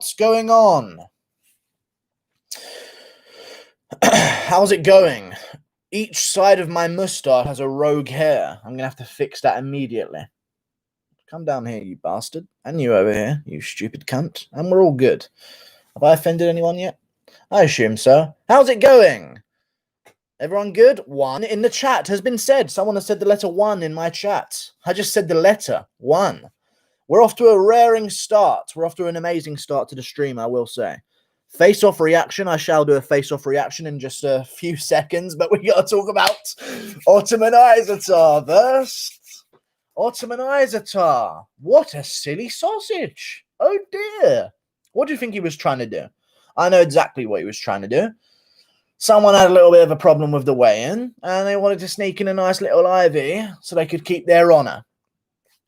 What's going on? How's it going? Each side of my moustache has a rogue hair. I'm going to have to fix that immediately. Come down here, you bastard. And you over here, you stupid cunt. And we're all good. Have I offended anyone yet? I assume so. How's it going? Everyone good? 1 in the chat has been said. Someone has said the letter 1 in my chat. I just said the letter 1. We're off to a raring start. We're off to an amazing start to the stream, I will say. Face-off reaction. I shall do a face-off reaction in just a few seconds, but we got to talk about Ottman Azaitar first. Ottman Azaitar. What a silly sausage. Oh, dear. What do you think he was trying to do? I know exactly what he was trying to do. Someone had a little bit of a problem with the weigh-in, and they wanted to sneak in a nice little IV so they could keep their honor.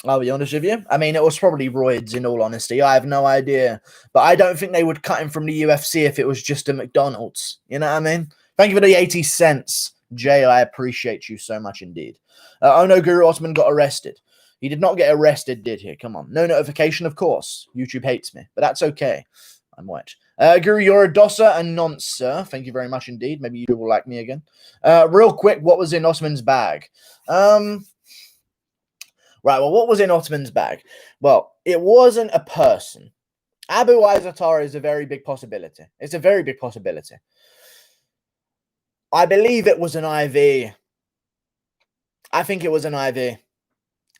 I'll be honest with you. I mean, it was probably roids, in all honesty. I have no idea. But I don't think they would cut him from the UFC if it was just a McDonald's. You know what I mean? Thank you for the 80 cents, Jay. I appreciate you so much indeed. Oh no, Guru Ottman got arrested. He did not get arrested, did he? Come on. No notification, of course. YouTube hates me, but that's okay. I'm white. Guru, you're a dosser and nonce, sir. Thank you very much indeed. Maybe you will like me again. Real quick, what was in Ottman's bag? Right, well, what was in Ottman's bag? Well, it wasn't a person. Abu Azaitar is a very big possibility. It's a very big possibility. I believe it was an IV. I think it was an IV.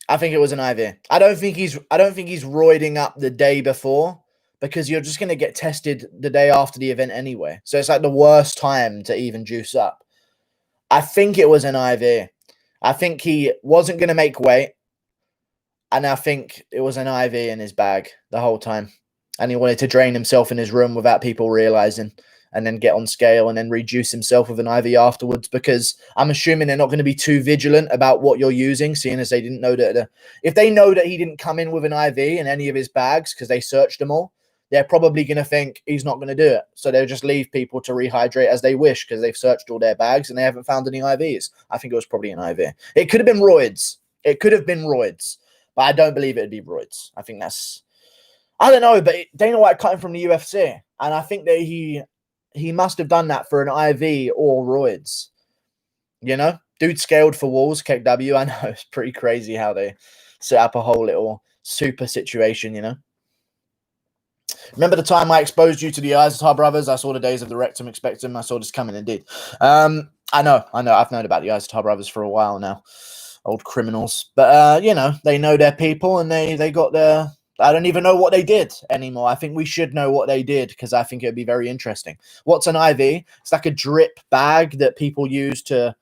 I think it was an IV. I don't think he's roiding up the day before, because you're just going to get tested the day after the event anyway. So it's like the worst time to even juice up. I think it was an IV. I think he wasn't going to make weight. And I think it was an IV in his bag the whole time. And he wanted to drain himself in his room without people realizing, and then get on scale and then reduce himself with an IV afterwards, because I'm assuming they're not going to be too vigilant about what you're using, seeing as they didn't know that. If they know that he didn't come in with an IV in any of his bags because they searched them all, they're probably going to think he's not going to do it. So they'll just leave people to rehydrate as they wish because they've searched all their bags and they haven't found any IVs. I think it was probably an IV. It could have been roids. It could have been roids. But I don't believe it would be roids. I think that's... I don't know, but Dana White cut him from the UFC. And I think that he must have done that for an IV or roids. You know? Dude scaled for walls, KW. I know, it's pretty crazy how they set up a whole little super situation, you know? Remember the time I exposed you to the Azaitar brothers? I saw the days of the rectum expectum. I saw this coming indeed. I know. I've known about the Azaitar brothers for a while now. Old criminals. But, you know, they know their people and they got their... I don't even know what they did anymore. I think we should know what they did because I think it would be very interesting. What's an IV? It's like a drip bag that people use to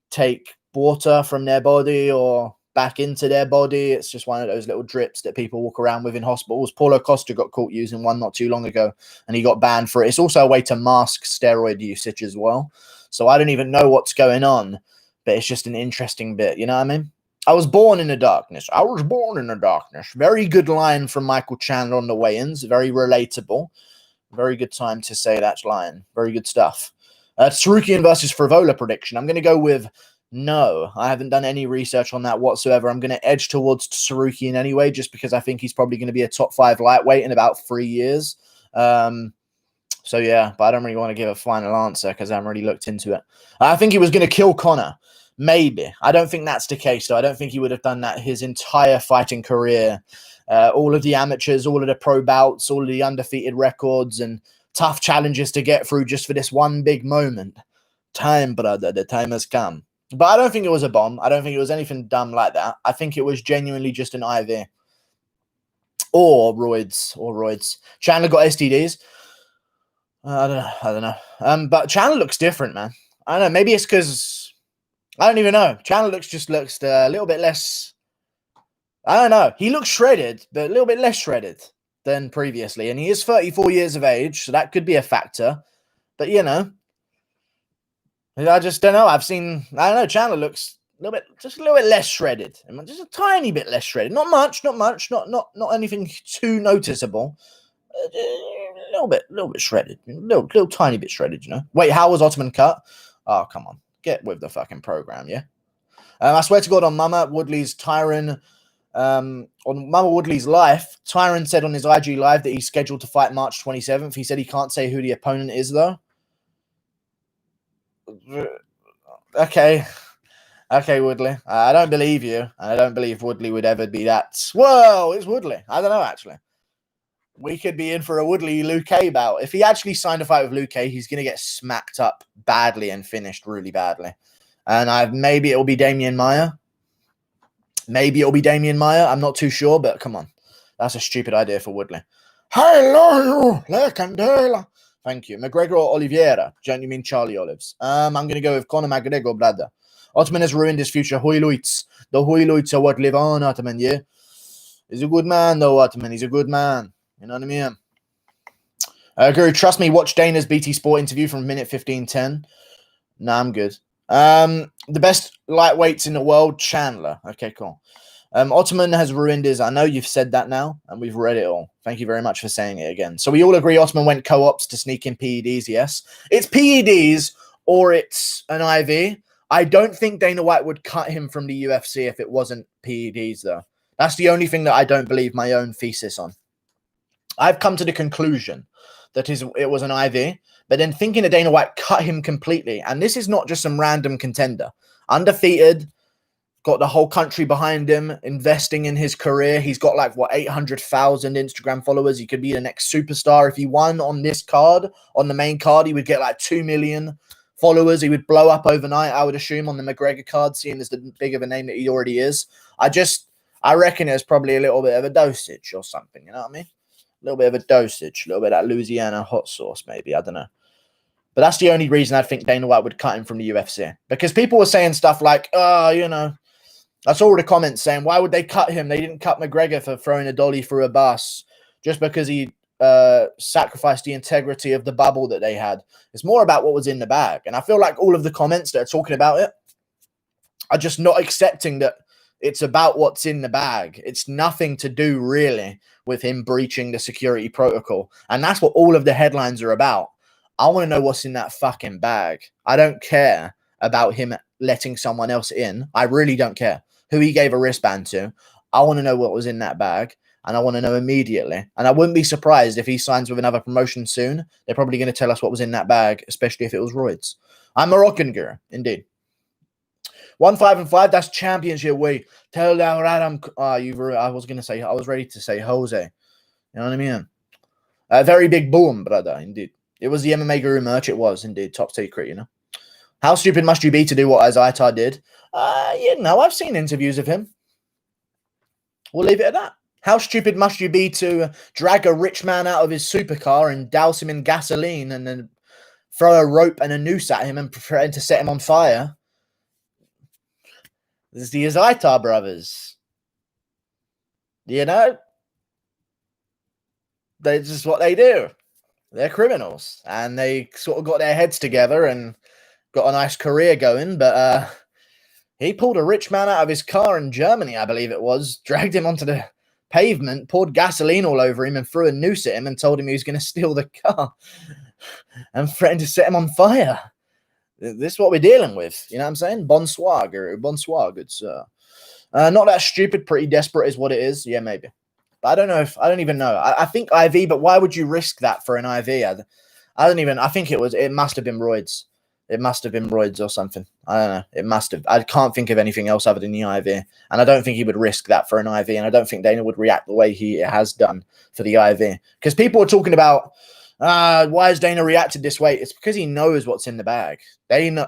take water from their body or back into their body. It's just one of those little drips that people walk around with in hospitals. Paulo Costa got caught using one not too long ago and he got banned for it. It's also a way to mask steroid usage as well. So I don't even know what's going on. But it's just an interesting bit, you know what I mean? I was born in the darkness. I was born in the darkness. Very good line from Michael Chandler on the weigh-ins. Very relatable. Very good time to say that line. Very good stuff. Tsarukian versus Frivola prediction. I'm going to go with no. I haven't done any research on that whatsoever. I'm going to edge towards Tsarukian anyway, just because I think he's probably going to be a top 5 lightweight in about 3 years. So, yeah, but I don't really want to give a final answer because I haven't really looked into it. I think he was going to kill Conor. Maybe. I don't think that's the case, though. I don't think he would have done that his entire fighting career. All of the amateurs, all of the pro bouts, all of the undefeated records and tough challenges to get through just for this one big moment. Time, brother. The time has come. But I don't think it was a bomb. I don't think it was anything dumb like that. I think it was genuinely just an IV. Or roids. Chandler got STDs. I don't know. But Chandler looks different, man. I don't know. Maybe it's because I don't even know. Chandler looks a little bit less. I don't know. He looks shredded, but a little bit less shredded than previously. And he is 34 years of age, so that could be a factor. But you know, I just don't know. I don't know. Chandler looks just a little bit less shredded, just a tiny bit less shredded. Not much. Not anything too noticeable. A little bit shredded, little tiny bit shredded, you know. Wait, how was Ottman cut? Oh, come on, get with the fucking program, yeah. I swear to God on Mama, Woodley's Tyron On Mama Woodley's life, Tyron said on his IG live that he's scheduled to fight March 27th. He said he can't say who the opponent is, though. Okay. Okay, Woodley. I don't believe you. And I don't believe Woodley would ever be that. Whoa, it's Woodley. I don't know, actually. We could be in for a Woodley-Luke bout. If he actually signed a fight with Luke, he's going to get smacked up badly and finished really badly. And maybe it'll be Damian Maia. Maybe it'll be Damian Maia. I'm not too sure, but come on. That's a stupid idea for Woodley. Hello, La Candela. Thank you. McGregor or Oliveira? Don't you mean Charlie Olives? I'm going to go with Conor McGregor, brother. Ottman has ruined his future. Hoyluits. The Hoyluits are what live on, Ottman, yeah? He's a good man, though, Ottman. He's a good man. You know what I mean? Guru, trust me, watch Dana's BT Sport interview from minute 15:10. Nah, I'm good. The best lightweights in the world, Chandler. Okay, cool. Ottman has ruined his. I know you've said that now, and we've read it all. Thank you very much for saying it again. So we all agree Ottman went co-ops to sneak in PEDs, yes? It's PEDs or it's an IV. I don't think Dana White would cut him from the UFC if it wasn't PEDs, though. That's the only thing that I don't believe my own thesis on. I've come to the conclusion that it was an IV, but then thinking that Dana White cut him completely, and this is not just some random contender. Undefeated, got the whole country behind him, investing in his career. He's got 800,000 Instagram followers. He could be the next superstar. If he won on this card, on the main card, he would get 2 million followers. He would blow up overnight, I would assume, on the McGregor card, seeing as the big of a name that he already is. I reckon there's probably a little bit of a dosage or something, you know what I mean? A little bit of a dosage, a little bit of that Louisiana hot sauce, maybe. I don't know. But that's the only reason I think Dana White would cut him from the UFC. Because people were saying stuff like, I saw all the comments saying, why would they cut him? They didn't cut McGregor for throwing a dolly through a bus just because he sacrificed the integrity of the bubble that they had. It's more about what was in the bag. And I feel like all of the comments that are talking about it are just not accepting that it's about what's in the bag. It's nothing to do really with him breaching the security protocol. And that's what all of the headlines are about. I want to know what's in that fucking bag. I don't care about him letting someone else in. I really don't care who he gave a wristband to. I want to know what was in that bag, and I want to know immediately. And I wouldn't be surprised if he signs with another promotion soon. They're probably going to tell us what was in that bag, especially if it was roids. I'm Moroccan, Guru, indeed. 1-5-5, that's championship weight. Tell that Adam. I was ready to say Jose. You know what I mean? A very big boom, brother, indeed. It was the MMA Guru merch. It was indeed top secret, you know. How stupid must you be to do what Azaitar did? I've seen interviews of him. We'll leave it at that. How stupid must you be to drag a rich man out of his supercar and douse him in gasoline and then throw a rope and a noose at him and threaten to set him on fire? This is the Azaitar brothers. You know? That's just what they do. They're criminals. And they sort of got their heads together and got a nice career going. But he pulled a rich man out of his car in Germany, I believe it was, dragged him onto the pavement, poured gasoline all over him and threw a noose at him and told him he was going to steal the car and threatened to set him on fire. This is what we're dealing with. You know what I'm saying? Bonsoir, Guru. Bonsoir, good sir. Not that stupid, pretty desperate is what it is. Yeah, maybe. But I don't even know. I think IV, but why would you risk that for an IV? I think it must have been roids. It must have been roids or something. I don't know. It must have. I can't think of anything else other than the IV. And I don't think he would risk that for an IV. And I don't think Dana would react the way he has done for the IV. Because people are talking about, why has Dana reacted this way? It's because he knows what's in the bag.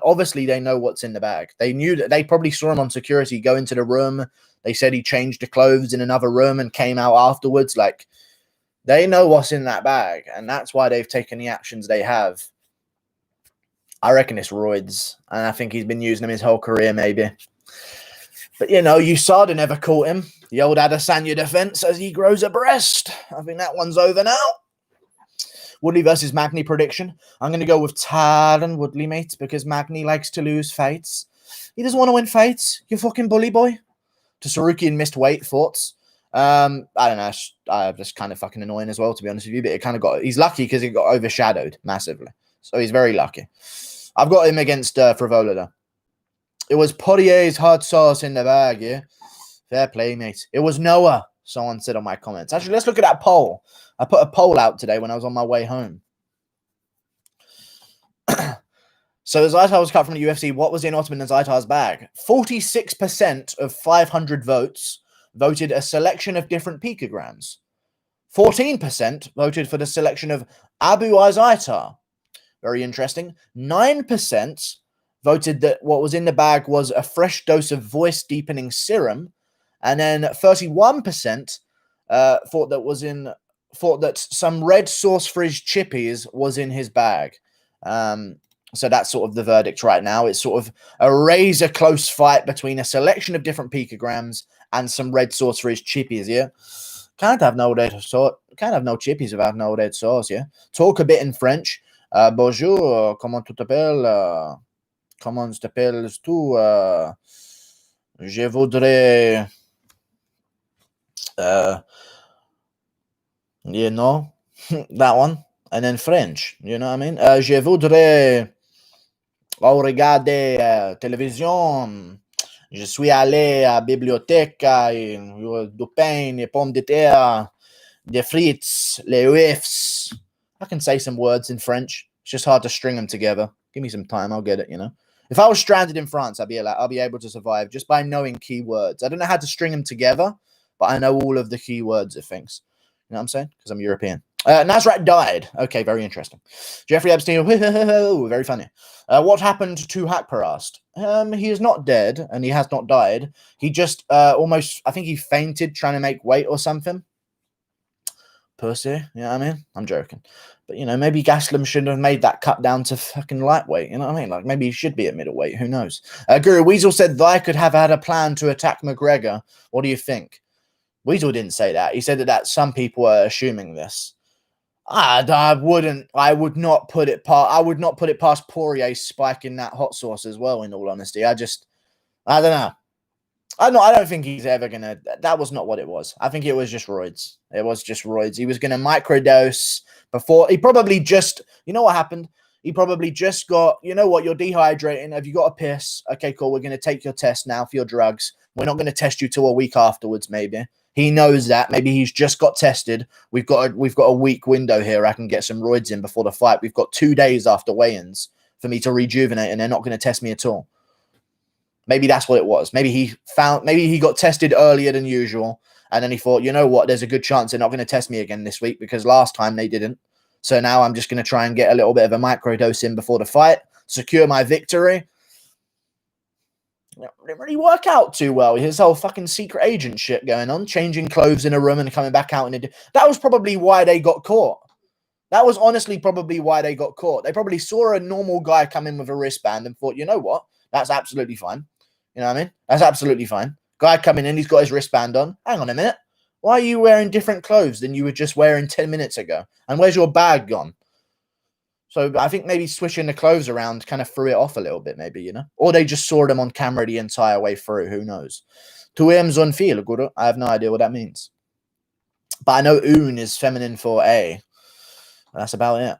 Obviously, they know what's in the bag. They knew that. They probably saw him on security go into the room. They said he changed the clothes in another room and came out afterwards. They know what's in that bag. And that's why they've taken the actions they have. I reckon it's roids. And I think he's been using them his whole career, maybe. But, USADA never caught him. The old Adesanya defense as he grows a breast. I think that one's over now. Woodley versus Magny prediction. I'm going to go with Tyron Woodley, mate, because Magny likes to lose fights. He doesn't want to win fights. You fucking bully boy. To Saruki and missed weight, thoughts? I don't know. Just kind of fucking annoying as well, to be honest with you. But it kind of he's lucky because he got overshadowed massively. So he's very lucky. I've got him against Frivola, though. It was Poirier's hot sauce in the bag, yeah? Fair play, mate. It was Noah, someone said on my comments. Actually, let's look at that poll. I put a poll out today when I was on my way home. So Azaitar was cut from the UFC. What was in Ottman Azaitar's bag? 46% of 500 votes voted a selection of different picograms. 14% voted for the selection of Abu Azaitar. Very interesting. 9% voted that what was in the bag was a fresh dose of voice-deepening serum. And then 31% thought that some red sauce frizz chippies was in his bag. So that's sort of the verdict right now. It's sort of a razor close fight between a selection of different picograms and some red sauce frizz chippies, yeah? Can't have no red sauce. Can't have no chippies without no red sauce, yeah? Talk a bit in French. Bonjour, comment tu t'appelles? Comment t'appelles-tu? Je voudrais... you know, that one. And then French, you know what I mean? Je voudrais regarder télévision. Je suis allé à la bibliothèque, du pain, des pommes de terre, des frites, les riffs. I can say some words in French. It's just hard to string them together. Give me some time, I'll get it, you know. If I was stranded in France, I'll be able to survive just by knowing key words. I don't know how to string them together, but I know all of the key words of things. You know what I'm saying? Because I'm European. Nasrat died. Okay, very interesting. Jeffrey Epstein, very funny. What happened to Hakper asked? He is not dead, and he has not died. He just almost, I think he fainted trying to make weight or something. Pussy, you know what I mean? I'm joking. But, you know, maybe Gaslam shouldn't have made that cut down to fucking lightweight, you know what I mean? Like, maybe he should be at middleweight, who knows? Guru Weasel said I could have had a plan to attack Mcgregor. What do you think? Weasel didn't say that. He said that some people are assuming this. I would not put it past Poirier spiking that hot sauce as well, in all honesty. I don't know. I don't think he's ever gonna. That was not what it was. I think it was just roids. It was just roids. He was gonna microdose before. He probably just. You know what happened? He probably just got. You know what? You're dehydrating. Have you got a piss? Okay, cool. We're gonna take your test now for your drugs. We're not gonna test you till a week afterwards, maybe. He knows that. Maybe he's just got tested. We've got a week window here. I can get some roids in before the fight. We've got 2 days after weigh-ins for me to rejuvenate, and they're not going to test me at all. Maybe that's what it was. Maybe he got tested earlier than usual, and then he thought, you know what? There's a good chance they're not going to test me again this week because last time they didn't. So now I'm just going to try and get a little bit of a microdose in before the fight, secure my victory. It didn't really work out too well. His whole fucking secret agent shit going on, changing clothes in a room and coming back out. That was probably why they got caught. That was honestly probably why they got caught. They probably saw a normal guy come in with a wristband and thought, you know what? That's absolutely fine. You know what I mean? That's absolutely fine. Guy coming in, he's got his wristband on. Hang on a minute. Why are you wearing different clothes than you were just wearing 10 minutes ago? And where's your bag gone? So I think maybe switching the clothes around kind of threw it off a little bit, maybe, you know? Or they just saw them on camera the entire way through. Who knows? Tu aimes un fil, guru? I have no idea what that means. But I know un is feminine for a. That's about it.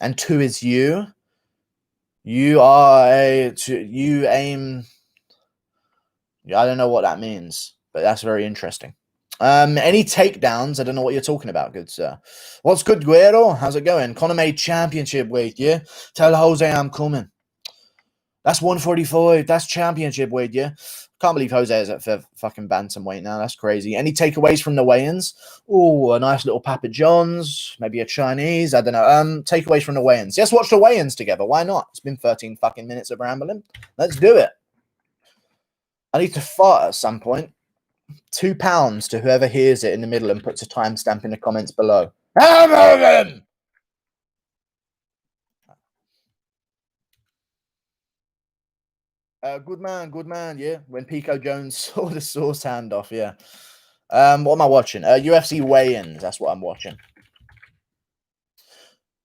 And tu is you. You aim. I don't know what that means, but that's very interesting. Any takedowns? I don't know what you're talking about, good sir. What's good, Guerrero? How's it going? Conor made championship weight, yeah? Tell Jose I'm coming. That's 145. That's championship weight, yeah? Can't believe Jose is at fucking bantamweight now. That's crazy. Any takeaways from the weigh-ins? Oh, a nice little Papa John's. Maybe a Chinese. I don't know. Takeaways from the weigh-ins. Let's watch the weigh-ins together. Why not? It's been 13 fucking minutes of rambling. Let's do it. I need to fart at some point. £2 to whoever hears it in the middle and puts a timestamp in the comments below. Good man, yeah. When Pico Jones saw the sauce handoff, yeah. What am I watching? UFC weigh-ins, that's what I'm watching.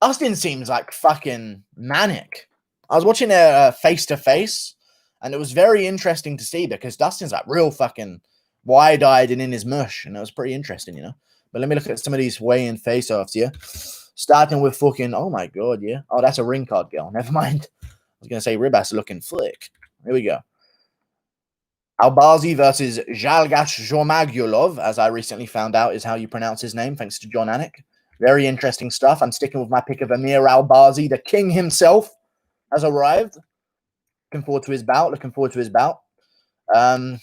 Dustin seems like fucking manic. I was watching a face-to-face, and it was very interesting to see because Dustin's like real fucking wide-eyed and in his mush, and it was pretty interesting, you know. But let me look at some of these weigh-in face-offs, yeah. Starting with fucking, oh my god, yeah. Oh, that's a ring card girl. Never mind. I was gonna say Ribas looking flick. Here we go. Al-Bazi versus Zhalgat Joao, as I recently found out is how you pronounce his name, thanks to John Anik. Very interesting stuff. I'm sticking with my pick of Amir Al-Bazi. The king himself has arrived. Looking forward to his bout. Well,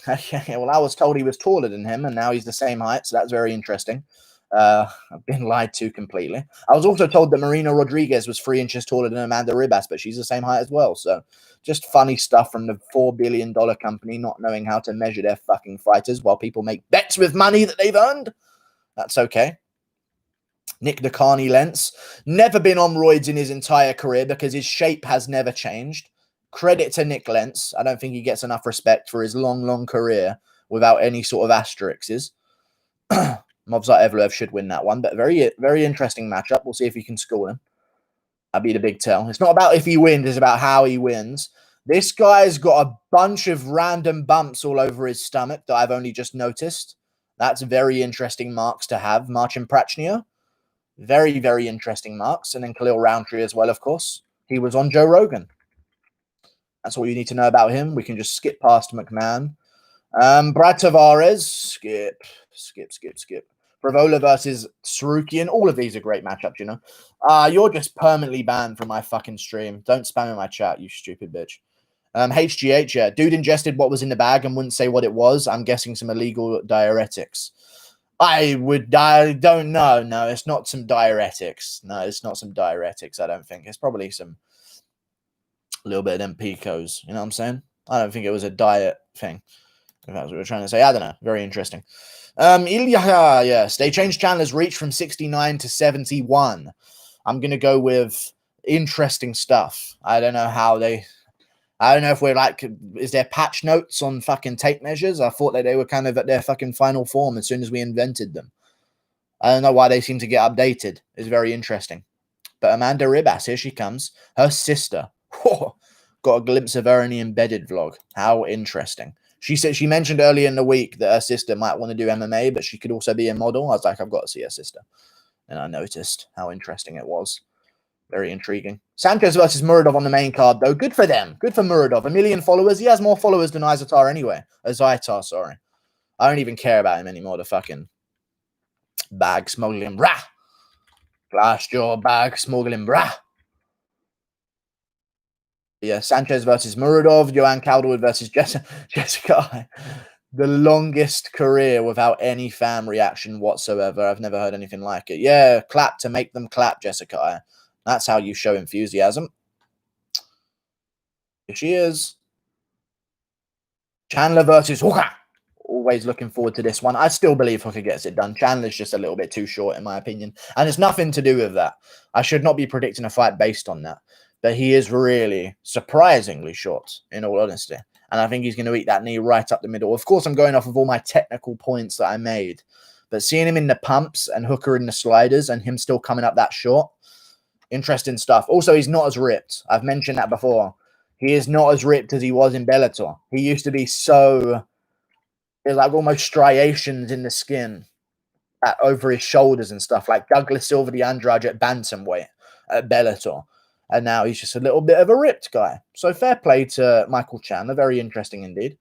I was told he was taller than him, and now he's the same height, so that's very interesting. I've been lied to completely. I was also told that Marina Rodriguez was 3 inches taller than Amanda Ribas, but she's the same height as well. So just funny stuff from the $4 billion company not knowing how to measure their fucking fighters while people make bets with money that they've earned. That's okay. Nick the Carney Lentz, never been on roids in his entire career because his shape has never changed. Credit to Nick Lentz. I don't think he gets enough respect for his long career without any sort of asterisks. Movsar Evloev should win that one, but very interesting matchup. We'll see if he can score him. That'd be the big tell. It's not about if he wins, it's about how he wins. This guy's got a bunch of random bumps all over his stomach that I've only just noticed. That's very interesting marks to have. Marcin Prachnio. Very interesting marks. And then Khalil Roundtree as well, of course. He was on Joe Rogan. That's all you need to know about him. We can just skip past McMahon. Brad Tavares. Skip. Bravola versus Sarukian. All of these are great matchups, you know. You're just permanently banned from my fucking stream. Don't spam in my chat, you stupid bitch. HGH, yeah. Dude ingested what was in the bag and wouldn't say what it was. I'm guessing some illegal diuretics. I don't know. No, it's not some diuretics. No, it's not some diuretics, I don't think. It's probably some little bit of them picos. You know what I'm saying? I don't think it was a diet thing. If that's what we're trying to say. I don't know. Very interesting. Ilya, yes. They changed Chandler's reach from 69 to 71. I'm going to go with interesting stuff. I don't know how they... I don't know if we're like... Is there patch notes on fucking tape measures? I thought that they were kind of at their fucking final form as soon as we invented them. I don't know why they seem to get updated. It's very interesting. But Amanda Ribas, here she comes. Her sister. Got a glimpse of her in the embedded vlog. How interesting. She mentioned earlier in the week that her sister might want to do MMA, but she could also be a model. I was like, I've got to see her sister. And I noticed how interesting it was. Very intriguing. Sanchez versus Muradov on the main card, though. Good for them. Good for Muradov. 1 million followers. He has more followers than Azaitar anyway. Azaitar, sorry. I don't even care about him anymore. The fucking bag smuggling. Rah! Blast your bag smuggling. Rah! Yeah, Sanchez versus Muradov, Joanne Calderwood versus Jessica. The longest career without any fan reaction whatsoever. I've never heard anything like it. Yeah, clap to make them clap, Jessica. That's how you show enthusiasm. Here she is. Chandler versus Hooker. Always looking forward to this one. I still believe Hooker gets it done. Chandler's just a little bit too short, in my opinion. And it's nothing to do with that. I should not be predicting a fight based on that. But he is really surprisingly short, in all honesty. And I think he's going to eat that knee right up the middle. Of course, I'm going off of all my technical points that I made. But seeing him in the pumps and Hooker in the sliders and him still coming up that short, interesting stuff. Also, he's not as ripped. I've mentioned that before. He is not as ripped as he was in Bellator. He used to be so... There's like almost striations in the skin over his shoulders and stuff. Like Douglas Silva, the Andrade at bantamweight at Bellator. And now he's just a little bit of a ripped guy. So fair play to Michael Chandler. Very interesting indeed.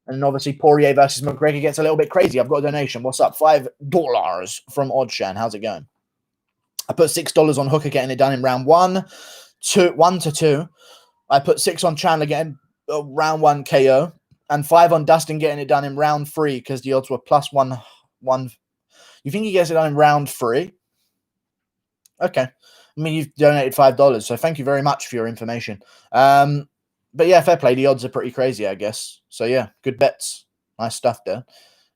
And obviously Poirier versus Mcgregor gets a little bit crazy. I've got a donation. What's up? $5 from Oddshan. How's it going? I put $6 on Hooker getting it done in round 1 to 2. I put 6 on Chandler getting round 1 KO. And 5 on Dustin getting it done in round 3 because the odds were plus 1. You think he gets it done in round 3? Okay. I mean, you've donated $5, so thank you very much for your information. But yeah, fair play. The odds are pretty crazy, I guess. So yeah, good bets. Nice stuff there.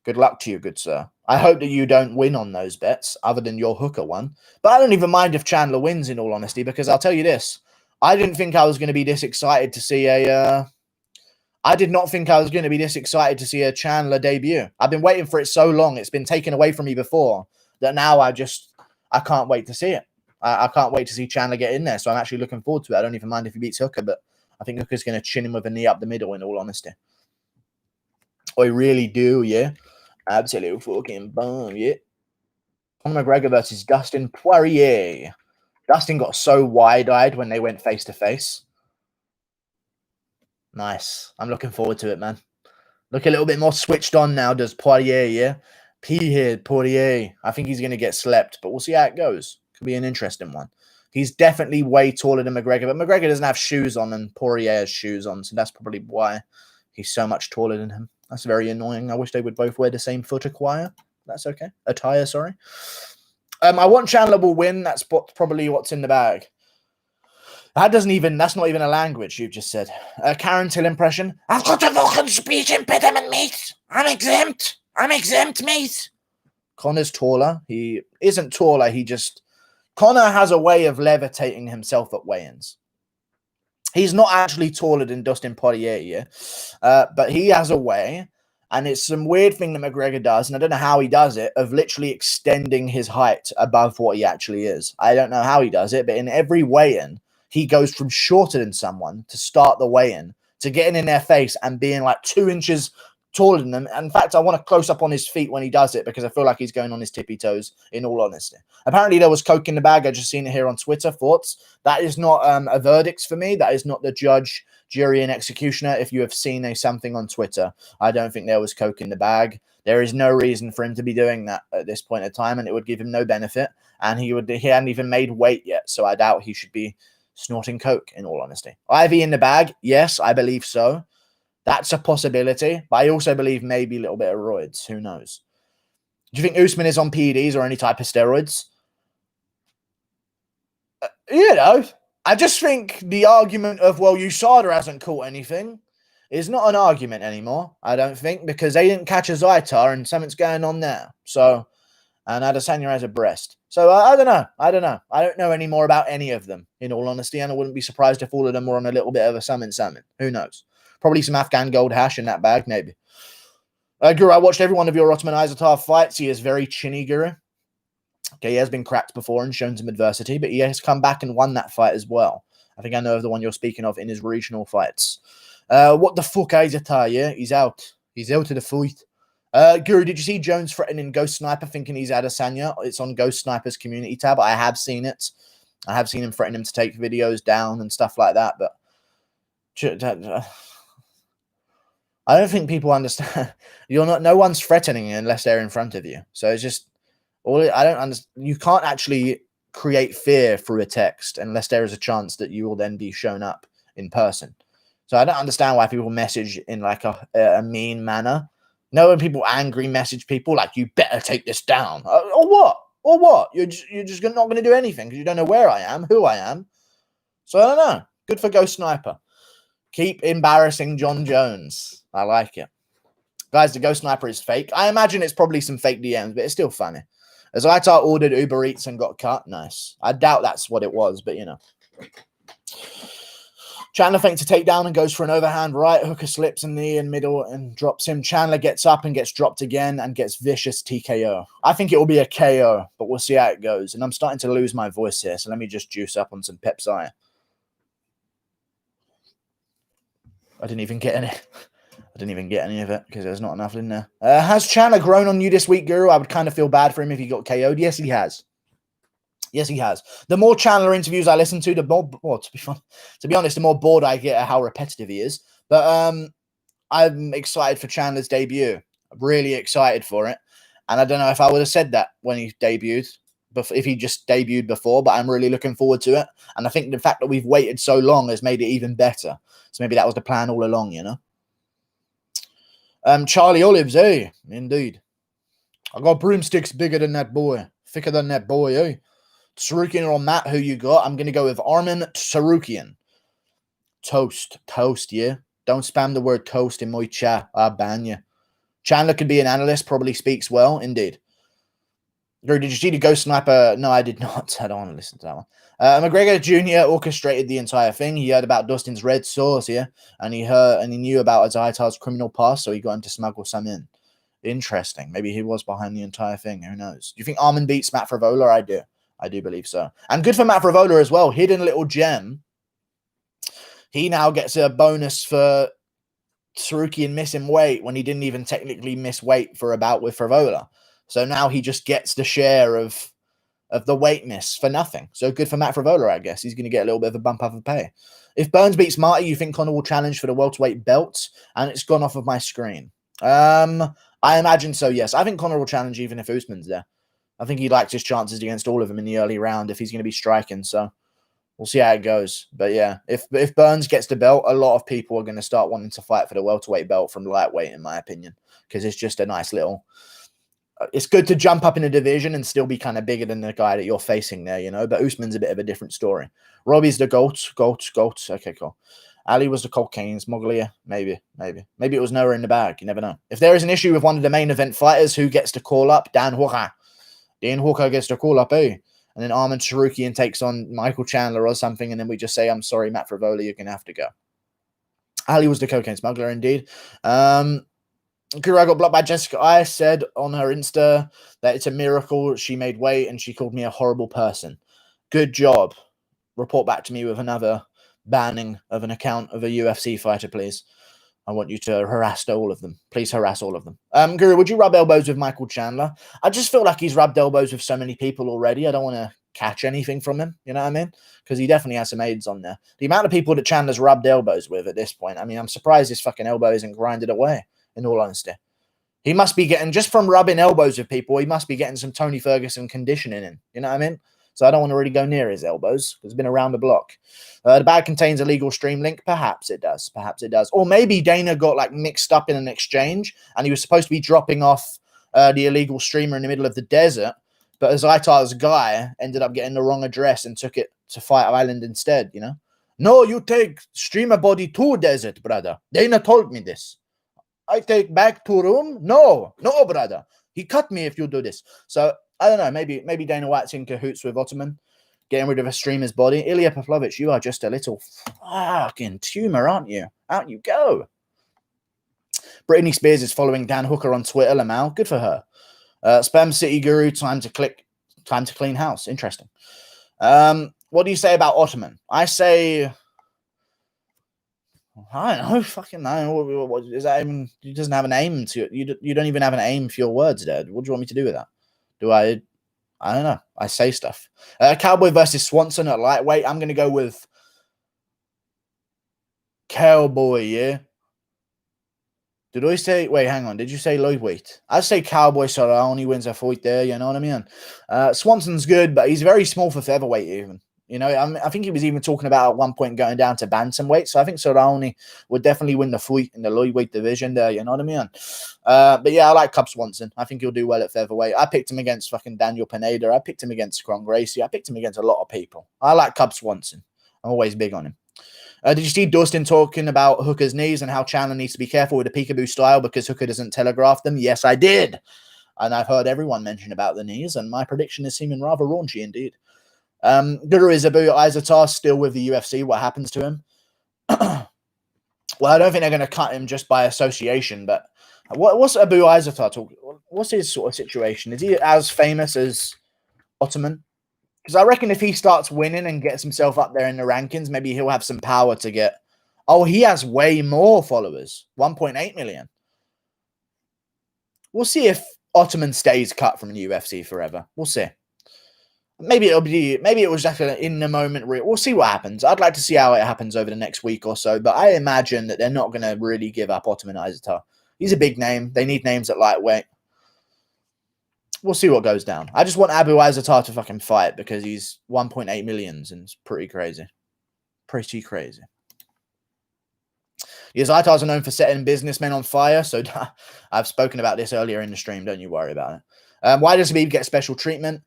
Good luck to you, good sir. I hope that you don't win on those bets, other than your Hooker one. But I don't even mind if Chandler wins, in all honesty, because I'll tell you this. I didn't think I was going to be this excited to see a... I did not think I was going to be this excited to see a Chandler debut. I've been waiting for it so long. It's been taken away from me before that now I can't wait to see it. I can't wait to see Chandler get in there. So I'm actually looking forward to it. I don't even mind if he beats Hooker, but I think Hooker's going to chin him with a knee up the middle, in all honesty. I really do, yeah. Absolute fucking bomb, yeah. Conor McGregor versus Dustin Poirier. Dustin got so wide-eyed when they went face-to-face. Nice. I'm looking forward to it, man. Look a little bit more switched on now, does Poirier, yeah? P-head Poirier. I think he's going to get slept, but we'll see how it goes. Could be an interesting one. He's definitely way taller than McGregor, but McGregor doesn't have shoes on and Poirier has shoes on, so that's probably why he's so much taller than him. That's very annoying. I wish they would both wear the same foot attire. That's okay. Attire, sorry. I want Chandler will win. That's probably what's in the bag. That's not even a language you've just said. Karen Till impression. I've got a fucking speech impediment, mate. I'm exempt, mate. Connor's taller. He isn't taller. Connor has a way of levitating himself at weigh-ins. He's not actually taller than Dustin Poirier, yeah? But he has a way, and it's some weird thing that McGregor does, and I don't know how he does it, of literally extending his height above what he actually is. I don't know how he does it, but in every weigh-in, he goes from shorter than someone to start the weigh-in to getting in their face and being like 2 inches taller than them. In fact, I want to close up on his feet when he does it because I feel like he's going on his tippy toes, in all honesty. Apparently, there was coke in the bag. I just seen it here on Twitter. Thoughts? That is not a verdict for me. That is not the judge, jury, and executioner. If you have seen something on Twitter, I don't think there was coke in the bag. There is no reason for him to be doing that at this point in time, and it would give him no benefit. And he hadn't even made weight yet, so I doubt he should be snorting coke, in all honesty. Ivy in the bag? Yes, I believe so. That's a possibility, but I also believe maybe a little bit of roids. Who knows? Do you think Usman is on PEDs or any type of steroids? I just think the argument of, well, USADA hasn't caught anything is not an argument anymore, I don't think, because they didn't catch Azaitar and something's going on there. So, and Adesanya has a breast. So, I don't know. I don't know any more about any of them, in all honesty, and I wouldn't be surprised if all of them were on a little bit of a summon. Who knows? Probably some Afghan gold hash in that bag, maybe. Guru, I watched every one of your Ottman Azaitar fights. He is very chinny, Guru. Okay, he has been cracked before and shown some adversity, but he has come back and won that fight as well. I think I know of the one you're speaking of in his regional fights. What the fuck, Azaitar, yeah? He's out. He's out of the fight. Guru, did you see Jones threatening Ghost Sniper thinking he's Adesanya? It's on Ghost Sniper's community tab. I have seen it. I have seen him threaten him to take videos down and stuff like that, but I don't think people understand. No one's threatening unless they're in front of you. So it's just I don't understand. You can't actually create fear through a text unless there is a chance that you will then be shown up in person. So I don't understand why people message in like a mean manner. No, when people angry message people like, you better take this down. Or what? Or what? You're just not going to do anything because you don't know where I am, who I am. So I don't know. Good for Ghost Sniper. Keep embarrassing John Jones. I like it. Guys, the Ghost Sniper is fake. I imagine it's probably some fake DMs, but it's still funny. Azaitar ordered Uber Eats and got cut. Nice. I doubt that's what it was, but you know. Chandler feints a takedown and goes for an overhand right. Hooker slips in the middle and drops him. Chandler gets up and gets dropped again and gets vicious TKO. I think it will be a KO, but we'll see how it goes. And I'm starting to lose my voice here, so let me just juice up on some Pepsi. I didn't even get any of it because there's not enough in there. Has Chandler grown on you this week, Guru? I would kind of feel bad for him if he got KO'd. Yes, he has. Yes, he has. The more Chandler interviews I listen to, the more, to be honest, the more bored I get at how repetitive he is. But I'm excited for Chandler's debut. I'm really excited for it. And I don't know if I would have said that when he debuted, if he just debuted before, but I'm really looking forward to it. And I think the fact that we've waited so long has made it even better. So maybe that was the plan all along, you know? Charlie Olives, hey, indeed. I got broomsticks bigger than that boy. Thicker than that boy, eh? Tsarukian or Matt, who you got? I'm going to go with Armin Tsarukian. Toast, yeah? Don't spam the word toast in my chat. I'll ban you. Chandler could be an analyst, probably speaks well, indeed. Did you see the Ghost Sniper? No, I did not. I don't want to listen to that one. Mcgregor Jr. orchestrated the entire thing. He heard about Dustin's red sauce here, and he knew about Azaitar's criminal past, so he got him to smuggle some in. Interesting. Maybe he was behind the entire thing. Who knows? Do you think Armin beats Matt Frevola? I do. I do believe so. And good for Matt Frevola as well. Hidden little gem. He now gets a bonus for Tsarukian missing weight when he didn't even technically miss weight for a bout with Frevola. So now he just gets the share of the weight miss for nothing. So good for Matt Frevola, I guess. He's going to get a little bit of a bump up of pay. If Burns beats Marty, you think Conor will challenge for the welterweight belt? And it's gone off of my screen. I imagine so, yes. I think Conor will challenge even if Usman's there. I think he likes his chances against all of them in the early round if he's going to be striking. So we'll see how it goes. But yeah, if Burns gets the belt, a lot of people are going to start wanting to fight for the welterweight belt from lightweight, in my opinion, because it's just a nice little. It's good to jump up in a division and still be kind of bigger than the guy that you're facing there, you know. But Usman's a bit of a different story. Robbie's the GOAT. Okay, cool. Ali was the cocaine smuggler. Maybe it was nowhere in the bag. You never know. If there is an issue with one of the main event fighters, who gets to call up? Dan Hooker. Dan Hooker gets to call up, eh? And then Arman Sarukian takes on Michael Chandler or something, and then we just say, I'm sorry, Matt Frivola, you're going to have to go. Ali was the cocaine smuggler, indeed. Guru, I got blocked by Jessica. I said on her Insta that it's a miracle she made weight, and she called me a horrible person. Good job. Report back to me with another banning of an account of a UFC fighter, please. I want you to harass all of them. Please harass all of them. Guru, would you rub elbows with Michael Chandler? I just feel like he's rubbed elbows with so many people already. I don't want to catch anything from him. You know what I mean? Because he definitely has some aids on there. The amount of people that Chandler's rubbed elbows with at this point, I mean, I'm surprised his fucking elbow isn't grinded away, in all honesty. He must be getting, just from rubbing elbows with people, he must be getting some Tony Ferguson conditioning in. You know what I mean? So I don't want to really go near his elbows because it's been around the block. The bag contains a legal stream link. Perhaps it does. Perhaps it does. Or maybe Dana got like mixed up in an exchange and he was supposed to be dropping off the illegal streamer in the middle of the desert. But Azaitar's guy ended up getting the wrong address and took it to Fight Island instead, you know? No, you take streamer body to desert, brother. Dana told me this. I take back to room? No, brother. He cut me if you do this. So I don't know. Maybe Dana White's in cahoots with Ottman, getting rid of a streamer's body. Ilya Pavlovich, you are just a little fucking tumor, aren't you? Out you go. Britney Spears is following Dan Hooker on Twitter. Lamal, good for her. Spam City Guru, time to clean house. Interesting. What do you say about Ottman? I say, I don't know. Fucking know. What is that even? He doesn't have an aim to it. You don't even have an aim for your words, Dad. What do you want me to do with that? Do I don't know. I say stuff. Cowboy versus Swanson at lightweight. I'm going to go with Cowboy, yeah? Did I say... Wait, hang on. Did you say lightweight? I say Cowboy Cerrone wins a fight there. You know what I mean? Swanson's good, but he's very small for featherweight even. You know, I think he was even talking about at one point going down to bantamweight. So I think Cerrone would definitely win the fight in the lightweight division there. You know what I mean? But yeah, I like Cub Swanson. I think he'll do well at featherweight. I picked him against fucking Daniel Pineda. I picked him against Kron Gracie. I picked him against a lot of people. I like Cub Swanson. I'm always big on him. Did you see Dustin talking about Hooker's knees and how Chandler needs to be careful with the peekaboo style because Hooker doesn't telegraph them? Yes, I did. And I've heard everyone mention about the knees, and my prediction is seeming rather raunchy indeed. Guru is Abu Azaitar still with the UFC. What happens to him? Well, I don't think they're going to cut him just by association, but what's Abu Azaitar talking? What's his sort of situation? Is he as famous as Ottman? Because I reckon if he starts winning and gets himself up there in the rankings, maybe he'll have some power to get... Oh, he has way more followers. 1.8 million. We'll see if Ottman stays cut from the UFC forever. We'll see. Maybe it was just an in the moment. We'll see what happens. I'd like to see how it happens over the next week or so, but I imagine that they're not going to really give up Ottman Azaitar. He's a big name. They need names at lightweight. We'll see what goes down. I just want Abu Azaitar to fucking fight because he's 1.8 million and it's pretty crazy. Pretty crazy. The Azaitars are known for setting businessmen on fire, so I've spoken about this earlier in the stream. Don't you worry about it. Why does Habib get special treatment?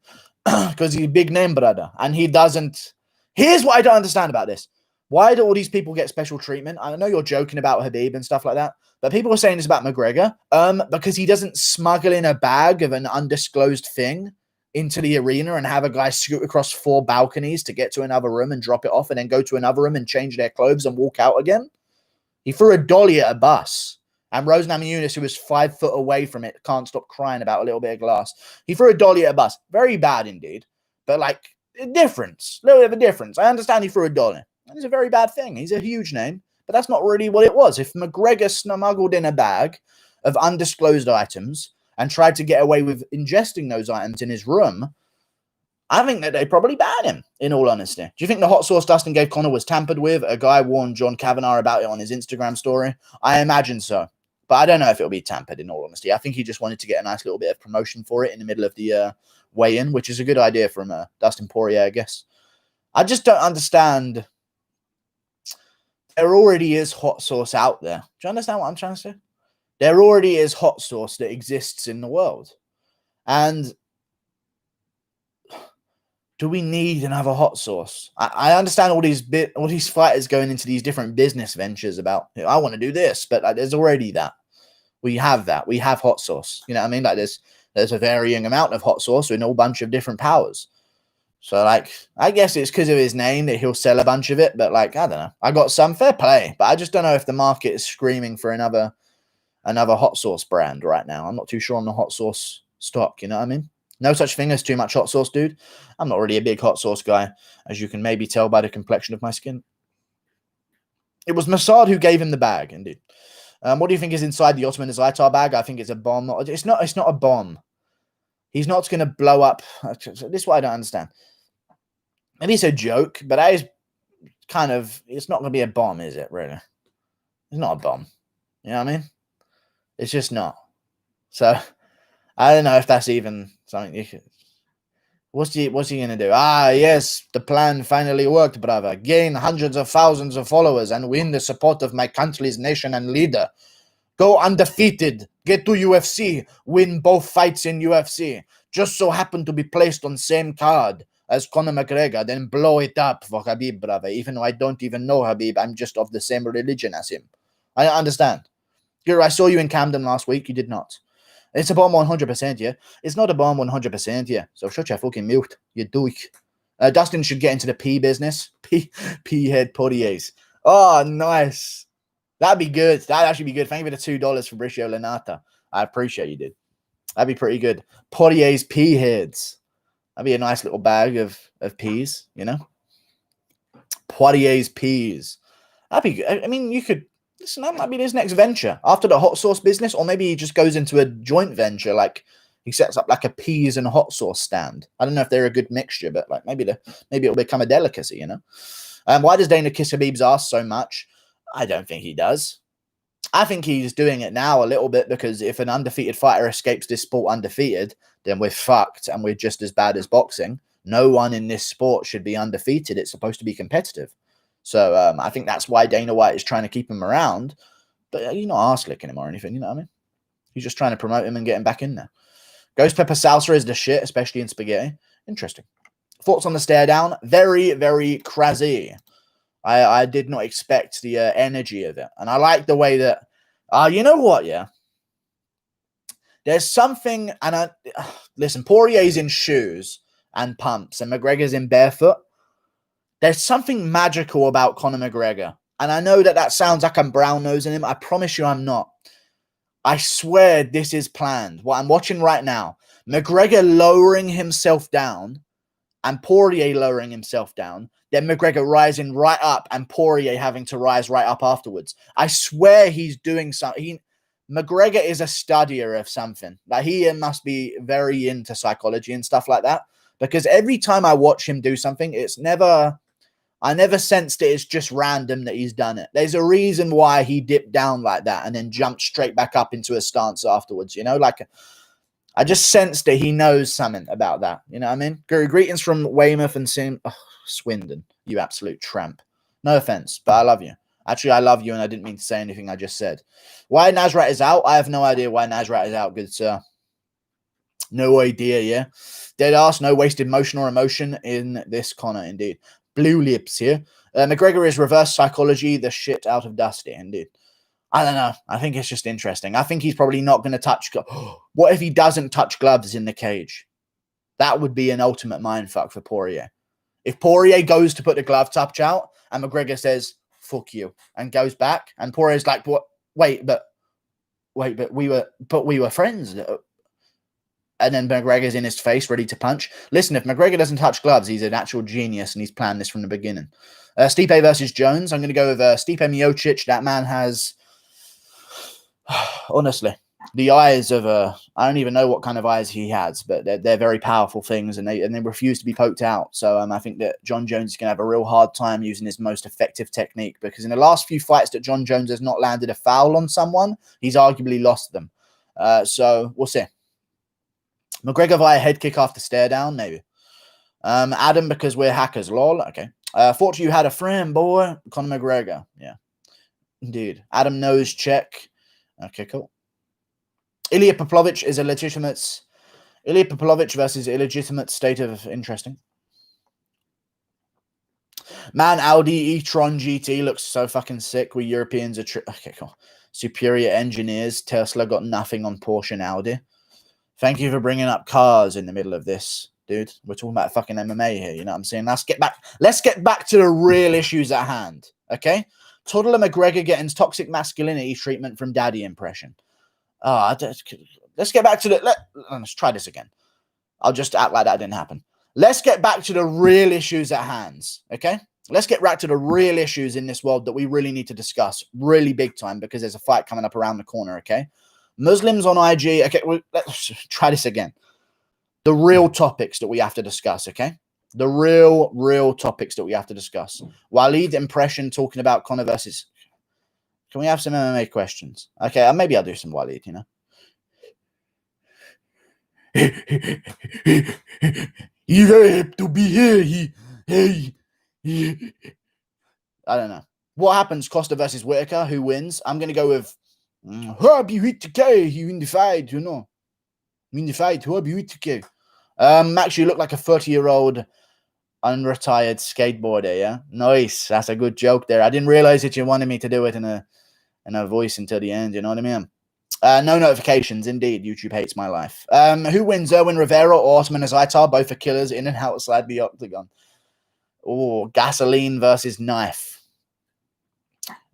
Because he's a big name, brother. And he doesn't... Here's what I don't understand about this. Why do all these people get special treatment? I know you're joking about Habib and stuff like that, but people are saying this about McGregor. Because he doesn't smuggle in a bag of an undisclosed thing into the arena and have a guy scoot across 4 balconies to get to another room and drop it off and then go to another room and change their clothes and walk out again. He threw a dolly at a bus. And Rose Namajunas, who was 5 foot away from it, can't stop crying about a little bit of glass. He threw a dolly at a bus. Very bad indeed. But like, a difference. A little bit of a difference. I understand he threw a dolly. It's a very bad thing. He's a huge name. But that's not really what it was. If McGregor smuggled in a bag of undisclosed items and tried to get away with ingesting those items in his room, I think that they probably ban him, in all honesty. Do you think the hot sauce Dustin gave Conor was tampered with? A guy warned John Kavanagh about it on his Instagram story. I imagine so. But I don't know if it'll be tampered, in all honesty. I think he just wanted to get a nice little bit of promotion for it in the middle of the weigh-in, which is a good idea from Dustin Poirier, I guess. I just don't understand. There already is hot sauce out there. Do you understand what I'm trying to say? There already is hot sauce that exists in the world. And do we need another hot sauce? I understand all these fighters going into these different business ventures about, I want to do this, but there's already that. We have that. We have hot sauce. You know what I mean? Like there's a varying amount of hot sauce in a whole bunch of different powers. So, like, I guess it's because of his name that he'll sell a bunch of it. But, like, I don't know. I got some fair play. But I just don't know if the market is screaming for another hot sauce brand right now. I'm not too sure on the hot sauce stock. You know what I mean? No such thing as too much hot sauce, dude. I'm not really a big hot sauce guy, as you can maybe tell by the complexion of my skin. It was Massad who gave him the bag, indeed. What do you think is inside the Ottman Azaitar bag? I think it's a bomb. It's not a bomb. He's not going to blow up. This is what I don't understand. Maybe it's a joke, but that is kind of, it's not going to be a bomb, is it, really? It's not a bomb. You know what I mean? It's just not. So, I don't know if that's even something you could... What's he going to do? Ah, yes, the plan finally worked, brother. Gain hundreds of thousands of followers and win the support of my country's nation and leader. Go undefeated. Get to UFC. Win both fights in UFC. Just so happen to be placed on same card as Conor McGregor, then blow it up for Khabib, brother. Even though I don't even know Khabib, I'm just of the same religion as him. I understand. Guru, I saw you in Camden last week. You did not. It's a bomb 100%, yeah? It's not a bomb 100%, yeah? So shut your fucking mouth, you doik. Dustin should get into the pea business. Pea head Poiriers. Oh, nice. That'd be good. That'd actually be good. Thank you for the $2 for Bricio Lanata. I appreciate you, dude. That'd be pretty good. Poirier's pea heads. That'd be a nice little bag of peas, you know? Poirier's peas. That'd be good. I mean, you could... Listen, that might be his next venture. After the hot sauce business, or maybe he just goes into a joint venture, like he sets up like a peas and hot sauce stand. I don't know if they're a good mixture, but like maybe it'll become a delicacy, you know? Why does Dana kiss Khabib's ass so much? I don't think he does. I think he's doing it now a little bit because if an undefeated fighter escapes this sport undefeated, then we're fucked and we're just as bad as boxing. No one in this sport should be undefeated. It's supposed to be competitive. So I think that's why Dana White is trying to keep him around. But you're not arse-licking him or anything, you know what I mean? He's just trying to promote him and get him back in there. Ghost pepper salsa is the shit, especially in spaghetti. Interesting. Thoughts on the stare down? Very, very crazy. I did not expect the energy of it. And I like the way that... you know what, yeah? There's something... And listen, Poirier's in shoes and pumps, and McGregor's in barefoot. There's something magical about Conor McGregor. And I know that sounds like I'm brown-nosing him. I promise you I'm not. I swear this is planned. What I'm watching right now. McGregor lowering himself down and Poirier lowering himself down. Then McGregor rising right up and Poirier having to rise right up afterwards. I swear he's doing something. McGregor is a studier of something. Like he must be very into psychology and stuff like that. Because every time I watch him do something, I never sensed it's just random that he's done it. There's a reason why he dipped down like that and then jumped straight back up into a stance afterwards, you know? Like, I just sensed that he knows something about that, you know what I mean? Guru, greetings from Weymouth and Swindon, you absolute tramp. No offense, but I love you. Actually, I love you and I didn't mean to say anything I just said. Why Nasrat is out? I have no idea why Nasrat is out, good sir. No idea, yeah? Dead ass, no wasted motion or emotion in this Conor, indeed. Blue lips here. McGregor is reverse psychology the shit out of Dusty, indeed. I don't know. I think it's just interesting. I think he's probably not going to touch... What if he doesn't touch gloves in the cage? That would be an ultimate mindfuck for Poirier. If Poirier goes to put the glove touch out and McGregor says, fuck you, and goes back, and Poirier's like, what? Wait, but we were friends. And then McGregor's in his face, ready to punch. Listen, if McGregor doesn't touch gloves, he's an actual genius, and he's planned this from the beginning. Stipe versus Jones. I'm going to go with Stipe Miocic. That man has... Honestly, the eyes of I don't even know what kind of eyes he has, but they're very powerful things, and they refuse to be poked out. So I think that John Jones is going to have a real hard time using his most effective technique, because in the last few fights that John Jones has not landed a foul on someone, he's arguably lost them. So we'll see. McGregor via head kick after stare down, maybe. Adam, because we're hackers, lol. Okay. Thought you had a friend, boy. Conor McGregor. Yeah. Indeed. Adam nose check. Okay, cool. Ilya Poplovich is a legitimate... Ilya Poplovich versus illegitimate state of interesting. Man, Audi e-tron GT looks so fucking sick. We Europeans are... okay, cool. Superior engineers. Tesla got nothing on Porsche and Audi. Thank you for bringing up cars in the middle of this, dude. We're talking about fucking MMA here, you know what I'm saying? Let's get back to the real issues at hand, okay? Toddler McGregor getting toxic masculinity treatment from daddy impression. Let's get back to the... Let's try this again. I'll just act like that didn't happen. Let's get back to the real issues at hand, okay? Let's get back to the real issues in this world that we really need to discuss, really big time, because there's a fight coming up around the corner, okay? Muslims on IG. Okay, let's try this again. The real topics that we have to discuss, okay? The real topics that we have to discuss. Waleed impression talking about Conor versus... Can we have some MMA questions? Okay, maybe I'll do some Waleed, you know? You have to be here. I don't know. What happens, Costa versus Whitaker? Who wins? I'm going to go with... Herbie Whitaker, you in the fight, you know. In the fight, Herbie Whitaker. Max, you look like a 30-year-old unretired skateboarder, yeah? Nice. That's a good joke there. I didn't realize that you wanted me to do it in a voice until the end, you know what I mean? No notifications, indeed. YouTube hates my life. Who wins, Erwin Rivera or Ottman Azaitar? Both are killers in and outside the octagon. Oh, gasoline versus knife.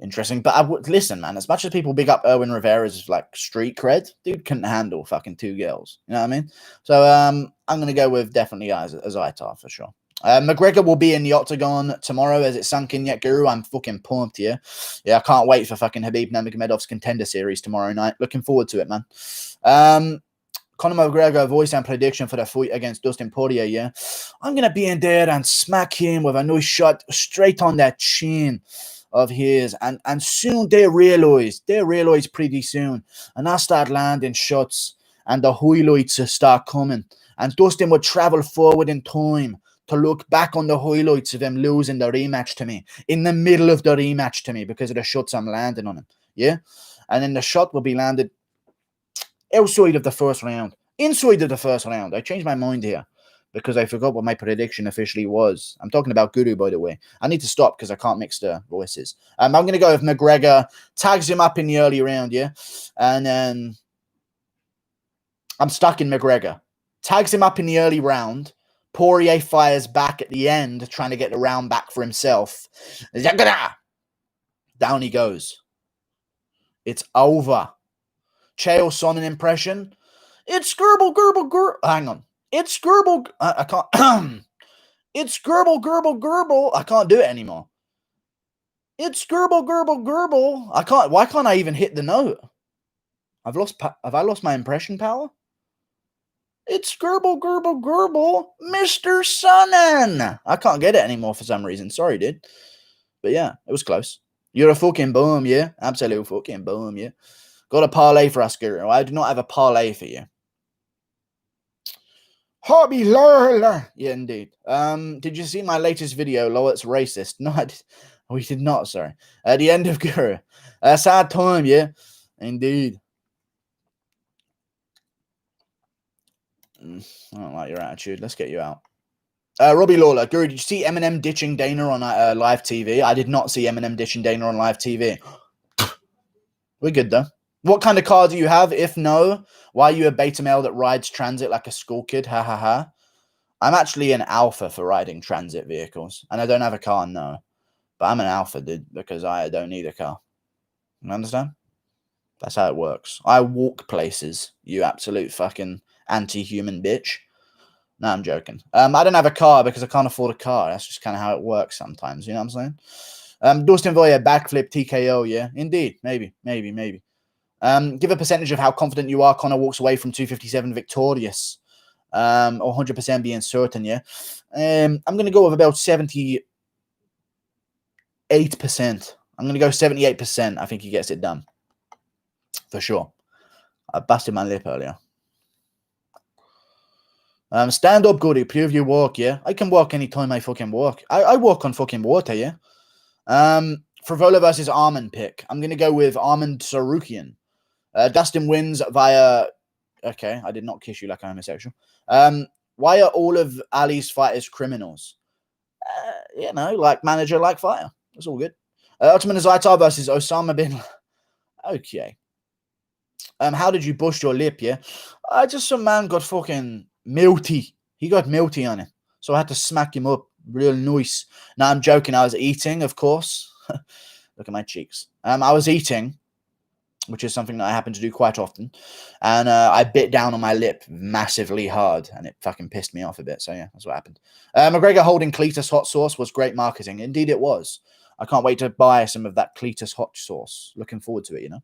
Interesting. But listen, man, as much as people big up Erwin Rivera's like street cred, dude couldn't handle fucking two girls. You know what I mean? So I'm going to go with definitely Azaitar for sure. McGregor will be in the octagon tomorrow. Has it sunk in yet, Guru? I'm fucking pumped here. Yeah, I can't wait for fucking Khabib Nurmagomedov's Contender Series tomorrow night. Looking forward to it, man. Conor McGregor voice and prediction for the fight against Dustin Poirier, yeah? I'm going to be in there and smack him with a nice shot straight on that chin of his, and soon they realize pretty soon, and I start landing shots, and the highlights start coming, and Dustin would travel forward in time to look back on the highlights of him losing the rematch to me, in the middle of the rematch to me, because of the shots I'm landing on him, yeah? And then the shot will be landed outside of the first round, inside of the first round. I changed my mind here, because I forgot what my prediction officially was. I'm talking about Guru, by the way. I need to stop because I can't mix the voices. I'm going to go with McGregor. Tags him up in the early round, yeah? And then I'm stuck in McGregor. Tags him up in the early round. Poirier fires back at the end, trying to get the round back for himself. Down he goes. It's over. Chael Sonnen impression. It's Gerbil. Hang on. It's Gerbil. I can't. It's Gerbil. I can't do it anymore. It's Gerbil. I can't. Why can't I even hit the note? Have I lost my impression power? It's Gerbil. Mr. Sonnen. I can't get it anymore for some reason. Sorry, dude. But yeah, it was close. You're a fucking boom, yeah? Absolute fucking boom, yeah? Got a parlay for us, Guru. I do not have a parlay for you. Hobby Lola. Yeah, indeed. Did you see my latest video? It's racist. No, we did not, sorry. At the end of Guru. Sad time, yeah? Indeed. I don't like your attitude. Let's get you out. Robbie Lawler. Guru, did you see Eminem ditching Dana on live TV? I did not see Eminem ditching Dana on live TV. We're good, though. What kind of car do you have? If no, why are you a beta male that rides transit like a school kid? Ha ha ha. I'm actually an alpha for riding transit vehicles. And I don't have a car, no. But I'm an alpha, dude, because I don't need a car. You understand? That's how it works. I walk places, you absolute fucking anti-human bitch. No, I'm joking. I don't have a car because I can't afford a car. That's just kind of how it works sometimes. You know what I'm saying? Dustin Poirier, backflip, TKO, yeah? Indeed. Maybe. Give a percentage of how confident you are. Conor walks away from 257 victorious. Or 100% being certain, yeah. I'm going to go with about 78%. I'm going to go 78%. I think he gets it done. For sure. I busted my lip earlier. Stand up, Goody. Prove you walk, yeah? I can walk anytime I fucking walk. I walk on fucking water, yeah? Frivola versus Armand pick. I'm going to go with Armand Sarukian. Dustin wins via... Okay, I did not kiss you like a homosexual. Why are all of Ali's fighters criminals? You know, like manager, like fighter. That's all good. Ottman Azaitar versus Osama bin... Okay. How did you bust your lip, yeah? Just some man got fucking milty. He got milty on it. So I had to smack him up real nice. No, I'm joking. I was eating, of course. Look at my cheeks. I was eating, which is something that I happen to do quite often. And I bit down on my lip massively hard, and it fucking pissed me off a bit. So, yeah, that's what happened. Mcgregor holding Cletus hot sauce was great marketing. Indeed, it was. I can't wait to buy some of that Cletus hot sauce. Looking forward to it, you know.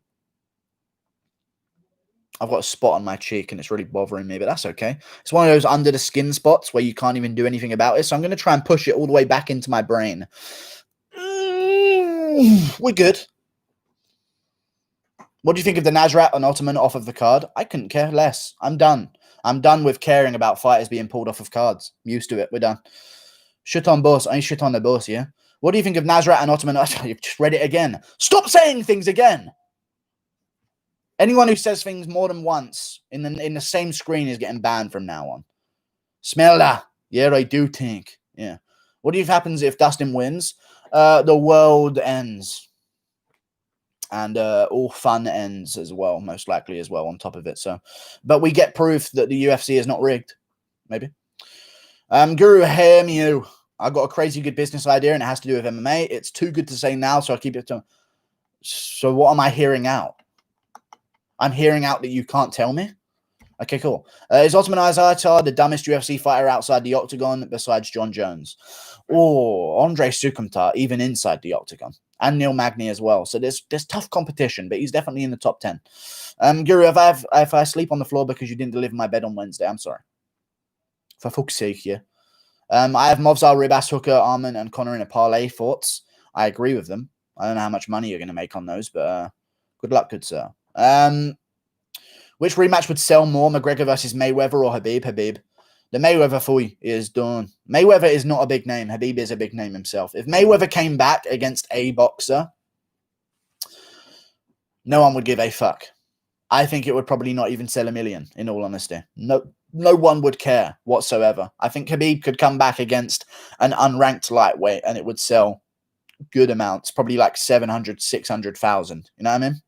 I've got a spot on my cheek and it's really bothering me, but that's okay. It's one of those under the skin spots where you can't even do anything about it. So I'm going to try and push it all the way back into my brain. We're good. What do you think of the Nasrat and Ottman off of the card? I couldn't care less. I'm done. I'm done with caring about fighters being pulled off of cards. I'm used to it. We're done. Shit on boss. I ain't shit on the boss, yeah? What do you think of Nasrat and Ottman? You've just read it again. Stop saying things again. Anyone who says things more than once in the same screen is getting banned from now on. Smell that? Yeah, I do think. Yeah. What do you think happens if Dustin wins? The world ends. And all fun ends as well, most likely as well, on top of it. So, but we get proof that the UFC is not rigged. Maybe. Guru, hear me you. I got a crazy good business idea and it has to do with MMA. It's too good to say now, so I keep it to... So what am I hearing out? I'm hearing out that you can't tell me. Okay, cool. Is Ottman Azaitar the dumbest UFC fighter outside the octagon besides John Jones? Or Andre Sukumtar, even inside the octagon. And Neil Magny as well. So there's tough competition, but he's definitely in the top 10. Guru, if I sleep on the floor because you didn't deliver my bed on Wednesday, I'm sorry. For fuck's sake, yeah. I have Movsar, Ribas, Hooker, Arman, and Connor in a parlay. Thoughts? I agree with them. I don't know how much money you're going to make on those, but good luck, good sir. Which rematch would sell more, McGregor versus Mayweather or Habib? Habib. The Mayweather fight is done. Mayweather is not a big name. Habib is a big name himself. If Mayweather came back against a boxer, no one would give a fuck. I think it would probably not even sell 1 million, in all honesty. No one would care whatsoever. I think Habib could come back against an unranked lightweight and it would sell good amounts, probably like 700, 600,000. You know what I mean?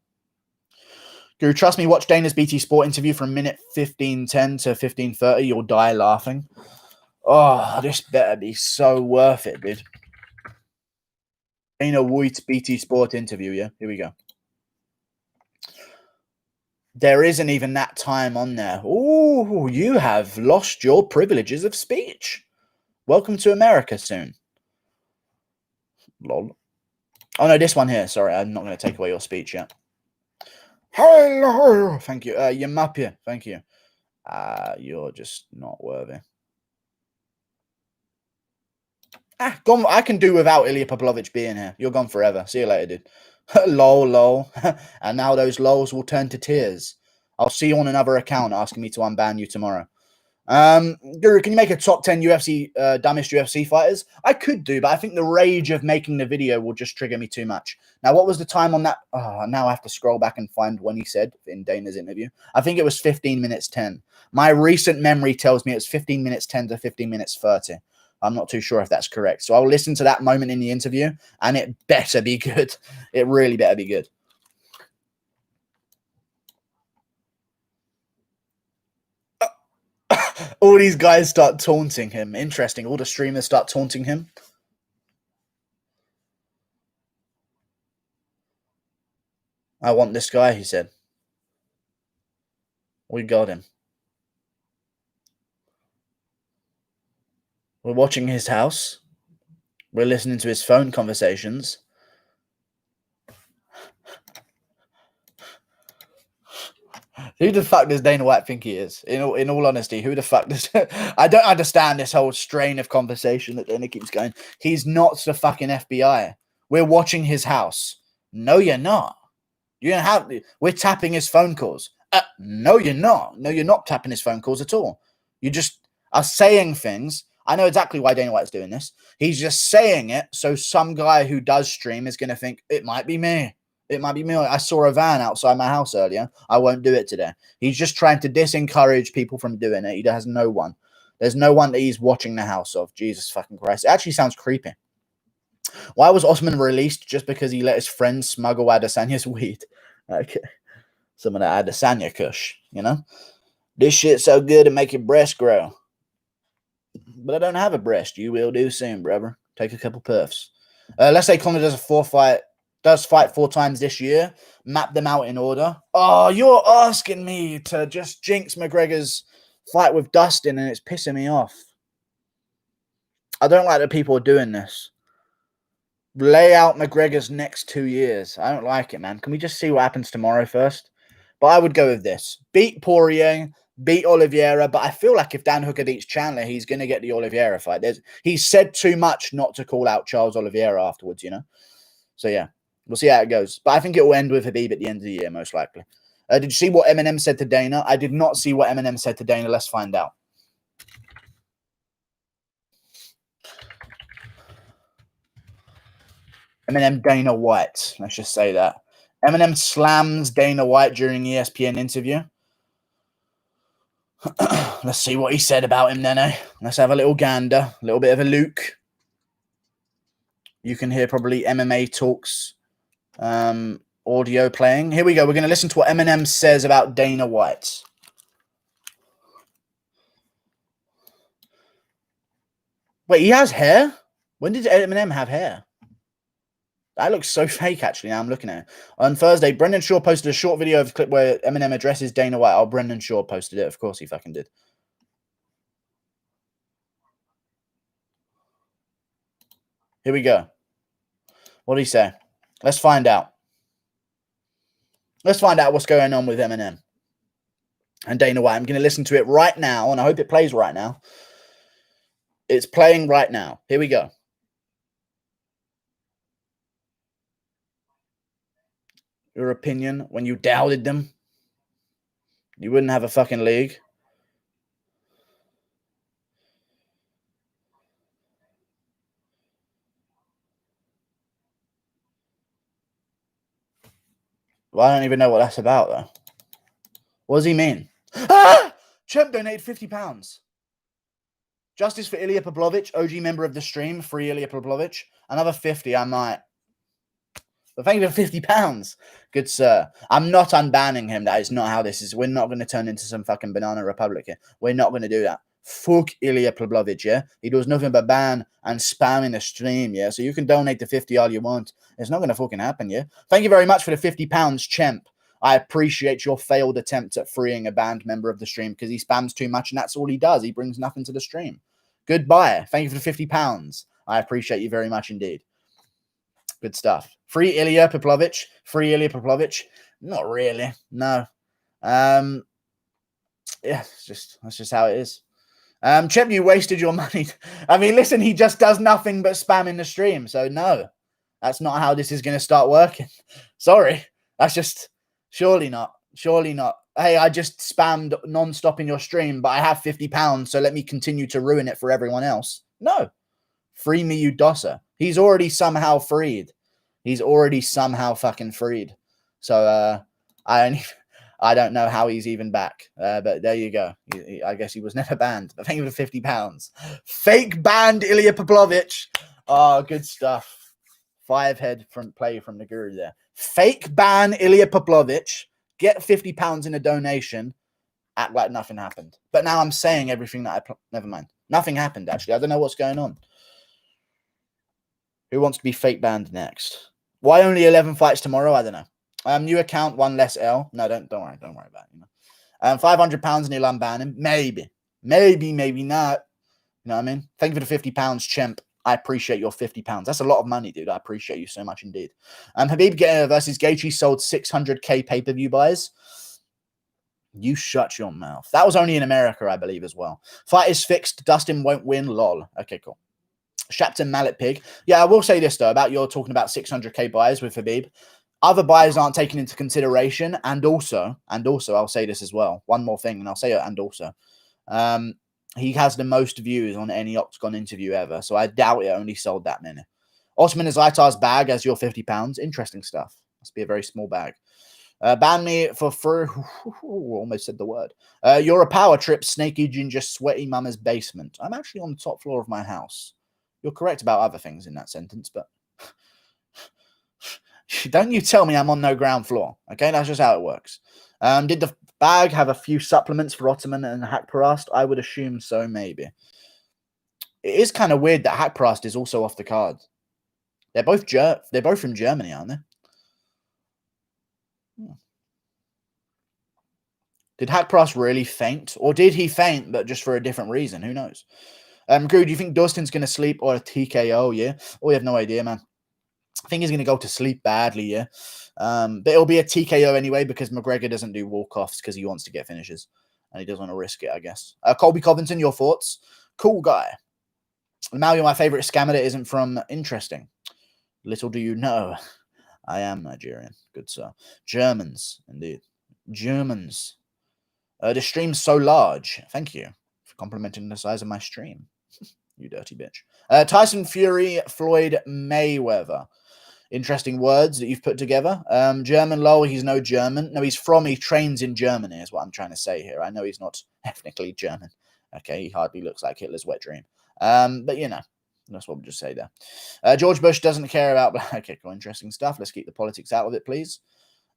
Guru, trust me, watch Dana's BT Sport interview from minute 15:10 to 15:30. You'll die laughing. Oh, this better be so worth it, dude. Dana White's BT Sport interview, yeah? Here we go. There isn't even that time on there. Oh, you have lost your privileges of speech. Welcome to America soon. Lol. Oh, no, this one here. Sorry, I'm not going to take away your speech yet. Hello. Thank you. Yamapia. Thank you. You're just not worthy. Gone. I can do without Ilya Pavlovich being here. You're gone forever. See you later, dude. Lol. And now those lols will turn to tears. I'll see you on another account asking me to unban you tomorrow. Guru, can you make a top 10 UFC dumbest UFC fighters? I could do, but I think the rage of making the video will just trigger me too much. Now, what was the time on that? Oh, now I have to scroll back and find when he said in Dana's interview. I think it was 15 minutes 10. My recent memory tells me it's 15 minutes 10 to 15 minutes 30. I'm not too sure if that's correct. So I'll listen to that moment in the interview, and it better be good. It really better be good. All these guys start taunting him. Interesting. All the streamers start taunting him. I want this guy, he said. We got him. We're watching his house. We're listening to his phone conversations. Who the fuck does Dana White think he is? In all honesty, who the fuck does... I don't understand this whole strain of conversation that Dana keeps going. He's not the fucking FBI. We're watching his house. No, you're not. We're tapping his phone calls. No, you're not. No, you're not tapping his phone calls at all. You just are saying things. I know exactly why Dana White's doing this. He's just saying it so some guy who does stream is going to think, it might be me. It might be me. I saw a van outside my house earlier. I won't do it today. He's just trying to disencourage people from doing it. He has no one. There's no one that he's watching the house of. Jesus fucking Christ. It actually sounds creepy. Why was Ottman released? Just because he let his friends smuggle Adesanya's weed. Okay. Some of the Adesanya kush, you know? This shit's so good it make your breast grow. But I don't have a breast. You will do soon, brother. Take a couple puffs. Let's say Conor does fight 4 times this year. Map them out in order. Oh, you're asking me to just jinx McGregor's fight with Dustin, and it's pissing me off. I don't like that people are doing this. Lay out McGregor's next 2 years. I don't like it, man. Can we just see what happens tomorrow first? But I would go with this. Beat Poirier, beat Oliveira, but I feel like if Dan Hooker beats Chandler, he's going to get the Oliveira fight. He's said too much not to call out Charles Oliveira afterwards, you know? So, yeah, we'll see how it goes. But I think it will end with Habib at the end of the year, most likely. Did you see what Eminem said to Dana? I did not see what Eminem said to Dana. Let's find out. Eminem, Dana White. Let's just say that. Eminem slams Dana White during ESPN interview. Let's see what he said about him then, eh? Let's have a little gander. A little bit of a Luke. You can hear probably MMA Talks audio playing. Here we go. We're going to listen to what Eminem says about Dana White. Wait, he has hair? When did Eminem have hair? That looks so fake, actually, now I'm looking at it. On Thursday, Brendan Shaw posted a short video of a clip where Eminem addresses Dana White. Oh, Brendan Shaw posted it. Of course he fucking did. Here we go. What did he say? Let's find out. Let's find out what's going on with Eminem and Dana White. I'm going to listen to it right now, and I hope it plays right now. It's playing right now. Here we go. Your opinion when you doubted them? You wouldn't have a fucking league. Well, I don't even know what that's about, though. What does he mean? Ah! Champ donated £50. Justice for Ilya Pavlovich, OG member of the stream, free Ilya Pavlovich. Another 50, I might. But thank you for £50. Good sir. I'm not unbanning him. That is not how this is. We're not going to turn into some fucking banana republic here. We're not going to do that. Fuck Ilya Pavlovich, yeah? He does nothing but ban and spam in the stream, yeah? So you can donate the 50 all you want. It's not going to fucking happen, yeah? Thank you very much for the £50, Champ. I appreciate your failed attempt at freeing a banned member of the stream because he spams too much and that's all he does. He brings nothing to the stream. Goodbye. Thank you for the £50. I appreciate you very much indeed. Good stuff. Free Ilya Pavlovich. Free Ilya Pavlovich. Not really. No. Yeah, that's just how it is. Chip, you wasted your money. I mean, listen, he just does nothing but spam in the stream. So no, that's not how this is going to start working. Sorry. That's just surely not. Surely not. Hey, I just spammed non-stop in your stream, but I have £50, so let me continue to ruin it for everyone else. No. Free me, you dosser. He's already somehow freed. He's already somehow fucking freed. So I don't know how he's even back. But there you go. I guess he was never banned. But thank you for £50. Fake banned Ilya Pavlovich. Oh, good stuff. 5-head front play from the guru there. Fake ban Ilya Pavlovich. Get £50 in a donation. Act like nothing happened. But now I'm saying everything that never mind. Nothing happened, actually. I don't know what's going on. Who wants to be fake banned next? Why only 11 fights tomorrow? I don't know. New account, one less L. No, don't worry about it. You know. £500 and he'll unban him. Maybe, maybe not. You know what I mean? Thank you for the £50, Champ. I appreciate your £50. That's a lot of money, dude. I appreciate you so much indeed. Habib versus Gaethje sold 600k pay-per-view buys. You shut your mouth. That was only in America, I believe, as well. Fight is fixed. Dustin won't win. Lol. Okay, cool. Shapton Mallet Pig. Yeah, I will say this, though, about you're talking about 600k buys with Habib. Other buyers aren't taken into consideration. And also, I'll say this as well. One more thing, and I'll say it, and also. He has the most views on any Octagon interview ever, so I doubt it only sold that many. Ottman Azaitar's bag as your £50. Interesting stuff. Must be a very small bag. Ban me for almost said the word. You're a power trip, snaky ginger, sweaty mama's basement. I'm actually on the top floor of my house. You're correct about other things in that sentence, but don't you tell me I'm on no ground floor. Okay, that's just how it works. Did the bag have a few supplements for Ottman and Hakparast? I would assume so, maybe. It is kind of weird that Hakparast is also off the card. They're both from Germany, aren't they? Did Hakparast really faint? Or did he faint, but just for a different reason? Who knows? Drew, do you think Dustin's going to sleep or a TKO, yeah? Oh, we have no idea, man. I think he's going to go to sleep badly, yeah? But it'll be a TKO anyway because McGregor doesn't do walk-offs because he wants to get finishes. And he doesn't want to risk it, I guess. Colby Covington, your thoughts? Cool guy. Mario, my favorite scammer that isn't from interesting. Little do you know, I am Nigerian. Good sir. Germans, indeed. Germans. The stream's so large. Thank you for complimenting the size of my stream. You dirty bitch. Tyson Fury, Floyd Mayweather. Interesting words that you've put together. German, lol, he's no German. No, he trains in Germany is what I'm trying to say here. I know he's not ethnically German. Okay, he hardly looks like Hitler's wet dream. But, you know, that's what we'll just say there. George Bush doesn't care about... Okay, cool, interesting stuff. Let's keep the politics out of it, please.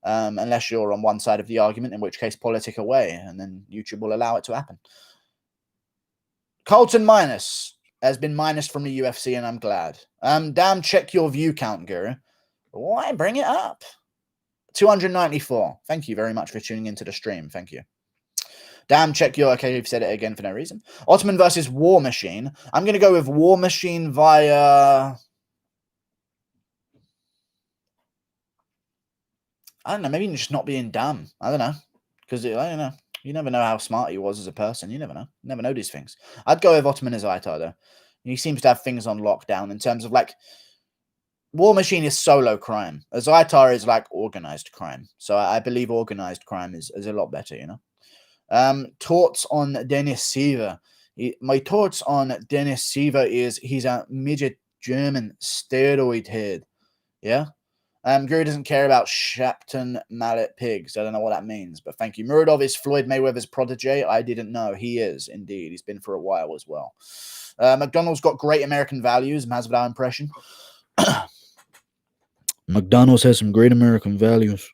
Unless you're on one side of the argument, in which case politic away, and then YouTube will allow it to happen. Colton minus has been minus from the UFC, and I'm glad. Damn, check your view count, Guru. Why bring it up? 294. Thank you very much for tuning into the stream. Thank you. Damn, check your... Okay, you've said it again for no reason. Ottman versus War Machine. I'm going to go with War Machine via... I don't know, maybe just not being dumb. I don't know. Because, I don't know. You never know how smart he was as a person. You never know. You never know these things. I'd go with Ottman Azaitar, though. He seems to have things on lockdown in terms of, like... War Machine is solo crime. Azaitar is, like, organized crime. So I believe organized crime is a lot better, you know? Thoughts on Dennis Siver. My thoughts on Dennis Siver is he's a midget German steroid head. Yeah? Guru doesn't care about Shapton Mallet Pigs. I don't know what that means, but thank you. Muradov is Floyd Mayweather's protege. I didn't know. He is, indeed. He's been for a while as well. McDonald's got great American values. Masvidal impression. McDonald's has some great American values.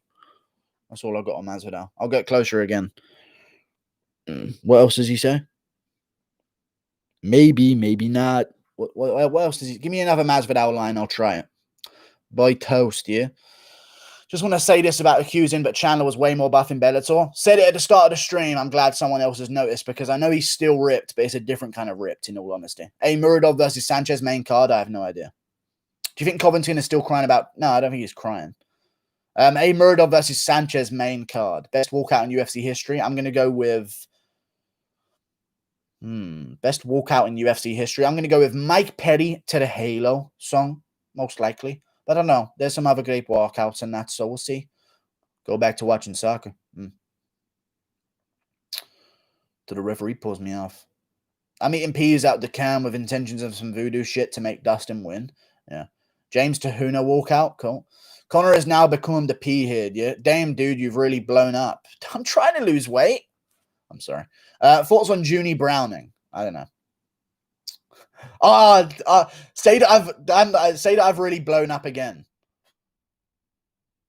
That's all I got on Masvidal. I'll get closer again. What else does he say? Maybe, maybe not. What else does he... Give me another Masvidal line. I'll try it. Buy toast, yeah? Just want to say this about accusing, but Chandler was way more buff in Bellator. Said it at the start of the stream. I'm glad someone else has noticed because I know he's still ripped, but it's a different kind of ripped, in all honesty. Muradov versus Sanchez main card. I have no idea. Do you think Covington is still crying about... No, I don't think he's crying. Muradov versus Sanchez main card. Best walkout in UFC history. I'm going to go with... Best walkout in UFC history. I'm going to go with Mike Perry to the Halo song, most likely. But I don't know. There's some other great walkouts in that, so we'll see. Go back to watching soccer. To the referee pulls me off. I'm eating peas out the can with intentions of some voodoo shit to make Dustin win. Yeah. James Tahuna walkout. Cool. Connor has now become the pea head. Yeah. Damn, dude, you've really blown up. I'm trying to lose weight. I'm sorry. Thoughts on Junie Browning? I don't know. Say that I've really blown up again.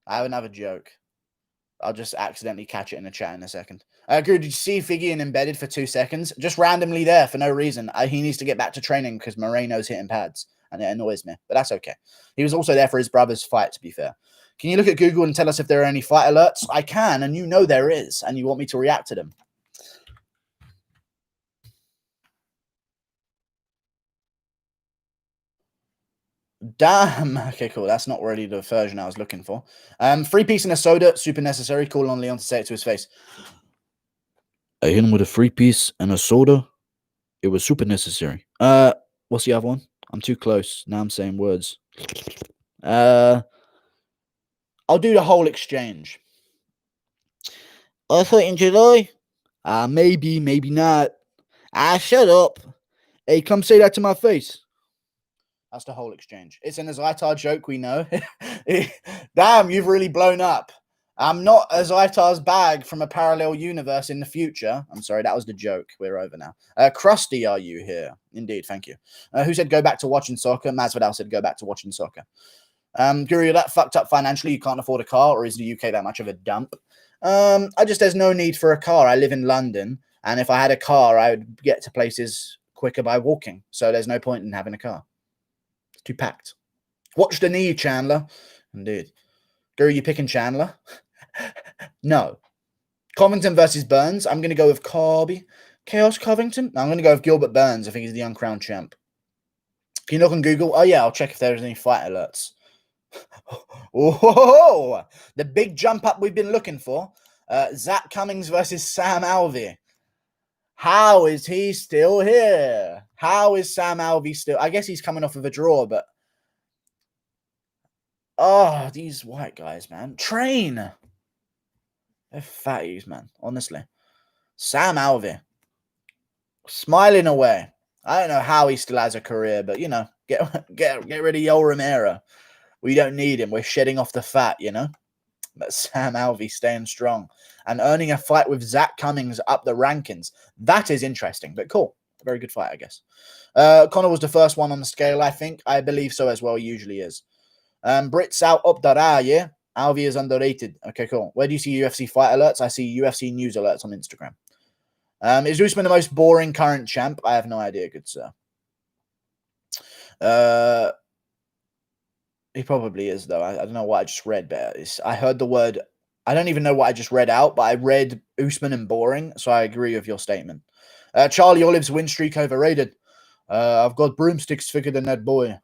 I have another joke. I'll just accidentally catch it in the chat in a second. Guru, did you see Figgy and Embedded for 2 seconds? Just randomly there for no reason. He needs to get back to training because Moreno's hitting pads, and it annoys me. But that's okay. He was also there for his brother's fight, to be fair. Can you look at Google and tell us if there are any fight alerts? I can, and you know there is, and you want me to react to them. Damn. Okay, cool. That's not really the version I was looking for. 3 piece and a soda, super necessary. Call on Leon to say it to his face. I hit him with a 3-piece and a soda. It was super necessary. What's the other one? I'm too close. Now I'm saying words. I'll do the whole exchange. I thought in July. Maybe, maybe not. Shut up. Hey, come say that to my face. That's the whole exchange. It's an Azaitar joke, we know. Damn, you've really blown up. I'm not Azaitar's bag from a parallel universe in the future. I'm sorry, that was the joke. We're over now. Krusty, are you here? Indeed, thank you. Who said go back to watching soccer? Masvidal said go back to watching soccer. Guru, you're that fucked up financially you can't afford a car, or is the UK that much of a dump? There's no need for a car. I live in London, and if I had a car, I would get to places quicker by walking. So there's no point in having a car. It's too packed. Watch the knee, Chandler. Indeed. Guru, you picking Chandler? No. Covington versus Burns. I'm going to go with Corby. Chaos Covington? No, I'm going to go with Gilbert Burns. I think he's the uncrowned champ. Can you look on Google? Oh, yeah, I'll check if there's any fight alerts. Oh, the big jump up we've been looking for. Zach Cummings versus Sam Alvey. How is he still here? How is Sam Alvey still? I guess he's coming off of a draw, but oh, these white guys, man. Train. They're fatties, man. Honestly. Sam Alvey. Smiling away. I don't know how he still has a career, but, you know, get rid of Yoel Romero. We don't need him. We're shedding off the fat, you know. But Sam Alvey staying strong and earning a fight with Zach Cummings up the rankings. That is interesting, but cool. Very good fight, I guess. Connor was the first one on the scale, I think. I believe so as well. He usually is. Brits out up the yeah. Alvey is underrated. Okay, cool. Where do you see UFC fight alerts? I see UFC news alerts on Instagram. Is Usman the most boring current champ? I have no idea, good sir. He probably is, though. I don't know what I just read, but I heard the word. I don't even know what I just read out, but I read Usman and boring, so I agree with your statement. Charlie Olive's win streak overrated. I've got broomsticks thicker than that boy.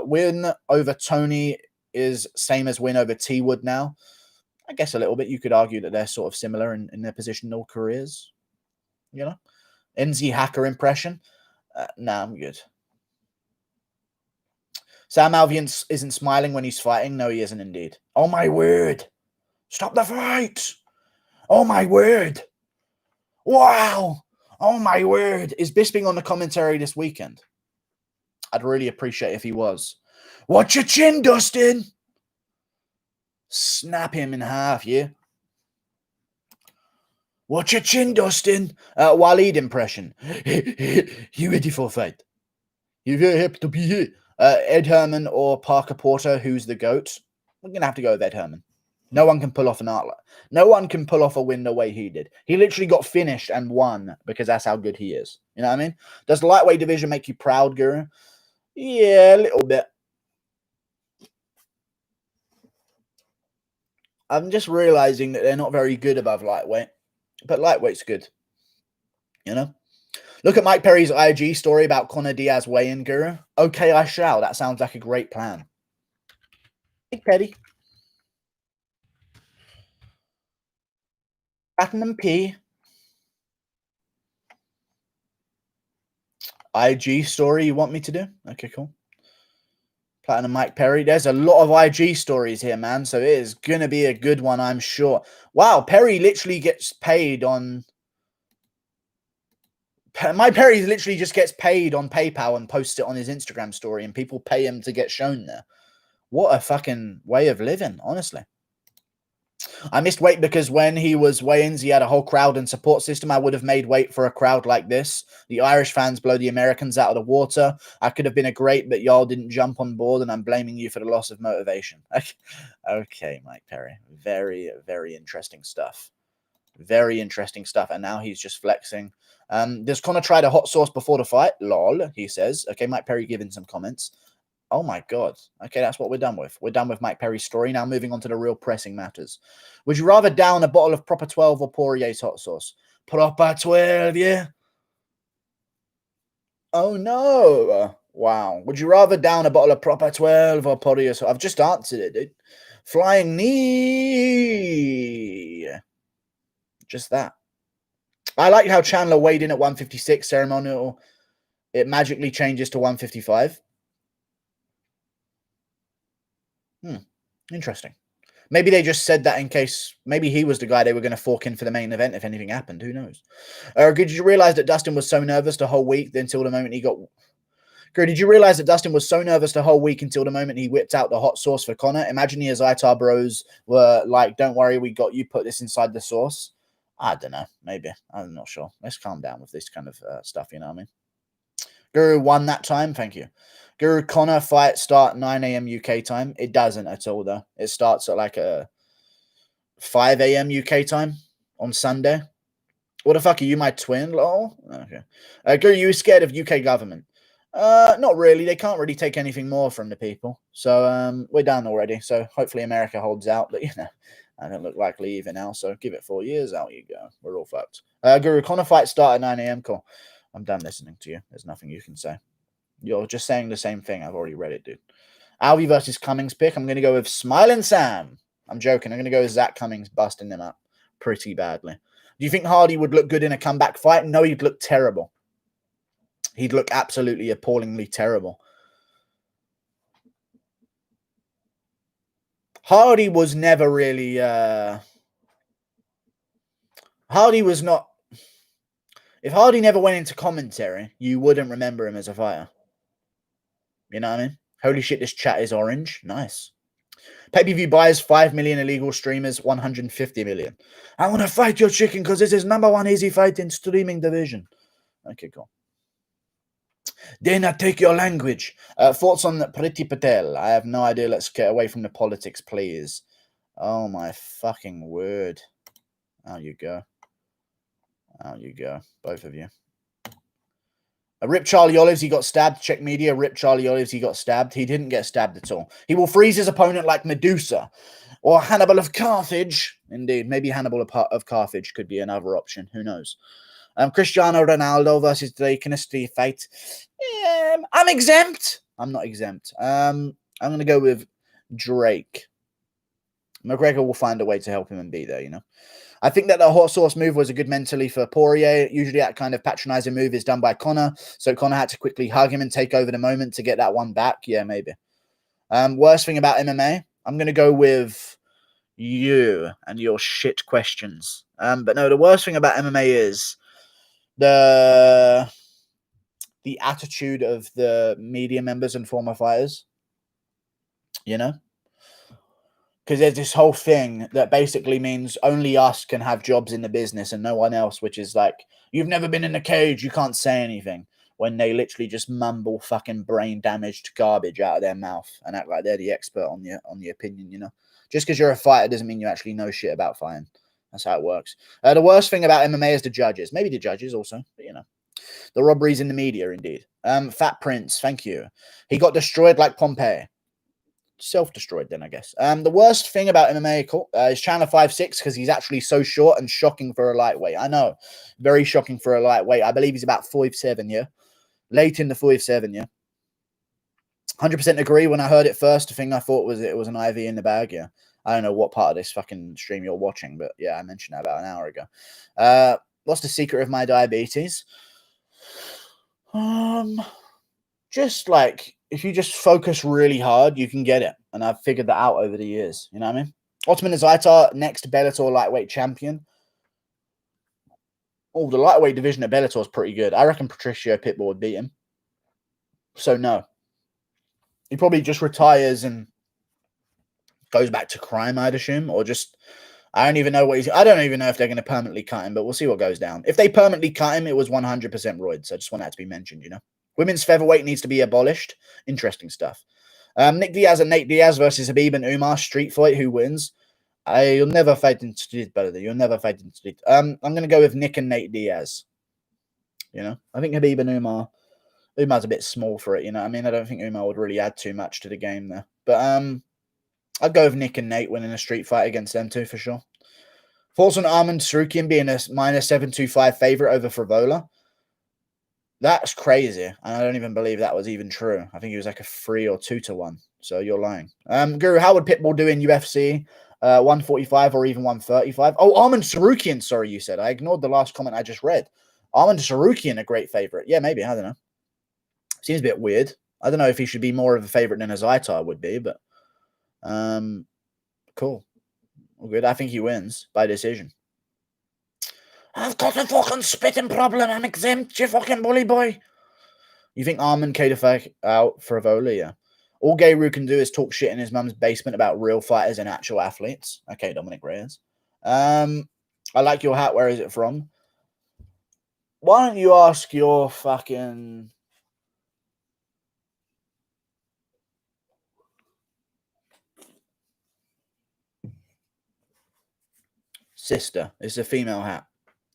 Win over Tony is same as win over T Wood now. I guess a little bit. You could argue that they're sort of similar in their positional careers. You know? NZ hacker impression. Nah, I'm good. Sam Alvey isn't smiling when he's fighting. No, he isn't indeed. Oh, my word. Stop the fight. Oh, my word. Wow. Oh, my word. Is Bisping on the commentary this weekend? I'd really appreciate if he was. Watch your chin, Dustin. Snap him in half, yeah? Watch your chin, Dustin. Waleed impression. You ready for a fight? You're very happy to be here. Ed Herman or Parker Porter, who's the GOAT? We're going to have to go with Ed Herman. No one can pull off an outlet. No one can pull off a win the way he did. He literally got finished and won because that's how good he is. You know what I mean? Does the lightweight division make you proud, Guru? Yeah, a little bit. I'm just realizing that they're not very good above lightweight. But lightweight's good. You know? Look at Mike Perry's IG story about Conor Diaz weigh-in, Guru. Okay, I shall. That sounds like a great plan. Hey, Petty. Platinum P. IG story you want me to do? Okay, cool. Platinum Mike Perry. There's a lot of IG stories here, man. So it is going to be a good one, I'm sure. Wow, Perry literally gets paid on... Mike Perry literally just gets paid on PayPal and posts it on his Instagram story, and people pay him to get shown there. What a fucking way of living, honestly. I missed weight because when he was weigh-ins, he had a whole crowd and support system. I would have made weight for a crowd like this. The Irish fans blow the Americans out of the water. I could have been a great, but y'all didn't jump on board, and I'm blaming you for the loss of motivation. Okay, Mike Perry. Very, very interesting stuff. Very interesting stuff. And now he's just flexing. Does Conor try the hot sauce before the fight? Lol, he says. Okay, Mike Perry giving some comments. Oh my God. Okay, that's what we're done with. We're done with Mike Perry's story. Now moving on to the real pressing matters. Would you rather down a bottle of Proper 12 or Poirier's hot sauce? Proper 12, yeah. Oh no. Wow. Would you rather down a bottle of Proper 12 or Poirier's? I've just answered it, dude. Flying knee. Just that. I like how Chandler weighed in at 156 ceremonial. It magically changes to 155. Interesting. Maybe they just said that in case, maybe he was the guy they were going to fork in for the main event if anything happened. Who knows? Did you realize that Dustin was so nervous the whole week until the moment he got... Did you realize that Dustin was so nervous the whole week until the moment he whipped out the hot sauce for Conor? Imagine the Azaitar bros were like, don't worry, we got you, put this inside the sauce. I don't know. Maybe. I'm not sure. Let's calm down with this kind of stuff, you know what I mean? Guru won that time. Thank you. Guru, Conor fight start 9 a.m. UK time. It doesn't at all, though. It starts at like a 5 a.m. UK time on Sunday. What the fuck are you, my twin? Lol. Okay. Guru, you scared of UK government? Not really. They can't really take anything more from the people. So we're done already. So hopefully America holds out. But, you know, I don't look like leaving now. So give it 4 years. Out you go. We're all fucked. Guru, Conor fight start at 9 a.m. Cool. I'm done listening to you. There's nothing you can say. You're just saying the same thing. I've already read it, dude. Alvey versus Cummings pick. I'm going to go with Smiling Sam. I'm joking. I'm going to go with Zach Cummings busting him up pretty badly. Do you think Hardy would look good in a comeback fight? No, he'd look terrible. He'd look absolutely appallingly terrible. Hardy was never really... Hardy was not... If Hardy never went into commentary, you wouldn't remember him as a fighter. You know what I mean? Holy shit, this chat is orange. Nice. Pay-per-view buyers, 5 million illegal streamers, 150 million. I want to fight your chicken because this is #1 easy fight in streaming division. Okay, cool. Dana, take your language. Thoughts on Priti Patel? I have no idea. Let's get away from the politics, please. Oh, my fucking word. Out you go. Out you go. Both of you. Rip Charlie Olives, he got stabbed. Check media. Rip Charlie Olives, he got stabbed. He didn't get stabbed at all. He will freeze his opponent like Medusa. Or Hannibal of Carthage. Indeed. Maybe Hannibal of Carthage could be another option. Who knows? Cristiano Ronaldo versus Drake in a street fight. I'm exempt. I'm not exempt. I'm going to go with Drake. McGregor will find a way to help him and be there, you know. I think that the hot sauce move was a good mentally for Poirier. Usually that kind of patronizing move is done by Conor. So Conor had to quickly hug him and take over the moment to get that one back. Yeah, maybe. Worst thing about MMA? I'm going to go with you and your shit questions. But no, the worst thing about MMA is the attitude of the media members and former fighters. You know? Because there's this whole thing that basically means only us can have jobs in the business and no one else, which is like, you've never been in a cage, you can't say anything, when they literally just mumble fucking brain-damaged garbage out of their mouth and act like they're the expert on the opinion, you know? Just because you're a fighter doesn't mean you actually know shit about fighting. That's how it works. The worst thing about MMA is the judges. Maybe the judges also, but you know. The robberies in the media, indeed. Fat Prince, thank you. He got destroyed like Pompeii. Self-destroyed then, I guess. The worst thing about MMA is Chandler 5'6", because he's actually so short and shocking for a lightweight. I know. Very shocking for a lightweight. I believe he's about 5'7", yeah? Late in the 5'7", yeah? 100% agree. When I heard it first, the thing I thought was it was an IV in the bag, yeah? I don't know what part of this fucking stream you're watching, but yeah, I mentioned that about an hour ago. What's the secret of my diabetes? Just like, if you just focus really hard, you can get it. And I've figured that out over the years. You know what I mean? Ottman Azaitar, next Bellator lightweight champion. Oh, the lightweight division at Bellator is pretty good. I reckon Patricio Pitbull would beat him. So, no. He probably just retires and goes back to crime, I'd assume. Or just, I don't even know what I don't even know if they're going to permanently cut him, but we'll see what goes down. If they permanently cut him, it was 100% roids. So I just want that to be mentioned, you know? Women's featherweight needs to be abolished. Interesting stuff. Nick Diaz and Nate Diaz versus Habib and Umar. Street fight. Who wins? You'll never fight in street, brother. You'll never fight in street. I'm going to go with Nick and Nate Diaz. You know? I think Habib and Umar's a bit small for it, you know what I mean? I don't think Umar would really add too much to the game there. But I'd go with Nick and Nate winning a street fight against them two for sure. Thoughts on Armand Sarukian being a -725 favorite over Frivola? That's crazy. And I don't even believe that was even true. I think he was like a 3 or 2 to 1. So you're lying. Guru, how would Pitbull do in UFC? 145 or even 135. Oh, Arman Sarukian, sorry, you said. I ignored the last comment I just read. Arman Sarukian, a great favorite. Yeah, maybe. I don't know. Seems a bit weird. I don't know if he should be more of a favorite than Azaitar would be, but cool. All good. I think he wins by decision. I've got a fucking spitting problem. I'm exempt, you fucking bully boy. You think Arman K to fuck out for a vola? Yeah. All Gayru can do is talk shit in his mum's basement about real fighters and actual athletes. Okay, Dominic Reyes. I like your hat. Where is it from? Why don't you ask your fucking sister? It's a female hat.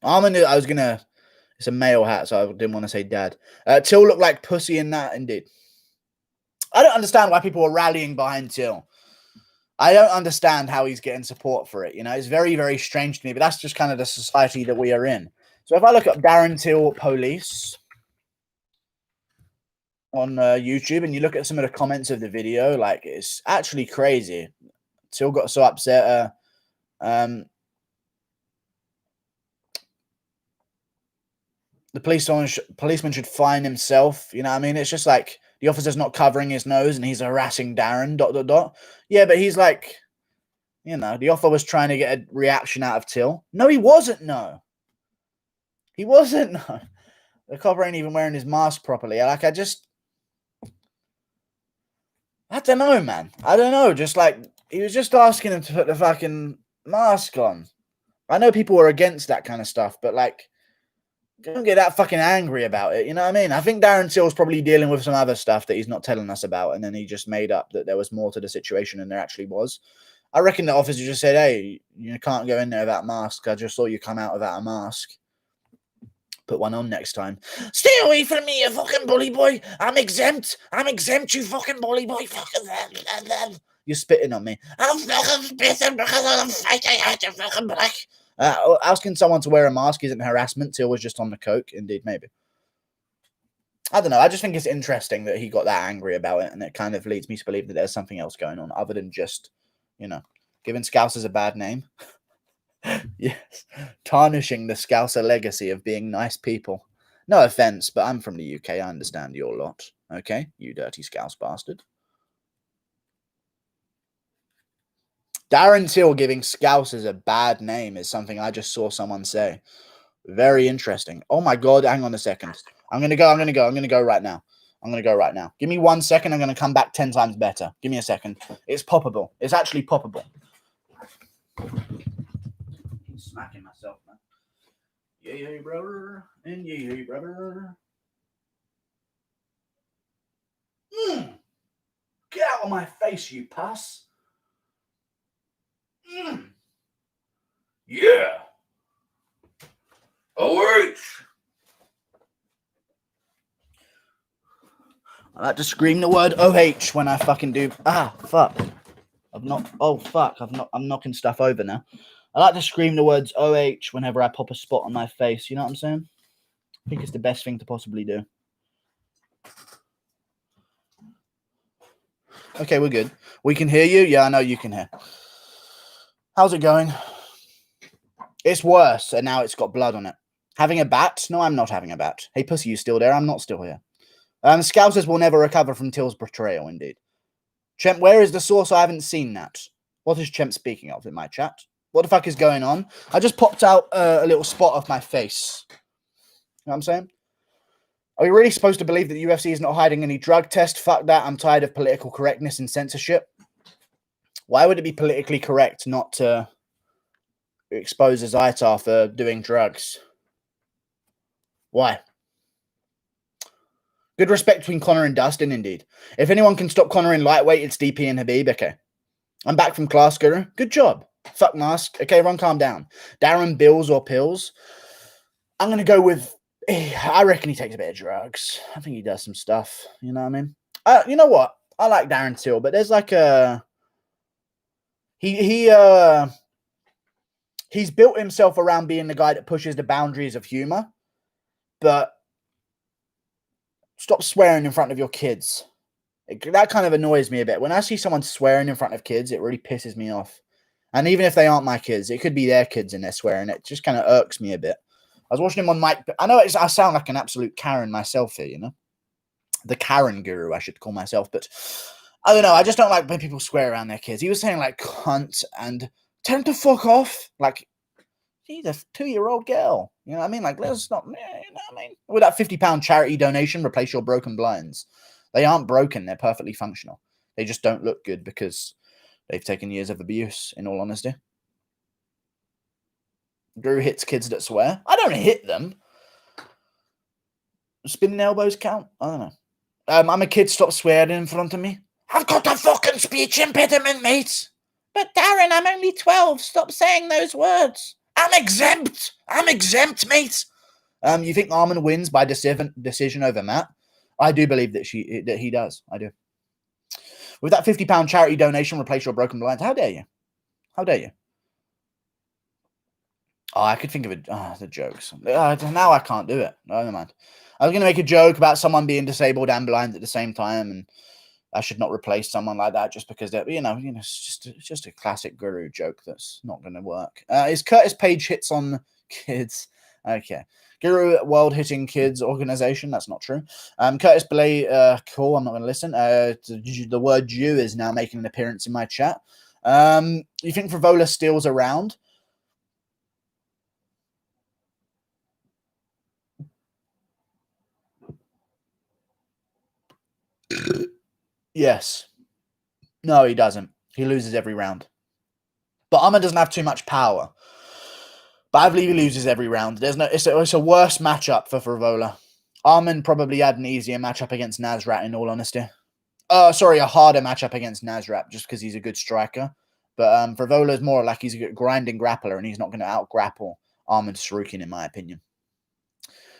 It's a male hat, so I didn't want to say dad. Till looked like pussy in that, indeed. I don't understand why people are rallying behind Till. I don't understand how he's getting support for it. You know, it's very, very strange to me, but that's just kind of the society that we are in. So if I look up Darren Till police on YouTube and you look at some of the comments of the video, like, it's actually crazy. Till got so upset. The policeman should fine himself. You know what I mean? It's just like the officer's not covering his nose and he's harassing Darren, ... Yeah, but he's like, you know, the officer was trying to get a reaction out of Till. No, he wasn't, no. He wasn't, no. The copper ain't even wearing his mask properly. Like, I don't know, man. I don't know. Just like, he was just asking him to put the fucking mask on. I know people are against that kind of stuff, but like, don't get that fucking angry about it. You know what I mean? I think Darren Till's probably dealing with some other stuff that he's not telling us about, and then he just made up that there was more to the situation than there actually was. I reckon the officer just said, hey, you can't go in there without a mask. I just saw you come out without a mask. Put one on next time. Stay away from me, you fucking bully boy. I'm exempt, you fucking bully boy. You're spitting on me. I'm fucking spitting because I'm fighting out your fucking black. Asking someone to wear a mask isn't harassment. Till was just on the coke. Indeed, maybe. I don't know. I just think it's interesting that he got that angry about it, and it kind of leads me to believe that there's something else going on other than just, you know, giving Scousers a bad name. Yes, tarnishing the Scouser legacy of being nice people. No offense, but I'm from the UK. I understand your lot. Okay, you dirty Scouse bastard. Darren Till giving Scousers a bad name is something I just saw someone say. Very interesting. Oh my god, hang on a second. I'm gonna go right now. Give me 1 second. I'm gonna come back 10 times better. Give me a second. It's poppable. It's actually poppable. I'm smacking myself, man. Yeah, brother. And yeah, brother. Get out of my face, you puss. Yeah. OH. I like to scream the word OH when I fucking do. Fuck. I'm knocking stuff over now. I like to scream the words OH whenever I pop a spot on my face. You know what I'm saying? I think it's the best thing to possibly do. Okay, we're good. We can hear you. Yeah, I know you can hear. How's it going? It's worse, and now it's got blood on it. Having a bat? No, I'm not having a bat. Hey, pussy, you still there? I'm not still here. Scousers will never recover from Till's betrayal, indeed. Chemp, where is the source? I haven't seen that. What is Chemp speaking of in my chat? What the fuck is going on? I just popped out a little spot off my face. You know what I'm saying? Are we really supposed to believe that the UFC is not hiding any drug test? Fuck that. I'm tired of political correctness and censorship. Why would it be politically correct not to expose Azaitar for doing drugs? Why? Good respect between Conor and Dustin, indeed. If anyone can stop Conor in lightweight, it's Stipe and Khabib. Okay. I'm back from class, Guru. Good job. Fuck mask. Okay, everyone calm down. Darren Bills or pills? I'm going to go with... I reckon he takes a bit of drugs. I think he does some stuff. You know what I mean? You know what? I like Darren Till, but there's like a... He's built himself around being the guy that pushes the boundaries of humor, but stop swearing in front of your kids. That kind of annoys me a bit. When I see someone swearing in front of kids, it really pisses me off. And even if they aren't my kids, it could be their kids in there swearing. It just kind of irks me a bit. I was watching him on Mike. I know I sound like an absolute Karen myself here, you know? The Karen guru, I should call myself. But I don't know. I just don't like when people swear around their kids. He was saying like cunt and tell him to fuck off. Like, she's a 2-year-old girl. You know what I mean? Like, let's not, you know what I mean? With that £50 charity donation, replace your broken blinds. They aren't broken. They're perfectly functional. They just don't look good because they've taken years of abuse, in all honesty. Guru hits kids that swear. I don't hit them. Spinning elbows count? I don't know. I'm a kid, stop swearing in front of me. I've got a fucking speech impediment, mate. But Darren, I'm only 12. Stop saying those words. I'm exempt. I'm exempt, mate. You think Armin wins by decision over Matt? I do believe that he does. I do. With that £50 charity donation, replace your broken blinds. How dare you? How dare you? Oh, I could think of it. Oh, the jokes. Now I can't do it. No, never mind. I was going to make a joke about someone being disabled and blind at the same time, and I should not replace someone like that just because they're, it's just a classic guru joke that's not going to work. Is Curtis Page hits on kids? Okay. Guru World Hitting Kids Organization. That's not true. Curtis Blay, cool. I'm not going to listen. The word Jew is now making an appearance in my chat. You think Frivola steals around? Yes. No, he doesn't. He loses every round. But Armin doesn't have too much power. But I believe he loses every round. It's a worse matchup for Frivola. Armin probably had an easier matchup against Nasrat, in all honesty. Sorry, a harder matchup against Nasrat just because he's a good striker. But Frivola is more like he's a good grinding grappler, and he's not going to out-grapple Armin Sarukian, in my opinion.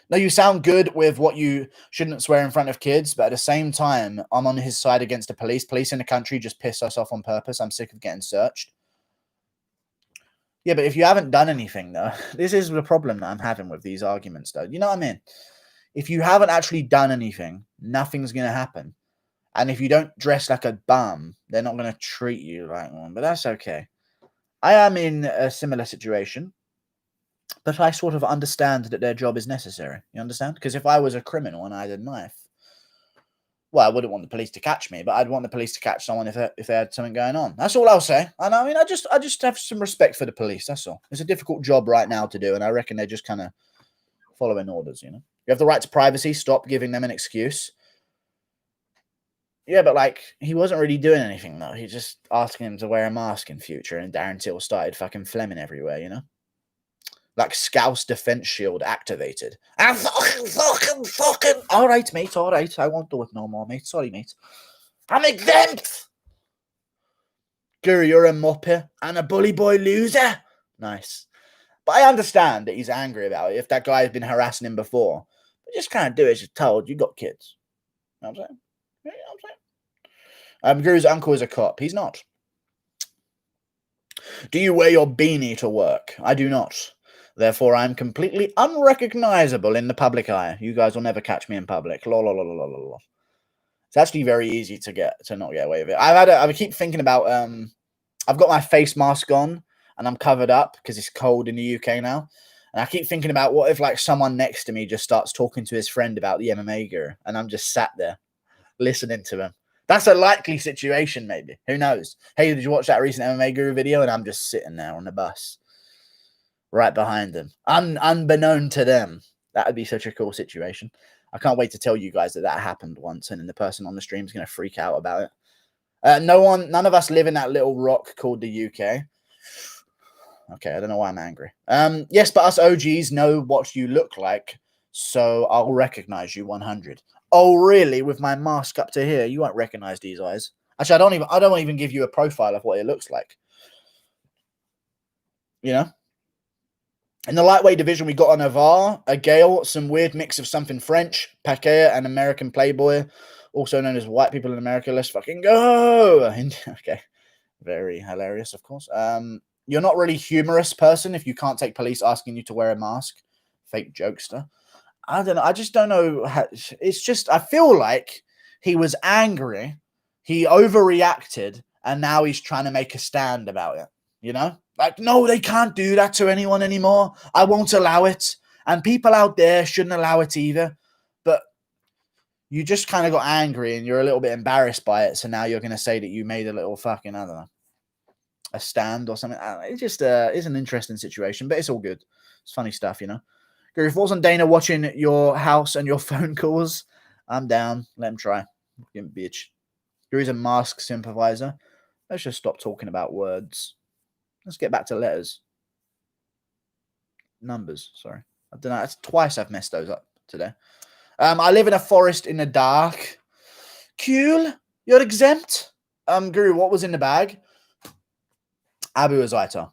No, you sound good with what you shouldn't swear in front of kids, but at the same time, I'm on his side against the police. Police in the country just piss us off on purpose. I'm sick of getting searched. Yeah, but if you haven't done anything, though, this is the problem that I'm having with these arguments, though. You know what I mean? If you haven't actually done anything, nothing's going to happen. And if you don't dress like a bum, they're not going to treat you like one. But that's okay. I am in a similar situation. But I sort of understand that their job is necessary. You understand? Because if I was a criminal and I had a knife, well, I wouldn't want the police to catch me, but I'd want the police to catch someone if they had something going on. That's all I'll say. And I mean, I just have some respect for the police. That's all. It's a difficult job right now to do, and I reckon they're just kind of following orders. You know, you have the right to privacy. Stop giving them an excuse. Yeah, but like he wasn't really doing anything though. He's just asking him to wear a mask in future, and Darren Till started fucking Fleming everywhere. You know. Like Scouse Defense Shield activated. I'm fucking. All right, mate. All right. I won't do it no more, mate. Sorry, mate. I'm exempt. Guru, you're a muppet and a bully boy loser. Nice. But I understand that he's angry about it. If that guy has been harassing him before, but just kind of do as you're told. You got kids. You know what I'm saying? You know what I'm saying? Guru's uncle is a cop. He's not. Do you wear your beanie to work? I do not. Therefore, I'm completely unrecognizable in the public eye. You guys will never catch me in public. It's actually very easy to not get away with it. I keep thinking about I've got my face mask on and I'm covered up because it's cold in the UK now. And I keep thinking about what if like someone next to me just starts talking to his friend about the MMA guru and I'm just sat there listening to him. That's a likely situation, maybe. Who knows? Hey, did you watch that recent MMA guru video? And I'm just sitting there on the bus. Right behind them, unbeknown to them. That would be such a cool situation. I can't wait to tell you guys that happened once, and then the person on the stream is going to freak out about it. None of us live in that little rock called the UK. Okay, I don't know why I'm angry. Yes, but us OGs know what you look like, so I'll recognize you 100. Oh, really? With my mask up to here, you won't recognize these eyes. Actually, I don't even give you a profile of what it looks like. You know. In the lightweight division, we got a Navarre, a Gale, some weird mix of something French, Paquet, an American playboy, also known as white people in America. Let's fucking go! Okay. Very hilarious, of course. You're not really humorous person if you can't take police asking you to wear a mask. Fake jokester. I don't know. I just don't know. It's just, I feel like he was angry. He overreacted, and now he's trying to make a stand about it. You know? Like, no, they can't do that to anyone anymore. I won't allow it. And people out there shouldn't allow it either. But you just kind of got angry and you're a little bit embarrassed by it. So now you're going to say that you made a little fucking, I don't know, a stand or something. It just is an interesting situation, but it's all good. It's funny stuff, you know? Your thoughts on Dana watching your house and your phone calls? I'm down. Let him try. Fucking bitch. Drew's a mask sympathizer. Let's just stop talking about words. Let's get back to letters. Numbers, sorry. I don't know. That's twice I've messed those up today. I live in a forest in the dark. Cool. You're exempt. Guru, what was in the bag? Abu Azaitar.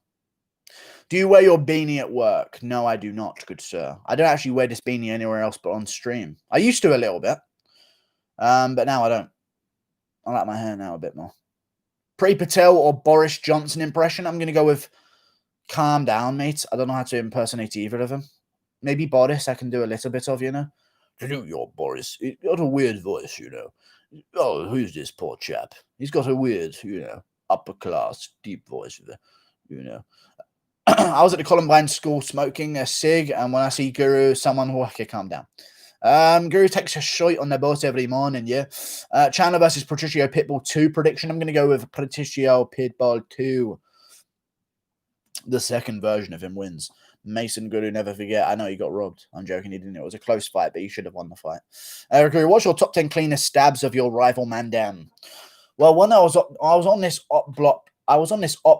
Do you wear your beanie at work? No, I do not, good sir. I don't actually wear this beanie anywhere else but on stream. I used to a little bit. But now I don't. I like my hair now a bit more. Pre Patel or Boris Johnson impression? I'm going to go with calm down, mate. I don't know how to impersonate either of them. Maybe Boris I can do a little bit of, you know. To do your Boris. He's got a weird voice, you know. Oh, who's this poor chap? He's got a weird, you know, upper class, deep voice, you know. I was at the Columbine school smoking a cig, and when I see Guru, someone will calm down. Guru takes a shot on their boat every morning, yeah. Chandler versus Patricio Pitbull 2 prediction. I'm going to go with Patricio Pitbull 2. The second version of him wins. Mason Guru, never forget. I know he got robbed. I'm joking, he didn't. It was a close fight, but he should have won the fight. Guru, what's your top 10 cleanest stabs of your rival Mandem? Well, when I was on this op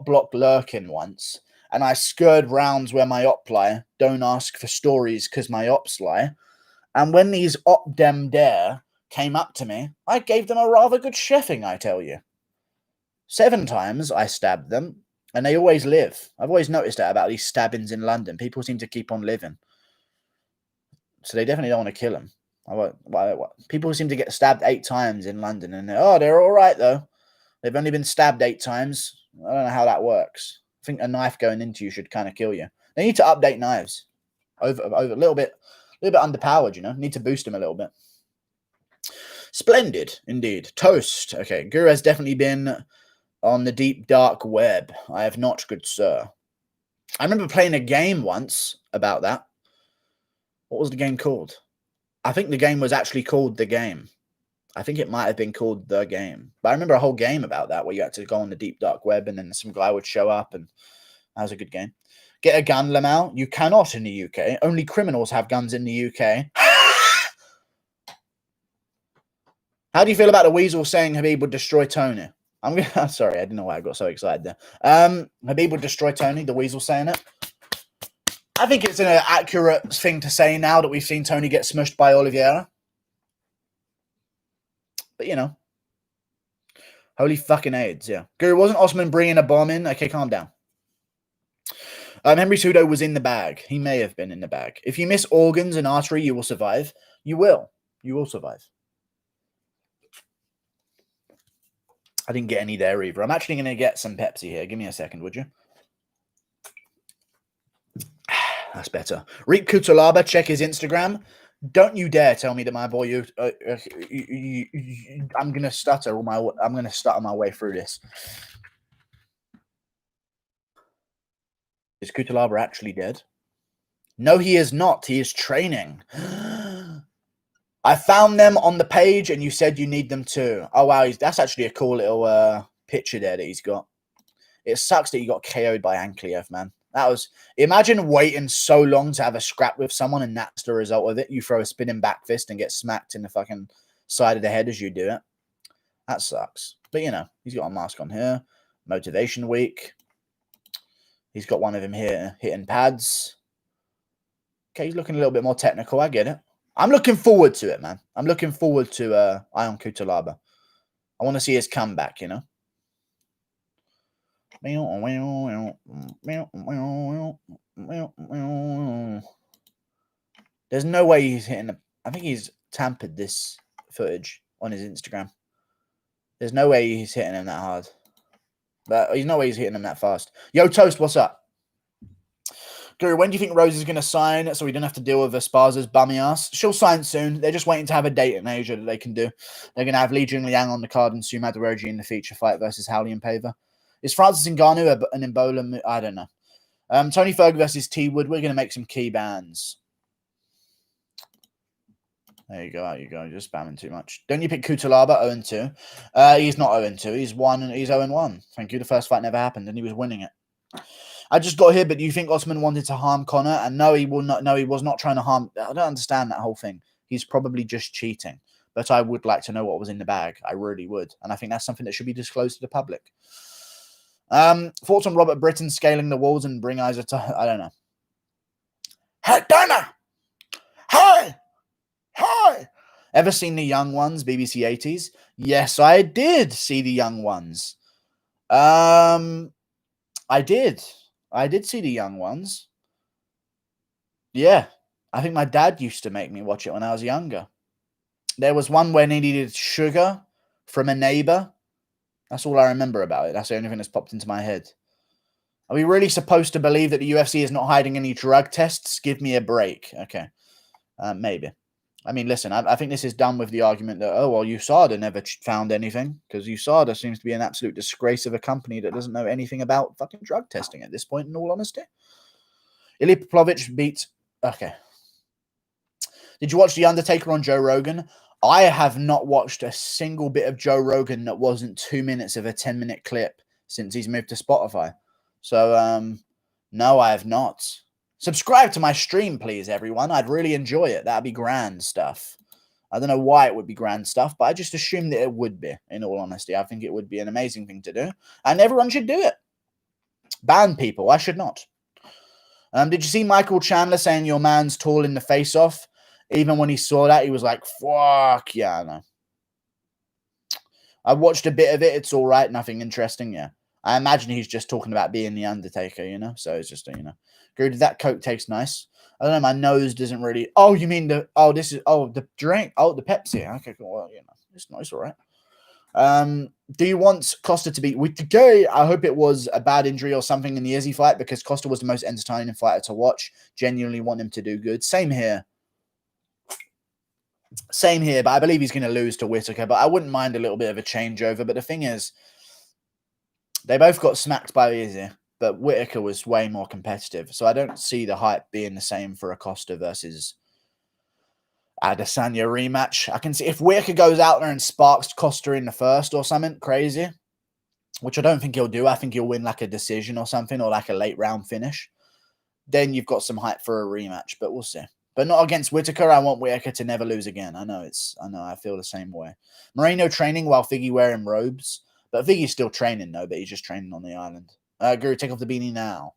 block lurking once, and I skirred rounds where my op lie. Don't ask for stories because my ops lie. And when these op dem dare came up to me, I gave them a rather good chefing, I tell you. 7 times I stabbed them, and they always live. I've always noticed that about these stabbings in London. People seem to keep on living. So they definitely don't want to kill them. People seem to get stabbed 8 times in London, and they're all right, though. They've only been stabbed 8 times. I don't know how that works. I think a knife going into you should kind of kill you. They need to update knives. Over a little bit underpowered, you know. Need to boost them a little bit. Splendid, indeed. Toast. Okay, Guru has definitely been on the deep, dark web. I have not, good sir. I remember playing a game once about that. What was the game called? I think the game was actually called The Game. I think it might have been called The Game. But I remember a whole game about that where you had to go on the deep, dark web and then some guy would show up, and that was a good game. Get a gun, Lamau. You cannot in the UK. Only criminals have guns in the UK. How do you feel about the Weasel saying Habib would destroy Tony? Sorry, I didn't know why I got so excited there. Habib would destroy Tony, the Weasel saying it. I think it's an accurate thing to say now that we've seen Tony get smushed by Oliveira. But, you know. Holy fucking AIDS, yeah. Guru, wasn't Osman bringing a bomb in? Okay, calm down. Henry Cejudo was in the bag. He may have been in the bag. If you miss organs and artery, you will survive. You will. You will survive. I didn't get any there either. I'm actually going to get some Pepsi here. Give me a second, would you? That's better. Reek Kutalaba, check his Instagram. Don't you dare tell me that my boy, I'm going to stutter. I'm going to stutter my way through this. Is Kutalaba actually dead? No, he is not. He is training. I found them on the page, and you said you need them too. Oh, wow. That's actually a cool little picture there that he's got. It sucks that he got KO'd by Ankleev, man. Imagine waiting so long to have a scrap with someone, and that's the result of it. You throw a spinning back fist and get smacked in the fucking side of the head as you do it. That sucks. But, you know, he's got a mask on here. Motivation week. He's got one of him here hitting pads. Okay, he's looking a little bit more technical. I get it. I'm looking forward to it, man. I'm looking forward to Ion Kutalaba. I want to see his comeback, you know. There's no way he's hitting I think he's tampered this footage on his Instagram. There's no way he's hitting him that hard. But there's no way he's hitting him that fast. Yo, Toast, what's up? Guru, when do you think Rose is going to sign so we don't have to deal with Esparza's bummy ass? She'll sign soon. They're just waiting to have a date in Asia that they can do. They're going to have Li Jingliang on the card and Sumad Roji in the feature fight versus Howley and Paver. Is Francis Ngannou an Ebola? I don't know. Tony Ferg versus T Wood. We're going to make some key bands. There you go. Out you go. You're just spamming too much. Don't you pick Kutalaba 0-2? He's not 0-2. He's 0-1. Thank you. The first fight never happened, and he was winning it. I just got here, but do you think Ottman wanted to harm Conor? And no, he will not. No, he was not trying to harm. I don't understand that whole thing. He's probably just cheating. But I would like to know what was in the bag. I really would. And I think that's something that should be disclosed to the public. Thoughts on Robert Britton scaling the walls and bring Azaitar? I don't know. Hey, Dana! Hey! Hi! Ever seen The Young Ones, BBC 80s? Yes, I did see The Young Ones. I did. I did see The Young Ones. Yeah. I think my dad used to make me watch it when I was younger. There was one where they needed sugar from a neighbor. That's all I remember about it. That's the only thing that's popped into my head. Are we really supposed to believe that the UFC is not hiding any drug tests? Give me a break. Okay. Maybe. I mean, listen, I think this is done with the argument that, oh, well, USADA never found anything, because USADA seems to be an absolute disgrace of a company that doesn't know anything about fucking drug testing at this point, in all honesty. Ilya Pavlovich beat... Okay. Did you watch The Undertaker on Joe Rogan? I have not watched a single bit of Joe Rogan that wasn't 2 minutes of a 10-minute clip since he's moved to Spotify. So, no, I have not. Subscribe to my stream, please, everyone. I'd really enjoy it. That'd be grand stuff. I don't know why it would be grand stuff, but I just assumed that it would be, in all honesty. I think it would be an amazing thing to do, and everyone should do it. Ban people. I should not. Did you see Michael Chandler saying your man's tall in the face-off? Even when he saw that, he was like, fuck, yeah, I know. I watched a bit of it. It's all right. Nothing interesting, yeah. I imagine he's just talking about being the Undertaker, you know? So it's just, you know. Good, that Coke tastes nice. I don't know, my nose doesn't really... Oh, you mean the... Oh, this is... Oh, the drink. Oh, the Pepsi. Okay, cool. Well, you know, it's nice, all right. Do you want Costa to beat Whittaker? I hope it was a bad injury or something in the Izzy fight, because Costa was the most entertaining fighter to watch. Genuinely want him to do good. Same here. Same here, but I believe he's going to lose to Whittaker, but I wouldn't mind a little bit of a changeover. But the thing is, they both got smacked by Izzy, but Whittaker was way more competitive. So I don't see the hype being the same for Acosta versus Adesanya rematch. I can see if Whittaker goes out there and sparks Costa in the first or something crazy, which I don't think he'll do. I think he'll win like a decision or something, or like a late round finish. Then you've got some hype for a rematch, but we'll see. But not against Whittaker. I want Whittaker to never lose again. I know I feel the same way. Moreno training while Figgy wearing robes. But Figgy's still training, though, but he's just training on the island. Guru, take off the beanie now.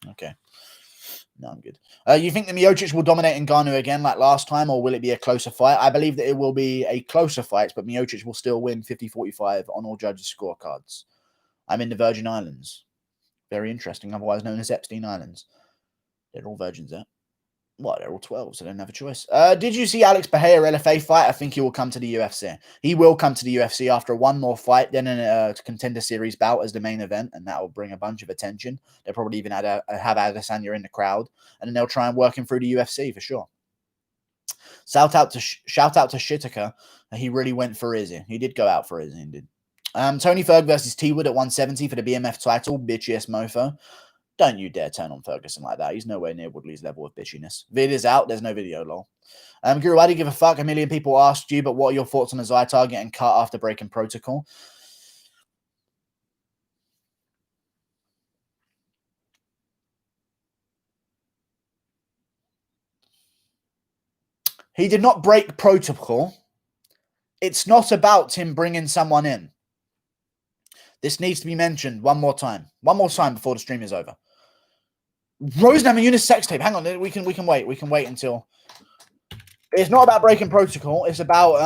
Okay. No, I'm good. You think that Miocic will dominate Ngannou again like last time, or will it be a closer fight? I believe that it will be a closer fight, but Miocic will still win 50-45 on all judges' scorecards. I'm in the Virgin Islands. Very interesting, otherwise known as Epstein Islands. They're all virgins there. Well, they're all 12, so they don't have a choice. Did you see Alex Bahia LFA fight? I think he will come to the UFC. He will come to the UFC after one more fight, then in a contender series bout as the main event, and that will bring a bunch of attention. They'll probably even have Adesanya in the crowd, and then they'll try and work him through the UFC for sure. Shout out to Shittaka. He really went for Izzy. He did go out for Izzy, indeed. Tony Ferg versus T Wood at 170 for the BMF title. Bitchiest mofo. Don't you dare turn on Ferguson like that. He's nowhere near Woodley's level of bitchiness. Vid is out. There's no video, lol. Guru, I didn't give a fuck. A million people asked you, but what are your thoughts on Azaitar getting cut after breaking protocol? He did not break protocol. It's not about him bringing someone in. This needs to be mentioned one more time. One more time before the stream is over. Rosenham and unisex tape. Hang on, we can wait. We can wait until. It's not about breaking protocol. It's about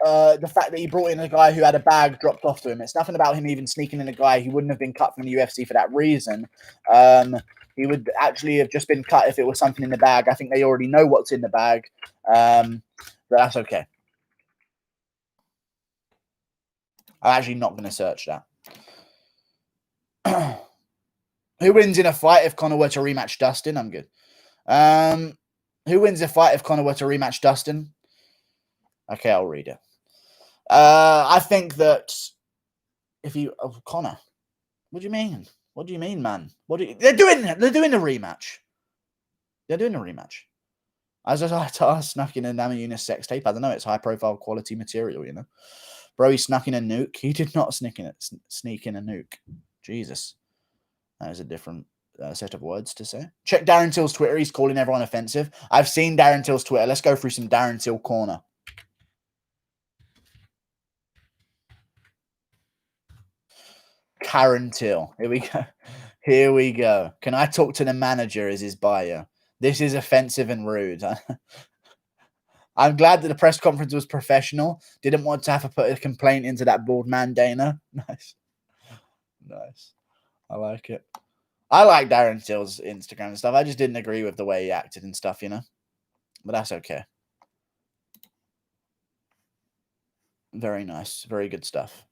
the fact that he brought in a guy who had a bag dropped off to him. It's nothing about him even sneaking in a guy. He wouldn't have been cut from the UFC for that reason. He would actually have just been cut if it was something in the bag. I think they already know what's in the bag, but that's okay. I'm actually not going to search that. Who wins in a fight if Conor were to rematch Dustin? I'm good. Who wins a fight if Conor were to rematch Dustin? Okay, I'll read it. I think that if you Connor, what do you mean? What do you mean, man? They're doing a rematch. They're doing a rematch. As I snuck in a Namajunas sex tape. I don't know. It's high profile quality material, you know. Bro, he snuck in a nuke. He did not sneak in a nuke. Jesus. That is a different set of words to say. Check Darren Till's Twitter. He's calling everyone offensive. I've seen Darren Till's Twitter. Let's go through some Darren Till corner. Karen Till. Here we go. Here we go. Can I talk to the manager is his bio. This is offensive and rude. I'm glad that the press conference was professional. Didn't want to have to put a complaint into that bald man, Dana. Nice. Nice. I like it. I like Darren Till's Instagram and stuff. I just didn't agree with the way he acted and stuff, you know? But that's okay. Very nice. Very good stuff.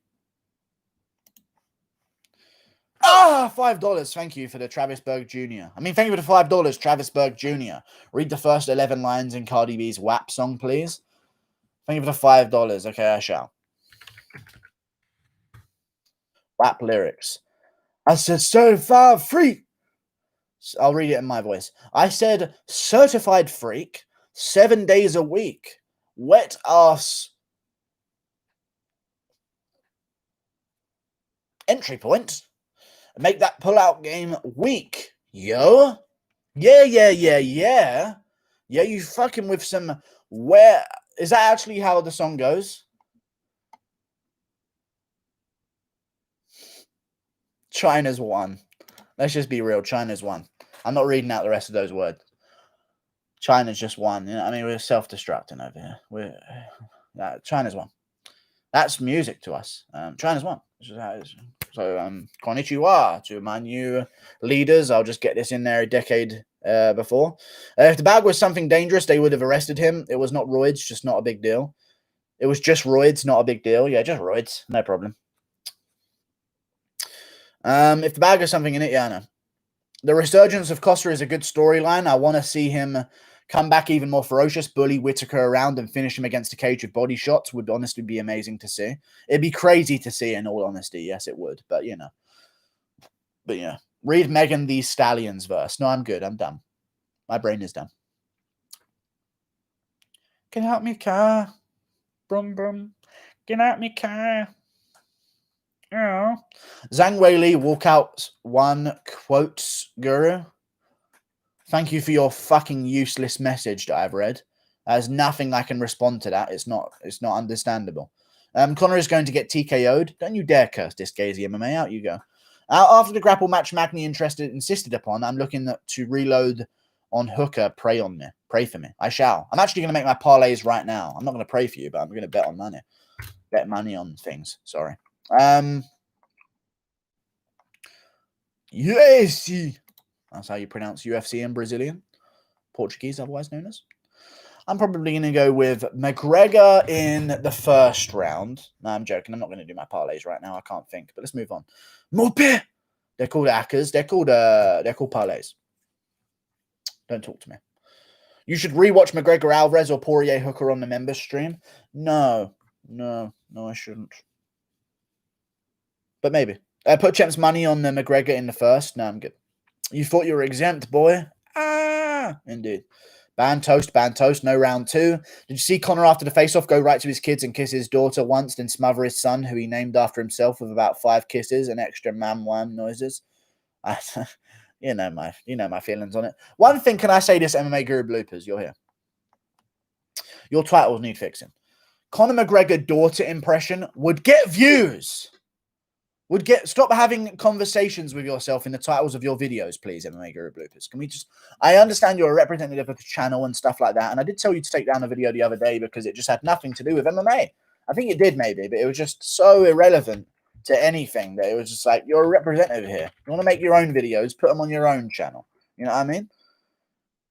$5. Thank you for the Travis Berg Jr. I mean, thank you for the $5, Travis Berg Jr. Read the first 11 lines in Cardi B's WAP song, please. Thank you for the $5. Okay, I shall. WAP lyrics. I said certified freak. I'll read it in my voice. I said certified freak 7 days a week. Wet ass. Entry point. Make that pull-out game weak, yo. Yeah. Yeah, you fucking with some... Where... Is that actually how the song goes? China's won. Let's just be real. China's won. I'm not reading out the rest of those words. China's just won. You know, I mean, we're self-destructing over here. China's won. That's music to us. China's won. So, konnichiwa to my new leaders. I'll just get this in there a decade before. If the bag was something dangerous, they would have arrested him. It was not roids, just not a big deal. It was just roids, not a big deal. Yeah, just roids. No problem. If the bag has something in it, yeah, I know. The resurgence of Costa is a good storyline. I want to see him come back even more ferocious, bully Whittaker around and finish him against a cage with body shots. Would honestly be amazing to see. It'd be crazy to see, in all honesty. Yes, it would. But, you know. But, yeah. Read Megan Thee Stallions verse. No, I'm good. I'm done. My brain is done. Get out me car. Brum, brum. Get out me car. Oh. Zhang Weili walkout one quotes guru. Thank you for your fucking useless message that I've read. There's nothing I can respond to that. It's not understandable. Conor is going to get TKO'd. Don't you dare curse this Gazy MMA. Out you go. After the grapple match Magny insisted upon, I'm looking to reload on Hooker. Pray for me. I shall. I'm actually going to make my parlays right now. I'm not going to pray for you, but I'm going to bet on money. Bet money on things. Sorry. UFC. That's how you pronounce UFC in Brazilian. Portuguese, otherwise known as. I'm probably going to go with Mcgregor in the first round. No, I'm joking. I'm not going to do my parlays right now. I can't think. But let's move on. Mope. They're called ACCAs. They're called parlays. Don't talk to me. You should rewatch McGregor Alvarez or Poirier Hooker on the members stream. No, I shouldn't. But maybe. Put Champ's money on the McGregor in the first. No, I'm good. You thought you were exempt, boy? Indeed. Ban toast, no round two. Did you see Conor after the face-off go right to his kids and kiss his daughter once, then smother his son, who he named after himself, with about 5 kisses and extra mam-wham noises? You know my feelings on it. One thing, can I say this, MMA Guru Bloopers? You're here. Your titles need fixing. Conor McGregor daughter impression would get views. Stop having conversations with yourself in the titles of your videos, please, MMA Guru Bloopers. Can we just... I understand you're a representative of the channel and stuff like that, and I did tell you to take down a video the other day because it just had nothing to do with MMA. I think it did, maybe, but it was just so irrelevant to anything that it was just like, you're a representative here. You want to make your own videos, put them on your own channel. You know what I mean?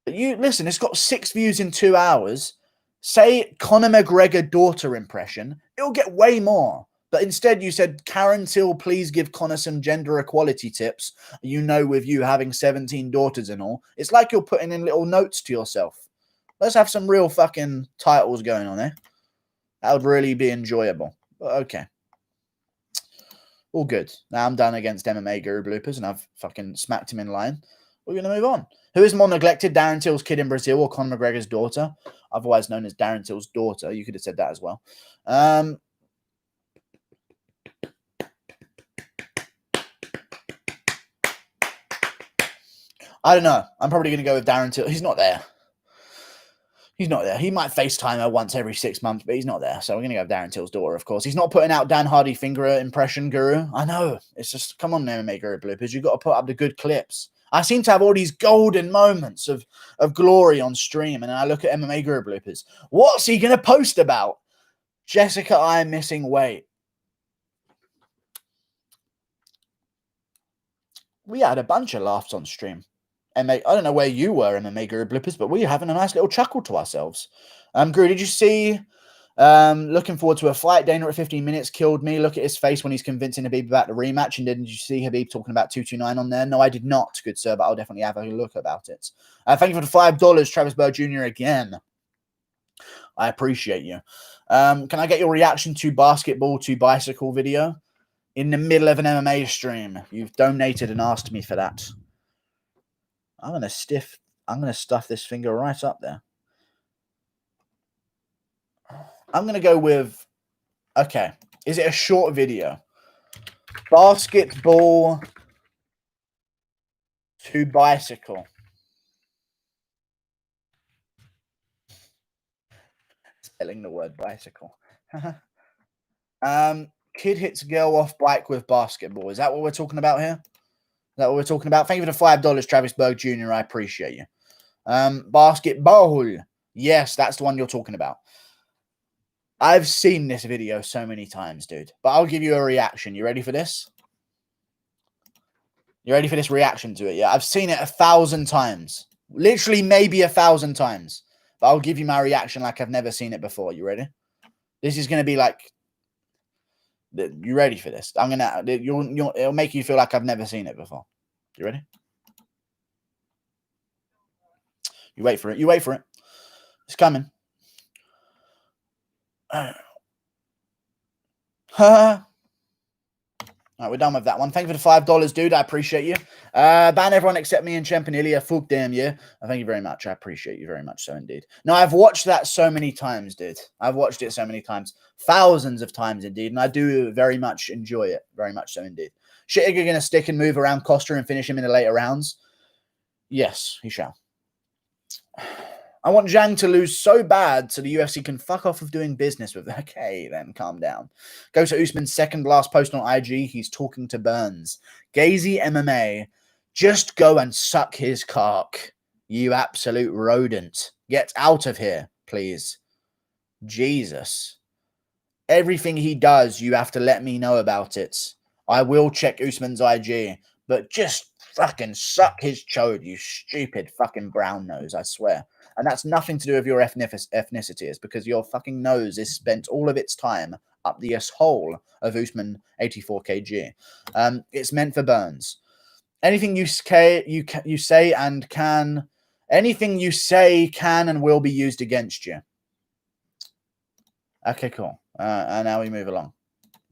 But listen, it's got 6 views in 2 hours. Say Conor McGregor daughter impression. It'll get way more. But instead you said, Karen Till, please give Conor some gender equality tips. You know, with you having 17 daughters and all. It's like you're putting in little notes to yourself. Let's have some real fucking titles going on, eh? That would really be enjoyable. But okay. All good. Now I'm done against MMA Guru Bloopers, and I've fucking smacked him in line. We're going to move on. Who is more neglected, Darren Till's kid in Brazil or Conor McGregor's daughter? Otherwise known as Darren Till's daughter. You could have said that as well. I don't know. I'm probably going to go with Darren Till. He's not there. He's not there. He might FaceTime her once every 6 months, but he's not there. So we're going to go with Darren Till's daughter, of course. He's not putting out Dan Hardy finger impression guru. I know. It's just, come on, MMA Guru Bloopers. You've got to put up the good clips. I seem to have all these golden moments of glory on stream, and then I look at MMA Guru Bloopers. What's he going to post about? Jessica I missing weight. We had a bunch of laughs on stream. I don't know where you were, MMA Guru Bloopers, but we were having a nice little chuckle to ourselves. Guru, did you see? Looking forward to a fight. Dana at 15 minutes killed me. Look at his face when he's convincing Habib about the rematch. And did you see Habib talking about 229 on there? No, I did not, good sir, but I'll definitely have a look about it. Thank you for the $5, Travis Berg Jr. again. I appreciate you. Can I get your reaction to basketball to bicycle video? In the middle of an MMA stream. You've donated and asked me for that. I'm going to stuff this finger right up there. I'm going to go with, okay, is it a short video? Basketball to bicycle. Spelling the word bicycle. Kid hits girl off bike with basketball. Is that what we're talking about here? Is that what we're talking about? Thank you for the $5, Travis Berg Jr. I appreciate you. Basketball. Yes, that's the one you're talking about. I've seen this video so many times, dude. But I'll give you a reaction. You ready for this? You ready for this reaction to it? Yeah, I've seen it 1,000 times. Literally maybe 1,000 times. But I'll give you my reaction like I've never seen it before. You ready? This is going to be like... You ready for this? It'll make you feel like I've never seen it before. You ready? You wait for it. You wait for it. It's coming. All right, we're done with that one. Thank you for the $5, dude. I appreciate you. Ban everyone except me and Champagnelia. Fuck damn you. Thank you very much. I appreciate you very much so indeed. No, I've watched that so many times, dude. I've watched it so many times. Thousands of times indeed. And I do very much enjoy it. Very much so indeed. Shittiger going to stick and move around Costa and finish him in the later rounds? Yes, he shall. I want Zhang to lose so bad so the UFC can fuck off of doing business with them. Okay, then, calm down. Go to Usman's second last post on IG. He's talking to Burns. Gazy MMA, just go and suck his cock. You absolute rodent. Get out of here, please. Jesus. Everything he does, you have to let me know about it. I will check Usman's IG, but just fucking suck his chode, you stupid fucking brown nose, I swear. And that's nothing to do with your ethnicity. It's because your fucking nose is spent all of its time up the asshole of Usman 84 kg. It's meant for Burns. Anything you say and can, anything you say can and will be used against you. Okay, cool. And now we move along.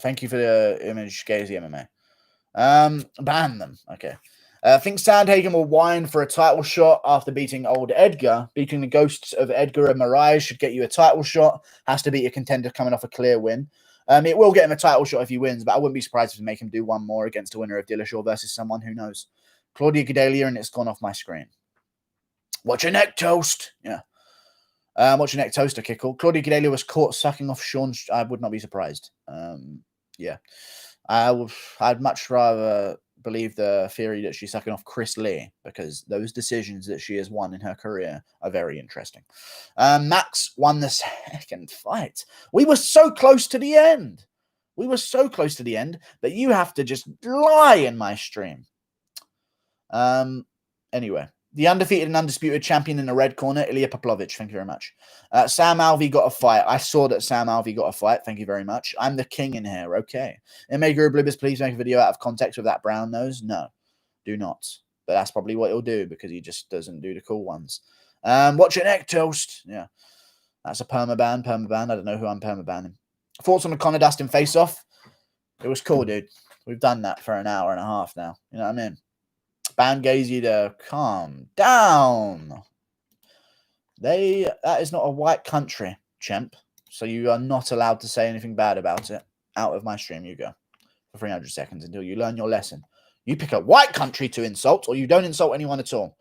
Thank you for the image, Gazy MMA. Ban them. Okay. I think Sandhagen will whine for a title shot after beating old Edgar. Beating the ghosts of Edgar and Moraes should get you a title shot. Has to beat a contender coming off a clear win. It will get him a title shot if he wins, but I wouldn't be surprised if they make him do one more against a winner of Dillashaw versus someone who knows. Claudia Gadelia, and it's gone off my screen. Watch your neck, toast. Yeah. Watch your neck, toast, okay, cool. Claudia Gadelia was caught sucking off Sean. I would not be surprised. Yeah. I'd much rather believe the theory that she's sucking off Chris Lee, because those decisions that she has won in her career are very interesting. Max won the second fight. We were so close to the end. We were so close to the end that you have to just lie in my stream. Anyway, the undefeated and undisputed champion in the red corner, Ilya Poplovich. Thank you very much. Sam Alvey got a fight. I saw that Sam Alvey got a fight. Thank you very much. I'm the king in here. Okay. Mcgregor Blibbers, please make a video out of context with that brown nose. No, do not. But that's probably what he'll do because he just doesn't do the cool ones. Watch your neck, toast. Yeah. That's a permaban. I don't know who I'm permabanning. Thoughts on the Conor Dustin face-off? It was cool, dude. We've done that for an hour and a half now. You know what I mean? Bangazi to calm down. That is not a white country, champ. So you are not allowed to say anything bad about it. Out of my stream you go. For 300 seconds until you learn your lesson. You pick a white country to insult, or you don't insult anyone at all.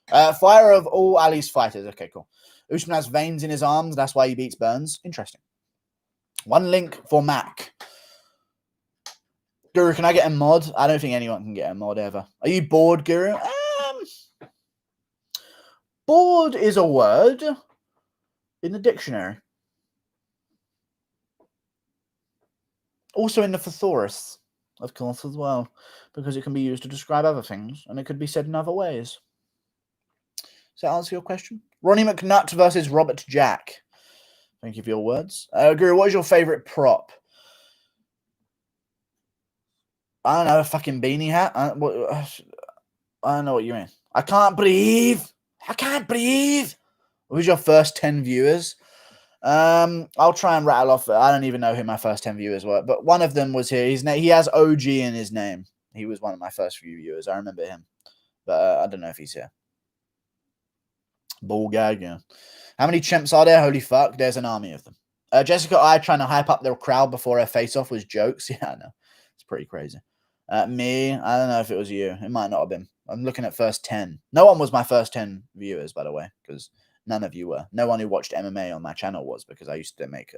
Fire of all Ali's fighters. Okay, cool. Usman has veins in his arms. That's why he beats Burns. Interesting. One link for Mac. Guru, can I get a mod? I don't think anyone can get a mod ever. Are you bored, Guru? Bored is a word in the dictionary. Also in the thesaurus, of course, as well. Because it can be used to describe other things, and it could be said in other ways. Does that answer your question? Ronnie McNutt versus Robert Jack. Thank you for your words. Guru, what is your favourite prop? I don't know, a fucking beanie hat. I don't know what you mean. I can't breathe. I can't breathe. Who's your first 10 viewers? I'll try and rattle off. I don't even know who my first 10 viewers were, but one of them was here. He has OG in his name. He was one of my first few viewers. I remember him, but I don't know if he's here. Ball gag, yeah. How many chimps are there? Holy fuck, there's an army of them. Jessica I trying to hype up the crowd before her face-off was jokes. Yeah, I know. It's pretty crazy. Me, I don't know if it was you. It might not have been. I'm looking at first 10. No one was my first 10 viewers, by the way, because none of you were. No one who watched MMA on my channel was, because I used to make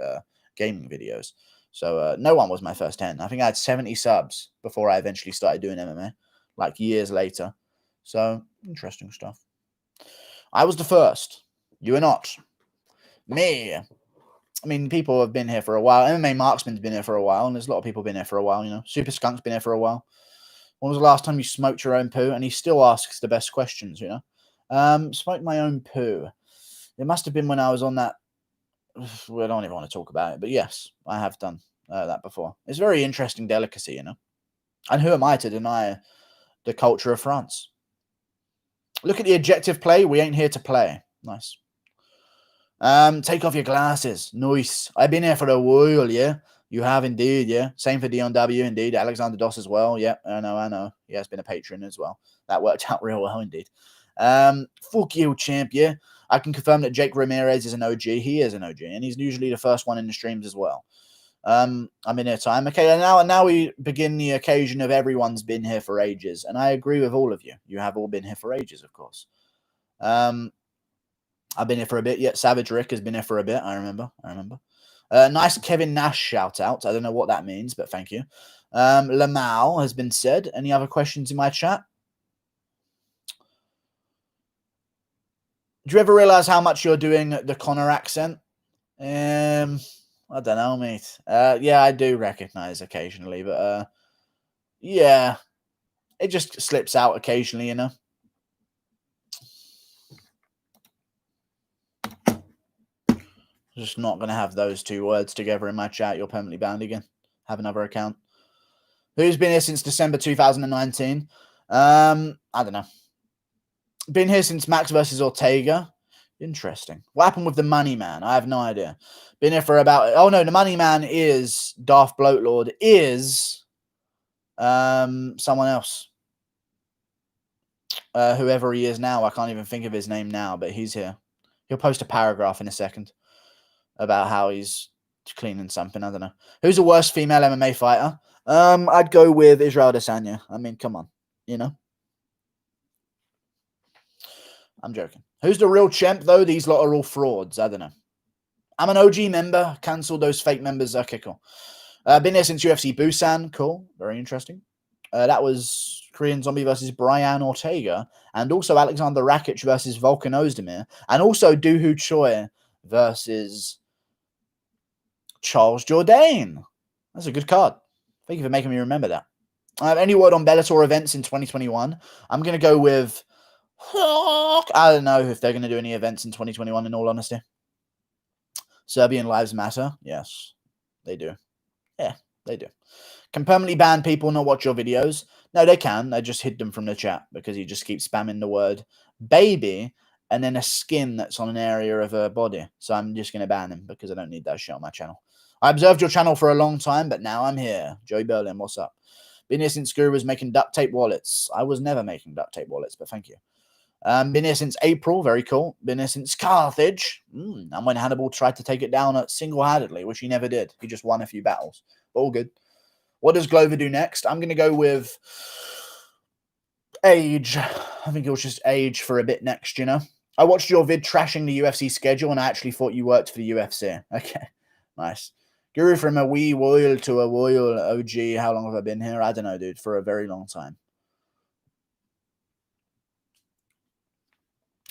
gaming videos. So no one was my first 10. I think I had 70 subs before I eventually started doing MMA, like years later. So, interesting stuff. I was the first. You are not. Me. I mean, people have been here for a while. MMA Marksman's been here for a while, and there's a lot of people been here for a while, you know. Super Skunk's been here for a while. When was the last time you smoked your own poo? And he still asks the best questions, you know. Smoked my own poo. It must have been when I was on that. Well, I don't even want to talk about it, but yes, I have done that before. It's a very interesting delicacy, you know. And who am I to deny the culture of France? Look at the adjective play. We ain't here to play. Nice. Take off your glasses. Nice. I've been here for a while, yeah. You have indeed, yeah. Same for Dion W, indeed. Alexander Doss as well. Yeah, I know. He has been a patron as well. That worked out real well, indeed. Fuck you, champ, yeah. I can confirm that Jake Ramirez is an OG. He is an OG, and he's usually the first one in the streams as well. I'm in here time. Okay, and now we begin the occasion of everyone's been here for ages, and I agree with all of you. You have all been here for ages, of course. I've been here for a bit. Yeah, Savage Rick has been here for a bit. I remember. Nice Kevin Nash shout out. I don't know what that means, but thank you. Lamau has been said. Any other questions in my chat? Do you ever realize how much you're doing the Connor accent? I don't know, mate. Yeah, I do recognize occasionally, but yeah, it just slips out occasionally, you know. Just not gonna have those two words together in my chat. You're permanently banned again. Have another account. Who's been here since December 2019? I don't know. Been here since Max versus Ortega. Interesting. What happened with the Money Man? I have no idea. Been here for about... Oh, no. The Money Man is... Darth Bloatlord is... someone else. Whoever he is now. I can't even think of his name now, but he's here. He'll post a paragraph in a second about how he's cleaning something. I don't know. Who's the worst female MMA fighter? I'd go with Israel Adesanya. I mean, come on. You know? I'm joking. Who's the real champ, though? These lot are all frauds. I don't know. I'm an OG member. Cancel those fake members. Okay, cool. Been here since UFC Busan. Cool. Very interesting. That was Korean Zombie versus Brian Ortega. And also Alexander Rakic versus Volkan Ozdemir. And also Doohoo Choi versus Charles Jourdain. That's a good card. Thank you for making me remember that. Any word on Bellator events in 2021? I'm going to go with... I don't know if they're going to do any events in 2021, in all honesty. Serbian Lives Matter. Yes, they do. Yeah, they do. Can permanently ban people not watch your videos? No, they can. They just hid them from the chat because he just keeps spamming the word baby and then a skin that's on an area of her body. So I'm just going to ban him because I don't need that shit on my channel. I observed your channel for a long time, but now I'm here. Joey Berlin, what's up? Been here since Guru was making duct tape wallets. I was never making duct tape wallets, but thank you. Been here since April. Very cool. Been here since Carthage. And when Hannibal tried to take it down single-handedly, which he never did. He just won a few battles. But all good. What does Glover do next? I'm going to go with age. I think it was just age for a bit next, you know? I watched your vid trashing the UFC schedule, and I actually thought you worked for the UFC. Okay, nice. Guru from a wee royal to a royal OG. How long have I been here? I don't know, dude. For a very long time.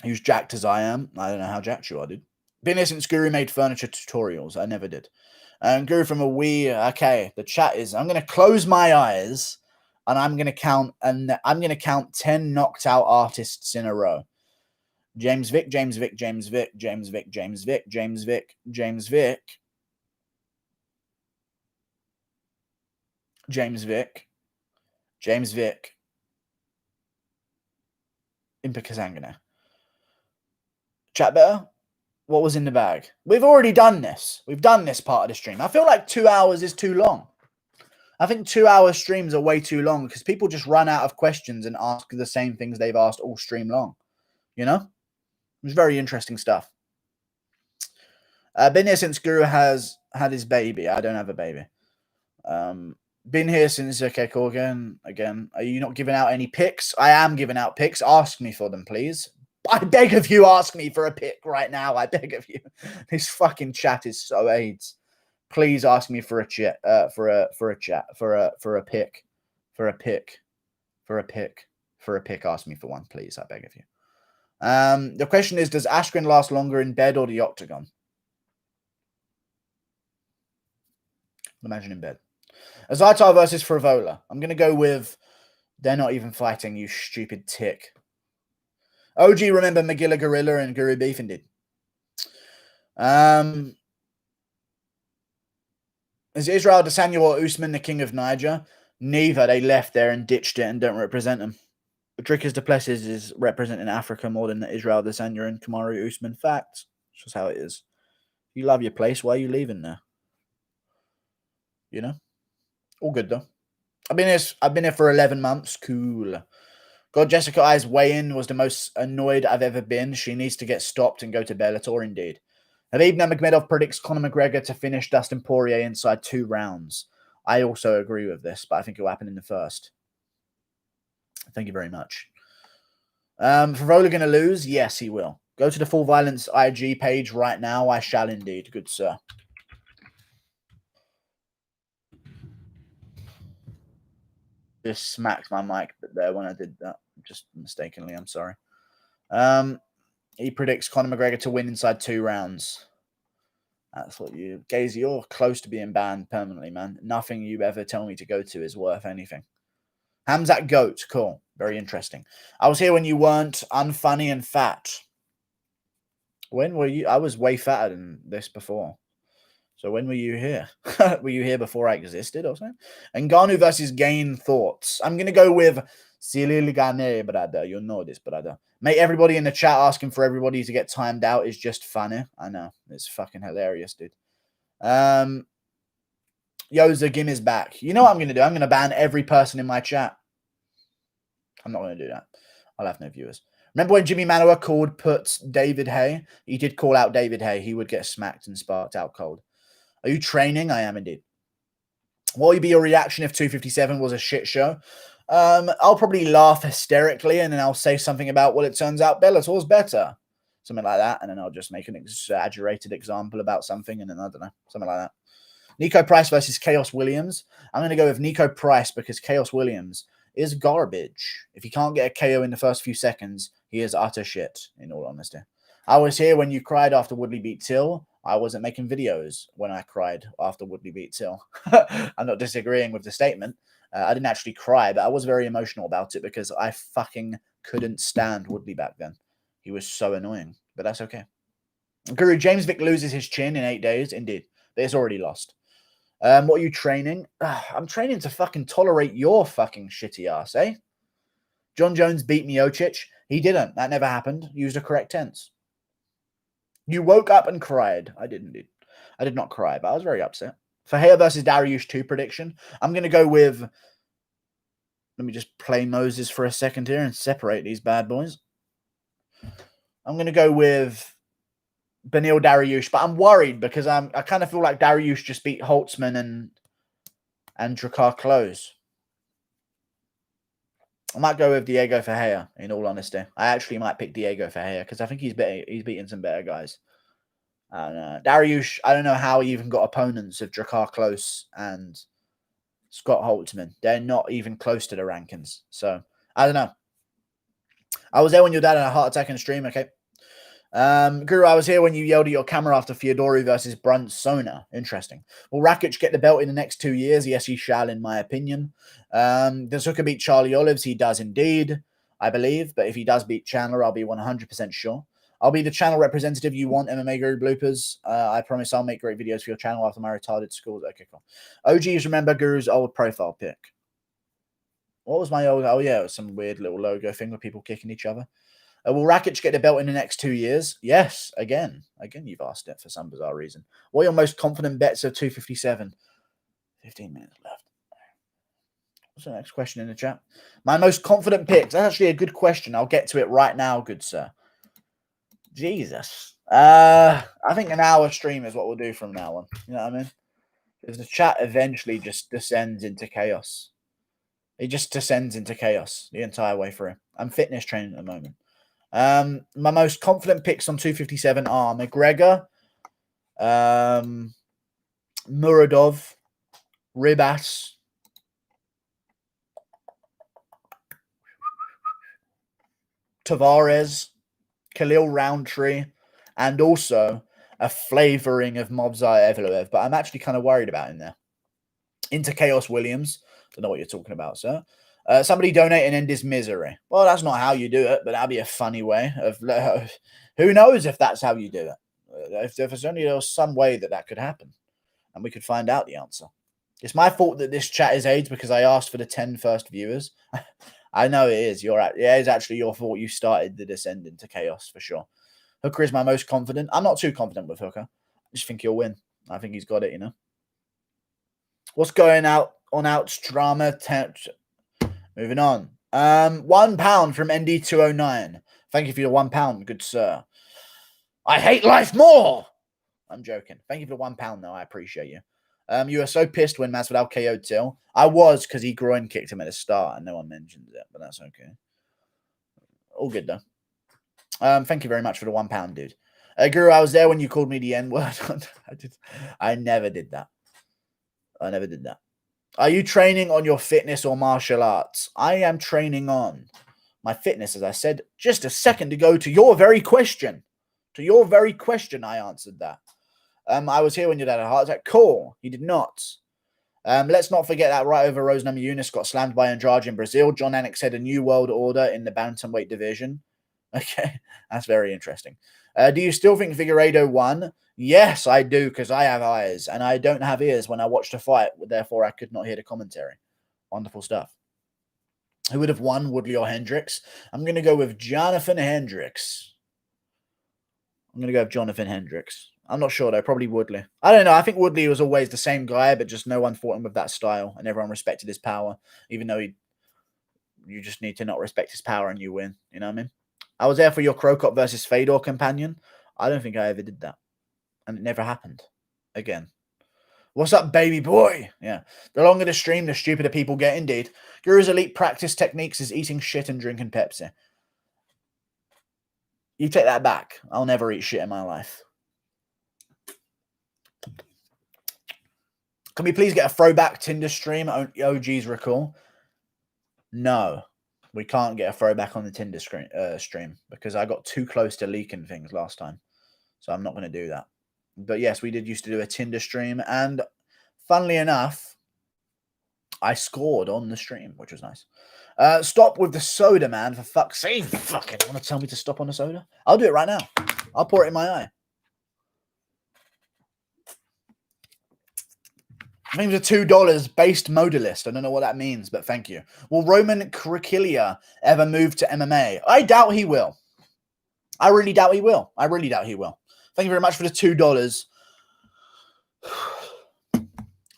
He was jacked as I am. I don't know how jacked you are, dude. Been here since Guru made furniture tutorials. I never did. Guru from a wee. Okay, the chat is. I'm going to close my eyes, and I'm going to count. And I'm going to count 10 knocked out artists in a row. James Vick, James Vick, James Vick, James Vick, James Vick, James Vick, James Vick, James Vick, James Vick, Impa Kazangana. Chat better? What was in the bag? We've already done this. We've done this part of the stream. I feel like 2 hours is too long. I think 2 hour streams are way too long because people just run out of questions and ask the same things they've asked all stream long. You know? It's very interesting stuff. Been here since Guru has had his baby. I don't have a baby. Been here since... Okay, cool. Again. Are you not giving out any picks? I am giving out picks. Ask me for them, please. I beg of you, ask me for a pick right now. I beg of you. This fucking chat is so AIDS. Please ask me for a chat. For a pick. Ask me for one, please. I beg of you. The question is, does Askren last longer in bed or the octagon? Imagine in bed. Azaitar versus Frivola. I'm going to go with they're not even fighting, you stupid tick. OG, remember Magilla Gorilla and Guru Beef indeed. Is Israel Adesanya or Usman the king of Niger? Neither. They left there and ditched it and don't represent them. Dricus Duplessis is representing Africa more than Israel Adesanya and Kamaru Usman. Facts. It's just how it is. You love your place. Why are you leaving there? You know? All good, though. I've been here for 11 months. Cool. God, Jessica I's weigh-in was the most annoyed I've ever been. She needs to get stopped and go to Bellator, indeed. Habib Nurmagomedov predicts Conor McGregor to finish Dustin Poirier inside 2 rounds. I also agree with this, but I think it will happen in the first. Thank you very much. Frivola going to lose? Yes, he will. Go to the Full Violence IG page right now. I shall indeed. Good sir. Just smacked my mic there when I did that. Just mistakenly. I'm sorry. He predicts Conor McGregor to win inside 2 rounds. That's what you... Gazy, you're close to being banned permanently, man. Nothing you ever tell me to go to is worth anything. Hamzat Goat. Cool. Very interesting. I was here when you weren't unfunny and fat. When were you? I was way fatter than this before. So when were you here? Were you here before I existed or something? Ngannou versus Gain thoughts. I'm going to go with Cyril Gane, brother. You know this, brother. Mate, everybody in the chat asking for everybody to get timed out is just funny. I know. It's fucking hilarious, dude. Yoza Gim is back. You know what I'm going to do? I'm going to ban every person in my chat. I'm not going to do that. I'll have no viewers. Remember when Jimmy Manoa put David Hay? He did call out David Hay. He would get smacked and sparked out cold. Are you training? I am indeed. What would be your reaction if 257 was a shit show? I'll probably laugh hysterically and then I'll say something about, well, it turns out Bellator's better. Something like that. And then I'll just make an exaggerated example about something. And then I don't know. Something like that. Nico Price versus Chaos Williams. I'm going to go with Nico Price because Chaos Williams is garbage. If he can't get a KO in the first few seconds, he is utter shit, in all honesty. I was here when you cried after Woodley beat Till. I wasn't making videos when I cried after Woodley beat Till. I'm not disagreeing with the statement. I didn't actually cry, but I was very emotional about it because I fucking couldn't stand Woodley back then. He was so annoying, but that's okay. Guru, James Vick loses his chin in 8 days. Indeed, but it's already lost. What are you training? I'm training to fucking tolerate your fucking shitty ass, eh? John Jones beat Miocic. He didn't. That never happened. Used a correct tense. You woke up and cried. I did indeed. I did not cry, but I was very upset. Fahea versus Dariush 2 prediction. I'm going to go with... Let me just play Moses for a second here and separate these bad boys. I'm going to go with Beneil Dariush, but I'm worried because I kind of feel like Dariush just beat Holtzman and Drakkar Klose. I might go with Diego Ferreira, in all honesty. I actually might pick Diego Ferreira because I think he's beaten some better guys. Dariush, I don't know how he even got opponents of Drakkar Klose and Scott Holtzman. They're not even close to the rankings. So, I don't know. I was there when your dad had a heart attack in the stream, okay? Guru, I was here when you yelled at your camera after Fyodori versus Brunsona. Interesting. Will Rakic get the belt in the next 2 years? Yes, he shall, in my opinion. Does Hooker beat Charlie Olives? He does indeed, I believe. But if he does beat Chandler, I'll be 100% sure. I'll be the channel representative you want, MMA Guru bloopers. I promise I'll make great videos for your channel after my retarded schools. Okay, cool. OGs remember Guru's old profile pic. What was my old... Oh, yeah, it was some weird little logo thing with people kicking each other. Will Rakic get the belt in the next 2 years? Yes, again. Again, you've asked it for some bizarre reason. What are your most confident bets of 257? 15 minutes left. What's the next question in the chat? My most confident picks. That's actually a good question. I'll get to it right now, good sir. Jesus. I think an hour stream is what we'll do from now on. You know what I mean? Because the chat eventually just descends into chaos. It just descends into chaos the entire way through. I'm fitness training at the moment. My most confident picks on 257 are Mcgregor, Muradov, Ribas, Tavares, Khalil Roundtree, and also a flavoring of Movsar Evloev. But I'm actually kind of worried about him there. Into Chaos Williams. Don't know what you're talking about, sir. Somebody donate and end his misery. Well, that's not how you do it, but that'd be a funny way of... who knows if that's how you do it? If there's only some way that could happen, and we could find out the answer. It's my fault that this chat is AIDS because I asked for the 10 first viewers. I know it is. Yeah, it's actually your fault. You started the descent into chaos for sure. Hooker is my most confident. I'm not too confident with Hooker. I just think he'll win. I think he's got it, you know. What's going out on Outs Drama? Moving on. £1 from ND209. Thank you for your £1, good sir. I hate life more. I'm joking. Thank you for the £1, though. I appreciate you. You were so pissed when Masvidal KO'd Till. I was, because he groin kicked him at the start, and no one mentioned it, but that's okay. All good, though. Thank you very much for the £1, dude. Guru, I was there when you called me the N-word. I never did that. I never did that. Are you training on your fitness or martial arts? I am training on my fitness, as I said just a second ago, to your very question. To your very question, I answered that. I was here when your dad had a heart attack. Cool. He did not. Let's not forget that right over Rose Namajunas got slammed by Andrade in Brazil. John Anik said a new world order in the bantamweight division. Okay, that's very interesting. Do you still think Figueiredo won? Yes, I do, because I have eyes, and I don't have ears when I watched a fight. Therefore, I could not hear the commentary. Wonderful stuff. Who would have won, Woodley or Hendricks? I'm going to go with Jonathan Hendricks. I'm going to go with Jonathan Hendricks. I'm not sure, though. Probably Woodley. I don't know. I think Woodley was always the same guy, but just no one fought him with that style, and everyone respected his power, even though you just need to not respect his power and you win. You know what I mean? I was there for your Crocop versus Fedor companion. I don't think I ever did that. And it never happened again. What's up, baby boy? Yeah. The longer the stream, the stupider people get indeed. Guru's elite practice techniques is eating shit and drinking Pepsi. You take that back. I'll never eat shit in my life. Can we please get a throwback Tinder stream? OG's recall. No. We can't get a throwback on the Tinder stream because I got too close to leaking things last time. So I'm not going to do that. But yes, we did used to do a Tinder stream. And funnily enough, I scored on the stream, which was nice. Stop with the soda, man. For fuck's sake. Fucking want to tell me to stop on the soda? I'll do it right now. I'll pour it in my eye. I think it was a $2 based modalist. I don't know what that means, but thank you. Will Roman Kriklia ever move to MMA? I doubt he will. I really doubt he will. I really doubt he will. Thank you very much for the $2.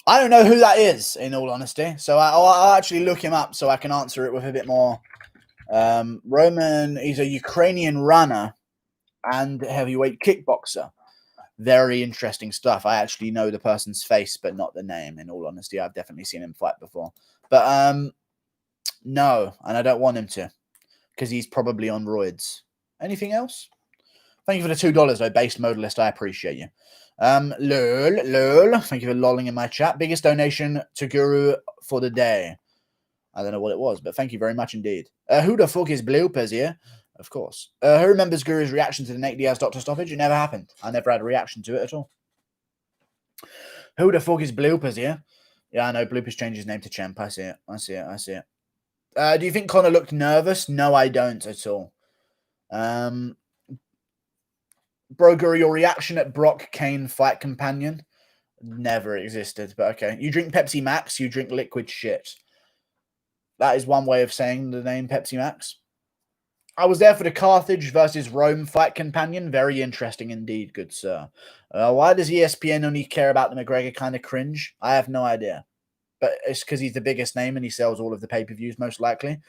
I don't know who that is, in all honesty. So I'll actually look him up so I can answer it with a bit more. Roman, he's a Ukrainian runner and heavyweight kickboxer. Very interesting stuff. I actually know the person's face, but not the name. In all honesty, I've definitely seen him fight before. But no, and I don't want him to, because he's probably on roids. Anything else? Thank you for the $2, though, based modalist. I appreciate you. Lol. Thank you for lolling in my chat. Biggest donation to Guru for the day. I don't know what it was, but thank you very much indeed. Who the fuck is Bloopers here? Of course. Who remembers Guru's reaction to the Nate Diaz doctor stoppage? It never happened. I never had a reaction to it at all. Who the fuck is Bloopers here? Yeah, I know. Bloopers changed his name to Champ. I see it. Do you think Conor looked nervous? No, I don't at all. Bro, Guru, your reaction at Brock Kane fight companion never existed, but okay. You drink Pepsi Max, you drink liquid shit. That is one way of saying the name Pepsi Max. I was there for the Carthage versus Rome fight companion. Very interesting indeed, good sir. Why does ESPN only care about the McGregor kind of cringe? I have no idea. But it's because he's the biggest name and he sells all of the pay-per-views, most likely.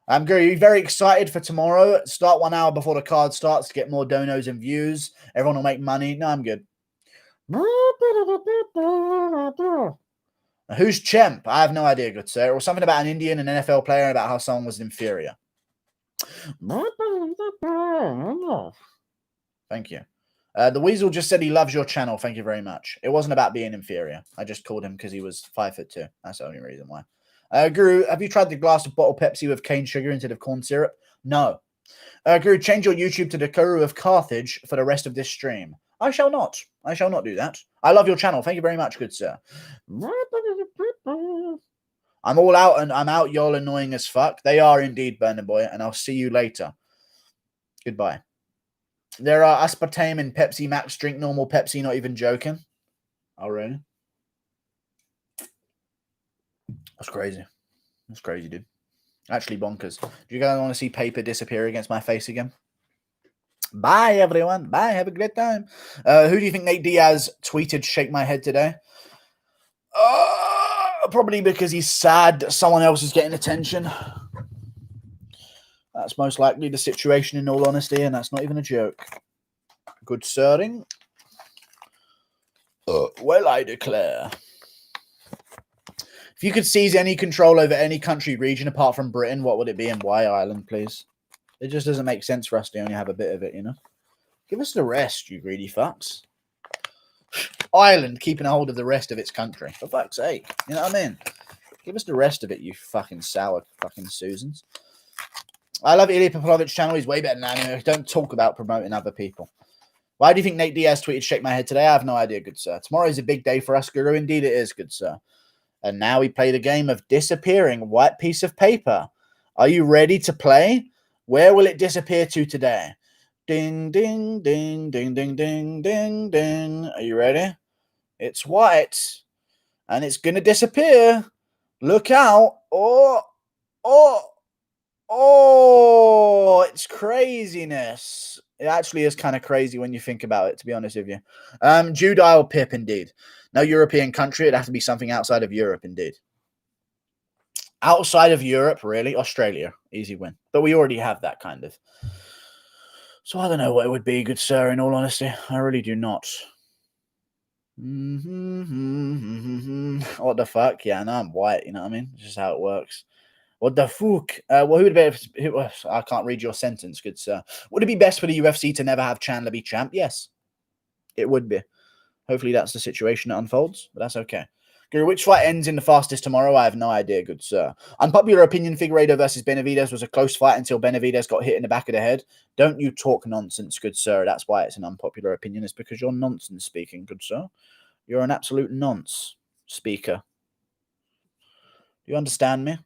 I'm Guru, very excited for tomorrow. Start 1 hour before the card starts to get more donos and views. Everyone will make money. No, I'm good. Who's Champ? I have no idea, good sir. Or something about an Indian, an NFL player, about how someone was inferior. Thank you. The Weasel just said he loves your channel. Thank you very much. It wasn't about being inferior. I just called him because he was 5'2". That's the only reason why. Guru, have you tried the glass of bottled Pepsi with cane sugar instead of corn syrup? No. Guru, change your YouTube to the Guru of Carthage for the rest of this stream. I shall not. I shall not do that. I love your channel. Thank you very much, good sir. I'm all out and I'm out, y'all annoying as fuck. They are indeed, Burner Boy, and I'll see you later. Goodbye. There are aspartame in Pepsi Max. Drink normal Pepsi, not even joking. Oh, really? That's crazy. That's crazy, dude. Actually bonkers. Do you guys want to see paper disappear against my face again? Bye, everyone. Bye. Have a great time. Who do you think Nate Diaz tweeted shake my head today? Probably because he's sad that someone else is getting attention. That's most likely the situation, in all honesty, and that's not even a joke. Good sirring. Well, I declare. If you could seize any control over any country region apart from Britain, what would it be and why Ireland, please? It just doesn't make sense for us to only have a bit of it, you know? Give us the rest, you greedy fucks. Ireland keeping a hold of the rest of its country. For fuck's sake. You know what I mean? Give us the rest of it, you fucking sour fucking Susans. I love Ilya Popovic's channel. He's way better than anime. Don't talk about promoting other people. Why do you think Nate Diaz tweeted shake my head today? I have no idea, good sir. Tomorrow is a big day for us, Guru. Indeed it is, good sir. And now we play the game of disappearing white piece of paper. Are you ready to play? Where will it disappear to today? Ding, ding, ding, ding, ding, ding, ding, ding. Are you ready? It's white. And it's going to disappear. Look out. Oh, it's craziness. It actually is kind of crazy when you think about it, to be honest with you. Jude or Pip, indeed. No European country. It'd have to be something outside of Europe, indeed. Outside of Europe, really? Australia. Easy win. But we already have that kind of. So I don't know what it would be, good sir, in all honesty. I really do not. What the fuck? Yeah, I know I'm white, you know what I mean? It's just how it works. What the fuck? Well, who would it be? I can't read your sentence, good sir. Would it be best for the UFC to never have Chandler be champ? Yes, it would be. Hopefully that's the situation that unfolds, but that's okay. Guru, which fight ends in the fastest tomorrow? I have no idea, good sir. Unpopular opinion, Figueiredo versus Benavidez was a close fight until Benavidez got hit in the back of the head. Don't you talk nonsense, good sir. That's why it's an unpopular opinion. It's because you're nonsense speaking, good sir. You're an absolute nonce speaker. Do you understand me?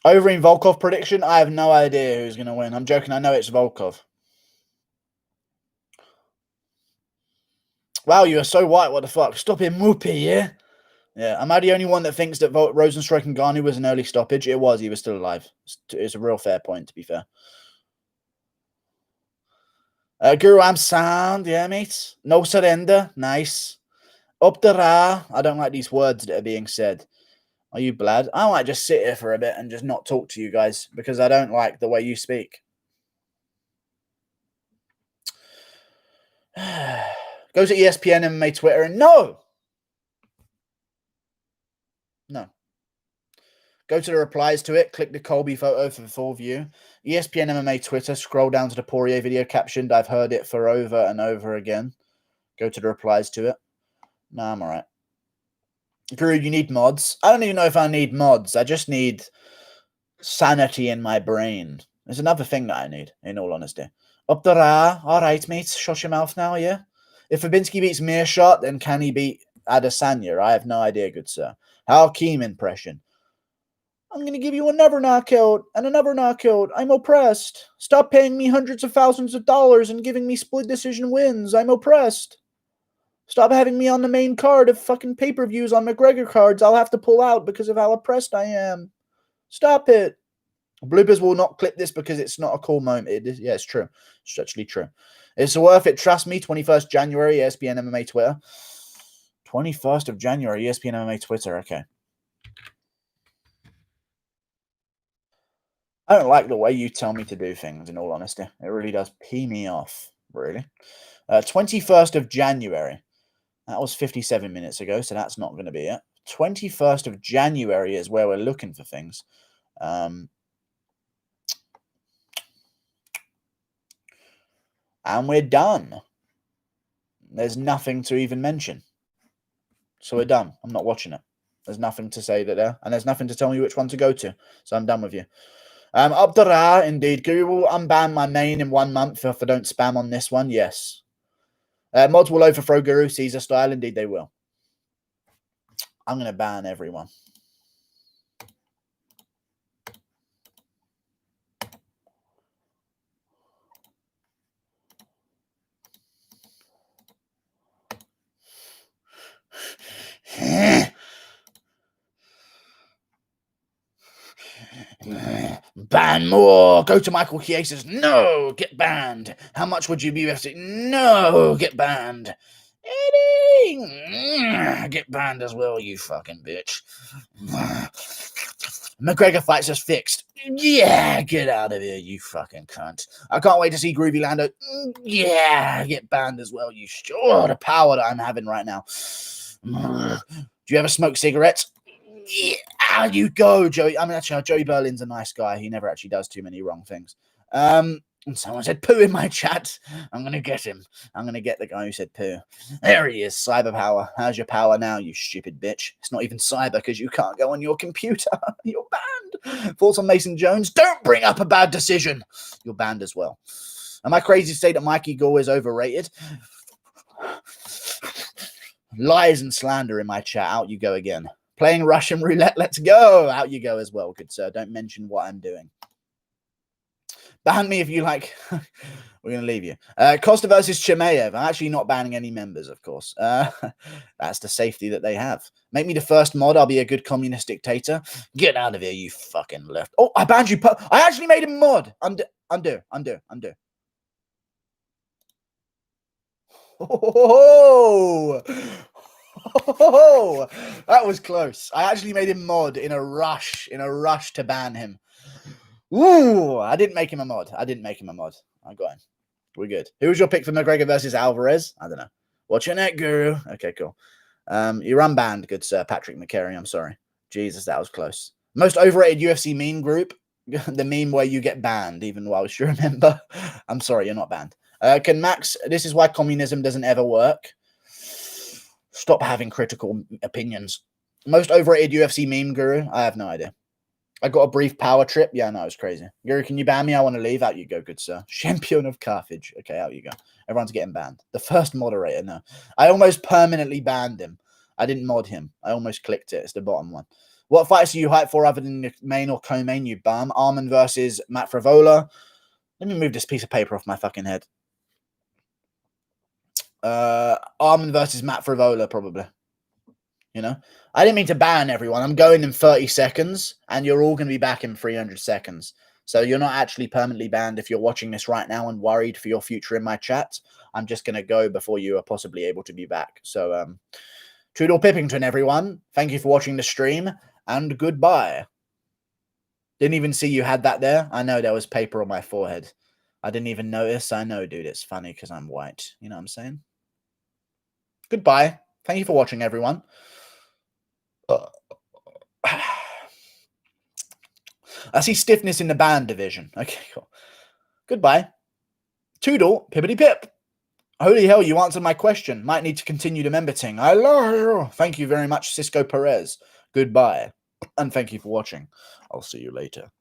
Overeem Volkov prediction? I have no idea who's going to win. I'm joking. I know it's Volkov. Wow, you are so white. What the fuck? Stop him, whoopee, yeah? Yeah, am I the only one that thinks that Rosenstruck and Ngannou was an early stoppage? It was. He was still alive. It's a real fair point, to be fair. Guru, I'm sound. Yeah, mate. No surrender. Nice. Up the ra. I don't like these words that are being said. Are you blad? I might just sit here for a bit and just not talk to you guys because I don't like the way you speak. Go to ESPN MMA Twitter and no. Go to the replies to it. Click the Colby photo for the full view. ESPN MMA Twitter. Scroll down to the Poirier video captioned. I've heard it for over and over again. Go to the replies to it. Nah, I'm alright. Guru, you need mods? I don't even know if I need mods. I just need sanity in my brain. There's another thing that I need, in all honesty. Up the ra. Alright, mate. Shut your mouth now, yeah? If Fabinski beats Mearshot, then can he beat Adesanya? I have no idea, good sir. Hakeem impression. I'm going to give you another knockout and another knockout. I'm oppressed. Stop paying me hundreds of thousands of dollars and giving me split decision wins. I'm oppressed. Stop having me on the main card of fucking pay-per-views on Mcgregor cards. I'll have to pull out because of how oppressed I am. Stop it. Bloopers will not clip this because it's not a cool moment. Yeah, it's true. It's actually true. It's worth it. Trust me. 21st January, ESPN MMA Twitter. 21st of January, ESPN MMA Twitter. Okay. I don't like the way you tell me to do things, in all honesty. It really does pee me off, really. 21st of January. That was 57 minutes ago, so that's not going to be it. 21st of January is where we're looking for things. And we're done. There's nothing to even mention. So we're done. I'm not watching it. There's nothing to say there, and there's nothing to tell me which one to go to. So I'm done with you. Abdurrah, indeed. Guru will unban my main in 1 month if I don't spam on this one. Yes. Mods will overthrow Guru Caesar style. Indeed, they will. I'm going to ban everyone. Ban more. Go to Michael Chiesas. No, get banned. How much would you be UFC? No, get banned. Eddie, get banned as well, you fucking bitch. McGregor fights us fixed. Yeah, get out of here, you fucking cunt. I can't wait to see Groovy Lando. Yeah, get banned as well, you. Oh, the power that I'm having right now. Do you ever smoke cigarettes? Yeah, out you go, Joey. I mean, actually, Joey Berlin's a nice guy. He never actually does too many wrong things. And someone said poo in my chat. I'm going to get him. I'm going to get the guy who said poo. There he is, cyber power. How's your power now, you stupid bitch? It's not even cyber because you can't go on your computer. You're banned. Thoughts on Mason Jones? Don't bring up a bad decision. You're banned as well. Am I crazy to say that Mikey Gore is overrated? Lies and slander in my chat. Out you go again. Playing Russian roulette. Let's go. Out you go as well, good sir. Don't mention what I'm doing. Ban me if you like. We're going to leave you. Costa versus Chimaev. I'm actually not banning any members, of course. That's the safety that they have. Make me the first mod. I'll be a good communist dictator. Get out of here, you fucking left. Oh, I banned you. I actually made him mod. Undo. Oh, that was close. I actually made him mod in a rush to ban him. Ooh, I didn't make him a mod. I got him. We're good. Who was your pick for McGregor versus Alvarez? I don't know. What's your net, Guru? Okay, cool. You're unbanned, good sir. Patrick McCary, I'm sorry. Jesus, that was close. Most overrated UFC meme group. The meme where you get banned, even whilst you're a member. I'm sorry, you're not banned. Can Max, this is why communism doesn't ever work. Stop having critical opinions. Most overrated UFC meme guru? I have no idea. I got a brief power trip. Yeah, no, it was crazy. Guru, can you ban me? I want to leave. Out you go, good sir. Champion of Carthage. Okay, out you go. Everyone's getting banned. The first moderator, no. I almost permanently banned him. I didn't mod him. I almost clicked it. It's the bottom one. What fights are you hyped for other than the main or co-main, you bum? Arman versus Matt Frivola. Let me move this piece of paper off my fucking head. Arman versus Matt Frivola, probably. You know? I didn't mean to ban everyone. I'm going in 30 seconds, and you're all going to be back in 300 seconds. So you're not actually permanently banned if you're watching this right now and worried for your future in my chat. I'm just going to go before you are possibly able to be back. So, Trudor Pippington, everyone. Thank you for watching the stream, and goodbye. Didn't even see you had that there. I know there was paper on my forehead. I didn't even notice. I know, dude. It's funny because I'm white. You know what I'm saying? Goodbye. Thank you for watching, everyone. I see stiffness in the band division. Okay, cool. Goodbye. Toodle, pippity pip. Holy hell, you answered my question. Might need to continue the member ting. I love you. Thank you very much, Cisco Perez. Goodbye. And thank you for watching. I'll see you later.